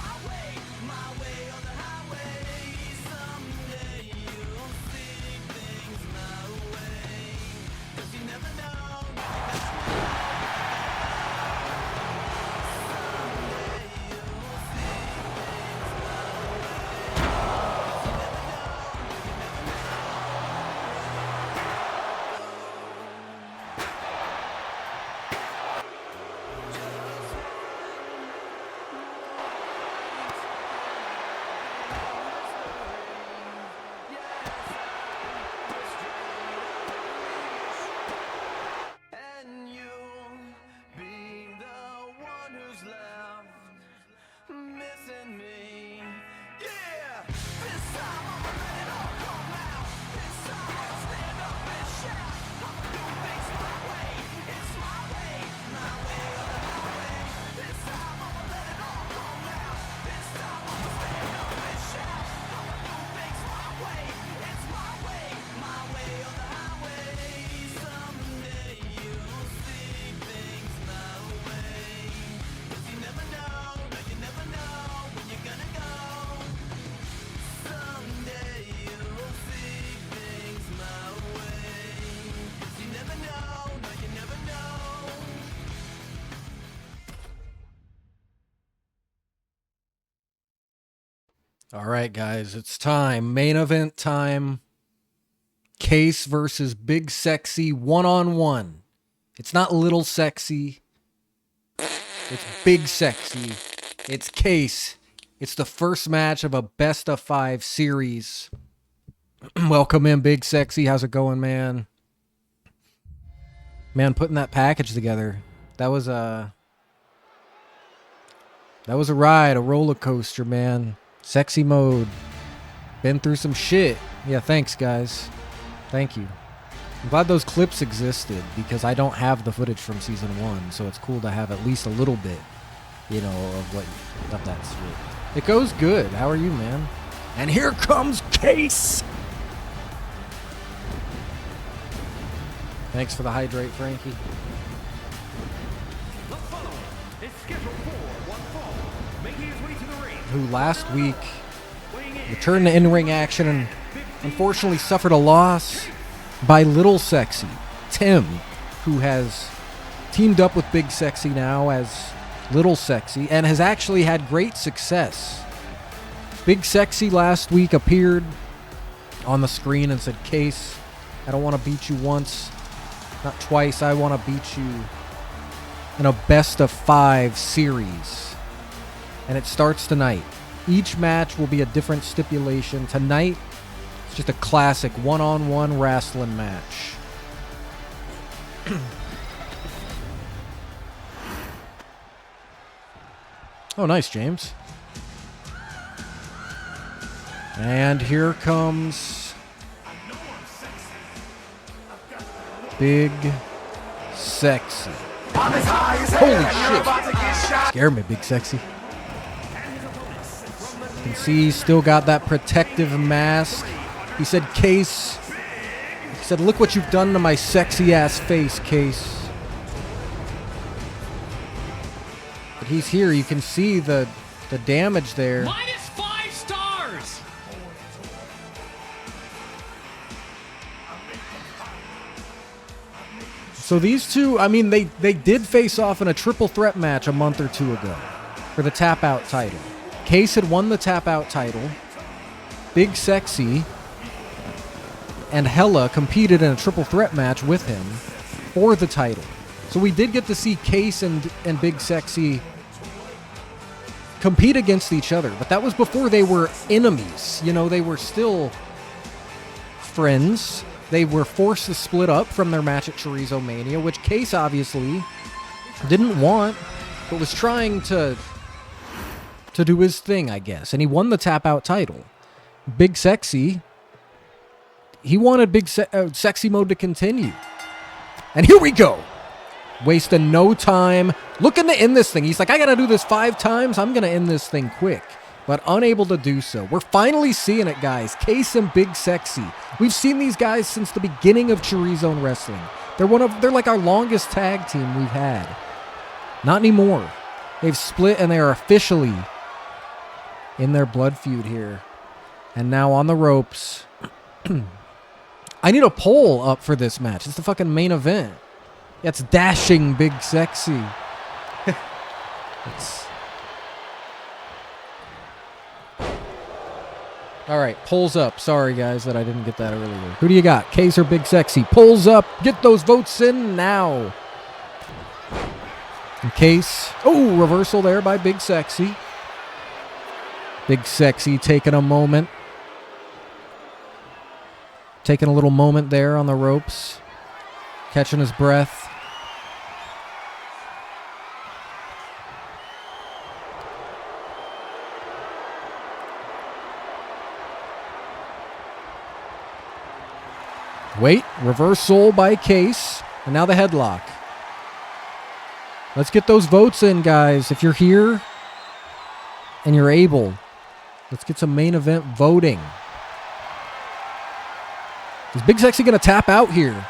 All right, guys, it's time. Main event time. Case versus Big Sexy one-on-one. It's not Little Sexy. It's Big Sexy. It's Case. It's the first match of a best-of-5 series. Welcome in, Big Sexy. How's it going, man? Man, putting that package together. That was a ride, a roller coaster, man. Sexy mode. Been through some shit. Yeah, thanks, guys. Thank you. I'm glad those clips existed because I don't have the footage from season 1, so it's cool to have at least a little bit, you know, of that shit. It goes good. How are you, man? And here comes Case. Thanks for the hydrate, Frankie. The following is scheduled for one fall, making his way to the ring. Who last week Weighing in returned to in-ring action and unfortunately suffered a loss by Little Sexy, Tim, who has teamed up with Big Sexy now as Little Sexy and has actually had great success. Big Sexy last week appeared on the screen and said, Case, I don't want to beat you once, not twice, I want to beat you in a best-of-5 series. And it starts tonight. Each match will be a different stipulation. Tonight, it's just a classic one-on-one wrestling match. Oh, nice, James. And here comes Big Sexy. Holy shit. Scared me, Big Sexy. You can see he's still got that protective mask. He said, Case. He said, look what you've done to my sexy ass face, Case. But he's here. You can see the damage there. -5 stars. So these two, I mean, they did face off in a triple threat match a month or two ago for the tap out title. Case had won the tap out title. Big Sexy and Hella competed in a triple threat match with him for the title. So we did get to see Case and Big Sexy compete against each other, but that was before they were enemies. You know, they were still friends. They were forced to split up from their match at ChoriZone Mania, which Case obviously didn't want, but was trying to do his thing, I guess. And he won the tap out title. Big Sexy, he wanted Sexy mode to continue. And here we go. Wasting no time. Looking to end this thing. He's like, I got to do this 5 times. I'm going to end this thing quick. But unable to do so. We're finally seeing it, guys. Case and Big Sexy. We've seen these guys since the beginning of ChoriZone Wrestling. They're like our longest tag team we've had. Not anymore. They've split and they are officially in their blood feud here. And now on the ropes. I need a poll up for this match. It's the fucking main event. It's dashing Big Sexy. All right, pulls up. Sorry, guys, that I didn't get that earlier. Who do you got? Case or Big Sexy? Pulls up. Get those votes in now. In Case. Oh, reversal there by Big Sexy. Big Sexy taking a moment. Taking a little moment there on the ropes. Catching his breath. Wait, reversal by Case. And now the headlock. Let's get those votes in, guys. If you're here and you're able, let's get some main event voting. Is Big Sexy going to tap out here?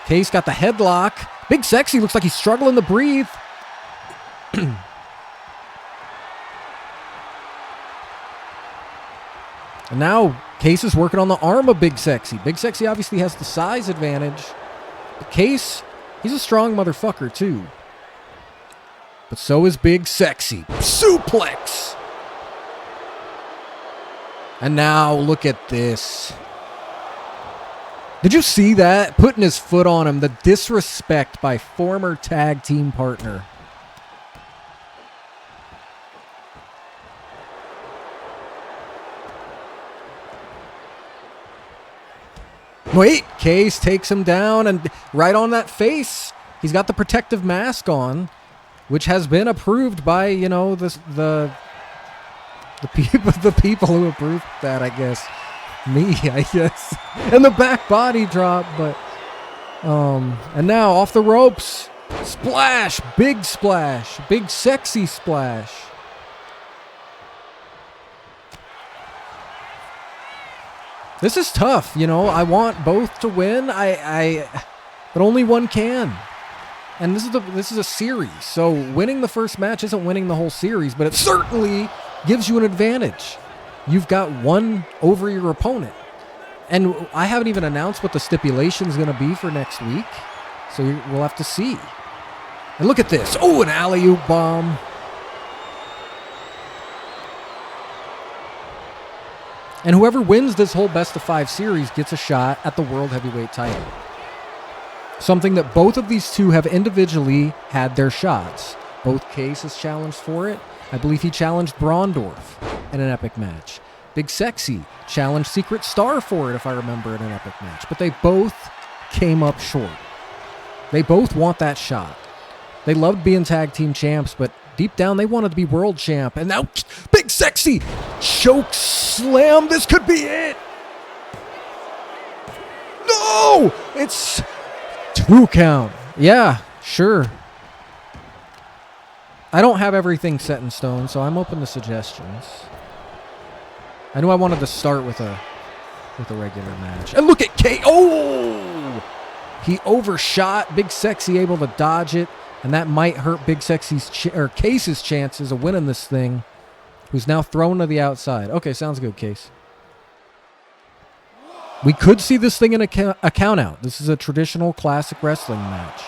Case got the headlock. Big Sexy looks like he's struggling to breathe. And now Case is working on the arm of Big Sexy. Big Sexy obviously has the size advantage. But Case, he's a strong motherfucker too. But so is Big Sexy. Suplex! And now look at this. Did you see that? Putting his foot on him. The disrespect by former tag team partner. Wait, Case takes him down and right on that face. He's got the protective mask on, which has been approved by, you know, the people who approved that, I guess. Me, I guess. And the back body drop, but and now off the ropes. Splash, Big Sexy splash. This is tough, you know. I want both to win. But only one can. And this is a series. So winning the first match isn't winning the whole series, but it certainly gives you an advantage. You've got one over your opponent. And I haven't even announced what the stipulation is going to be for next week. So we'll have to see. And look at this. Oh, an alley-oop bomb. And whoever wins this whole best-of-5 series gets a shot at the World Heavyweight title. Something that both of these two have individually had their shots. Both Case has challenged for it. I believe he challenged Braundorff in an epic match. Big Sexy challenged Secret Star for it, if I remember, in an epic match. But they both came up short. They both want that shot. They loved being tag team champs, but deep down they wanted to be world champ. And now Big Sexy choke slam. This could be it. No! It's 2 count. Yeah, sure. I don't have everything set in stone, so I'm open to suggestions. I knew I wanted to start with a regular match. And look at K. Oh! He overshot. Big Sexy able to dodge it, and that might hurt Big Sexy's Case's chances of winning this thing. Who's now thrown to the outside. Okay, sounds good, Case. We could see this thing in a count out. This is a traditional classic wrestling match.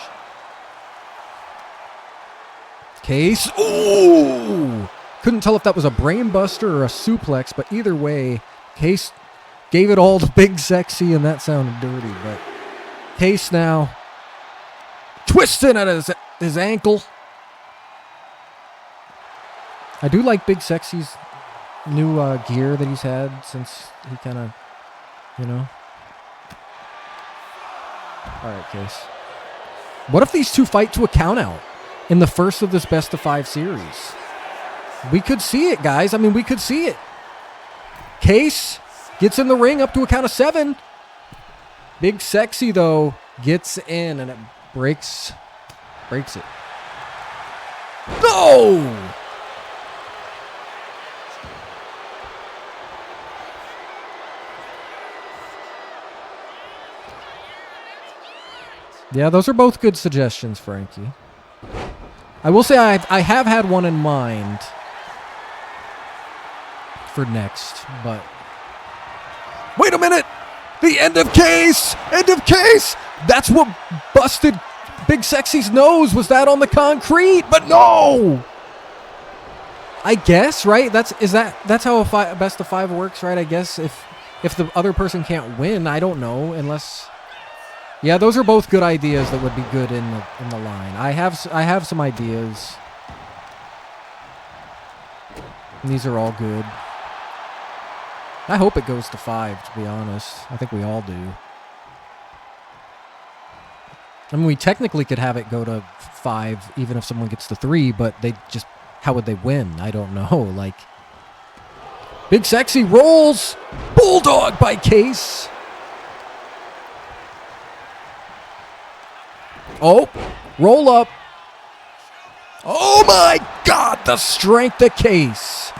Case. Ooh! Couldn't tell if that was a brain buster or a suplex, but either way, Case gave it all to Big Sexy, and that sounded dirty. But Case now twisting at his ankle. I do like Big Sexy's new gear that he's had since he kind of, you know. All right, Case. What if these two fight to a count out in the first of this best-of-5 series? We could see it, guys. I mean, we could see it. Case gets in the ring up to a count of 7. Big Sexy, though, gets in, and it breaks Breaks it. No! Yeah, those are both good suggestions, Frankie. I will say I have had one in mind for next, but... Wait a minute! The end of case! End of case! That's what busted Big Sexy's nose, was that on the concrete? But no! I guess, right? That's how a best of 5 works, right? I guess if the other person can't win, I don't know, unless... Yeah, those are both good ideas that would be good in the line. I have some ideas. And these are all good. I hope it goes to 5, to be honest. I think we all do. I mean, we technically could have it go to 5 even if someone gets to 3, but they just... How would they win? I don't know. Like... Big Sexy rolls! Bulldog by Case! Oh, roll up. Oh my God, the strength of Case.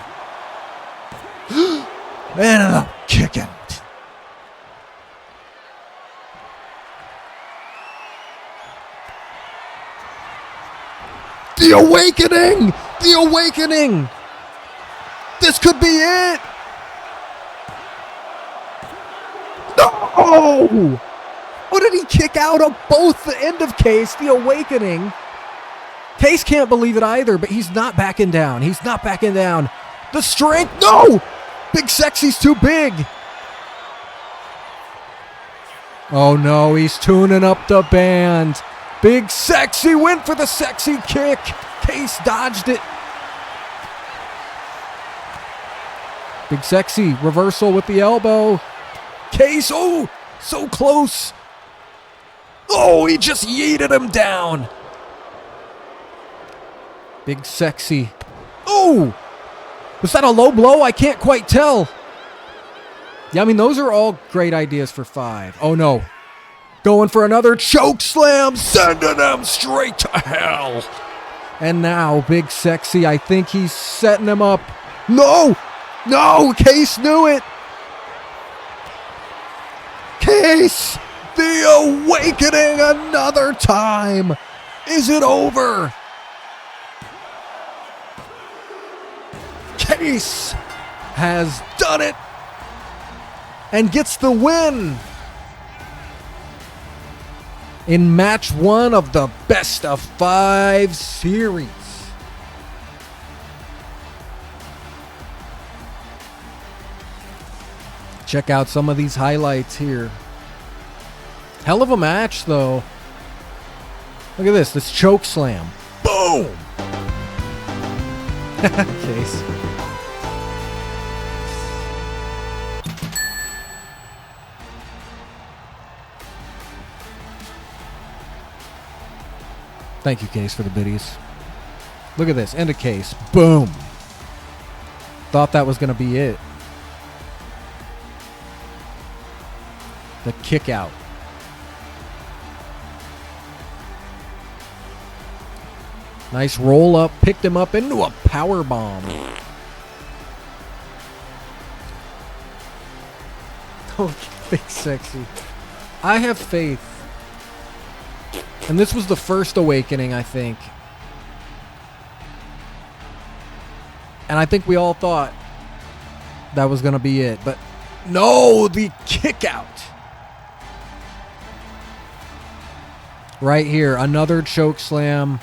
Man, I'm kicking. The awakening! The awakening! This could be it! No! What did he kick out of both the end of Case, the awakening? Case can't believe it either, but he's not backing down. He's not backing down. The strength, no! Big Sexy's too big. Oh no, he's tuning up the band. Big Sexy went for the sexy kick. Case dodged it. Big Sexy, reversal with the elbow. Case, oh, so close. Oh, he just yeeted him down. Big Sexy. Oh! Was that a low blow? I can't quite tell. Yeah, I mean, those are all great ideas for 5. Oh, no. Going for another choke slam, sending him straight to hell. And now, Big Sexy, I think he's setting him up. No! No! Case knew it. Case! The awakening another time! Is it over? Case has done it and gets the win in match 1 of the best of 5 series. Check out some of these highlights here. Hell of a match, though. Look at this choke slam. Boom! Case. Thank you, Case, for the biddies. Look at this. End of Case. Boom. Thought that was going to be it. The kick out. Nice roll up. Picked him up into a power bomb. Oh, Big Sexy. I have faith. And this was the first awakening, I think. And I think we all thought that was going to be it. But no, the kick out. Right here, another choke slam.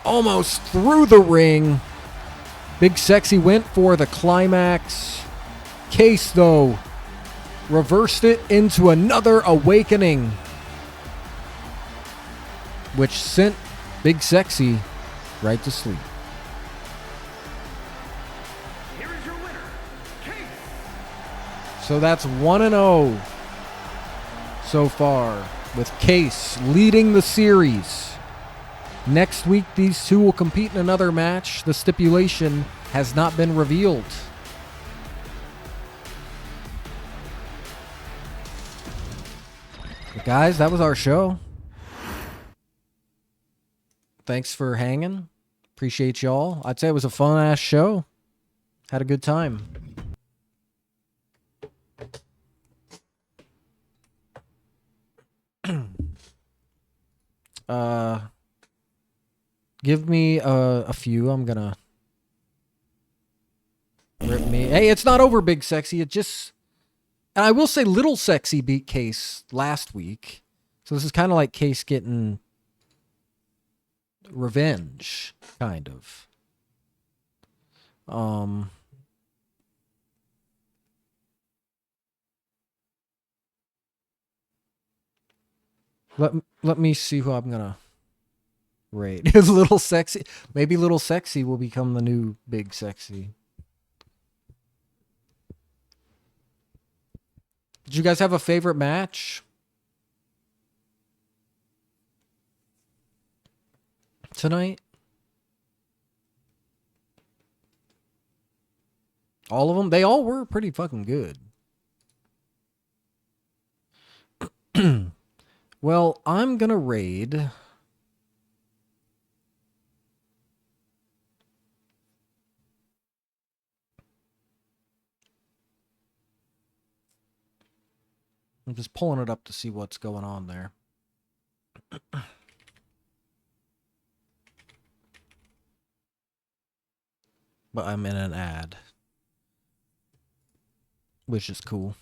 Almost through the ring. Big Sexy went for the climax. Case, though, reversed it into another awakening, which sent Big Sexy right to sleep. Here is your winner, Case. So that's 1-0 so far, with Case leading the series. Next week, these two will compete in another match. The stipulation has not been revealed. But guys, that was our show. thanks for hanging. Appreciate y'all. I'd say it was a fun ass show. Had a good time. Give me a few. I'm gonna rip me. Hey, it's not over, Big Sexy. It just, and I will say, Little Sexy beat Case last week, so this is kind of like Case getting revenge, kind of. Let me see who I'm gonna rate. Is Little Sexy? Maybe Little Sexy will become the new Big Sexy. Did you guys have a favorite match tonight? All of them? They all were pretty fucking good. Well, I'm gonna raid. I'm just pulling it up to see what's going on there. But I'm in an ad, which is cool.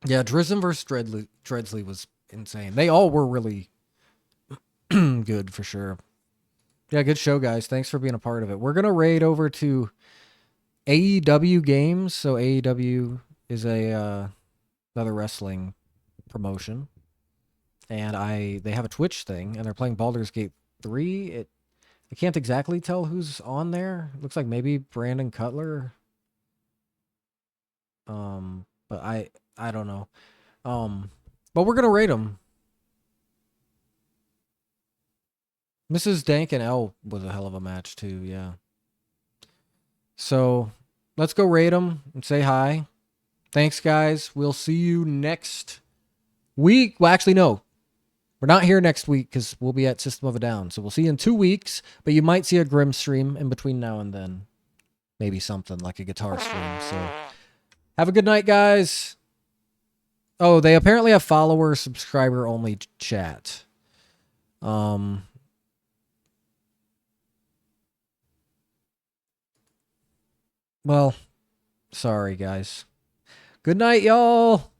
Yeah, Drizzen versus Dreadsley was insane. They all were really good for sure. Yeah, good show, guys. Thanks for being a part of it. We're going to raid over to AEW Games. So AEW is a another wrestling promotion. And they have a Twitch thing, and they're playing Baldur's Gate 3. I can't exactly tell who's on there. It looks like maybe Brandon Cutler. But I don't know. But we're gonna rate them. Mrs. Dank and L was a hell of a match too, yeah. So let's go rate them and say hi. Thanks, guys. We'll see you next week. Well, actually, no. We're not here next week because we'll be at System of a Down. So we'll see you in 2 weeks, but you might see a Grim stream in between now and then. Maybe something like a guitar stream. So have a good night, guys. Oh, they apparently have follower, subscriber only chat. Well, sorry, guys. Good night, y'all.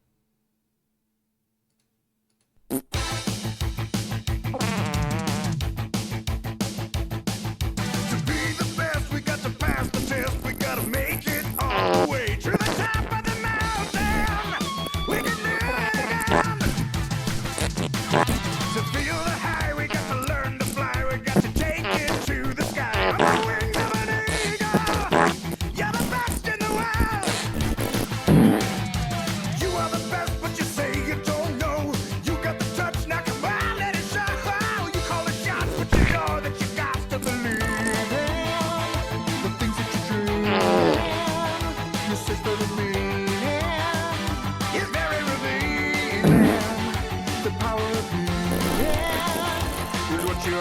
The power of you is what you're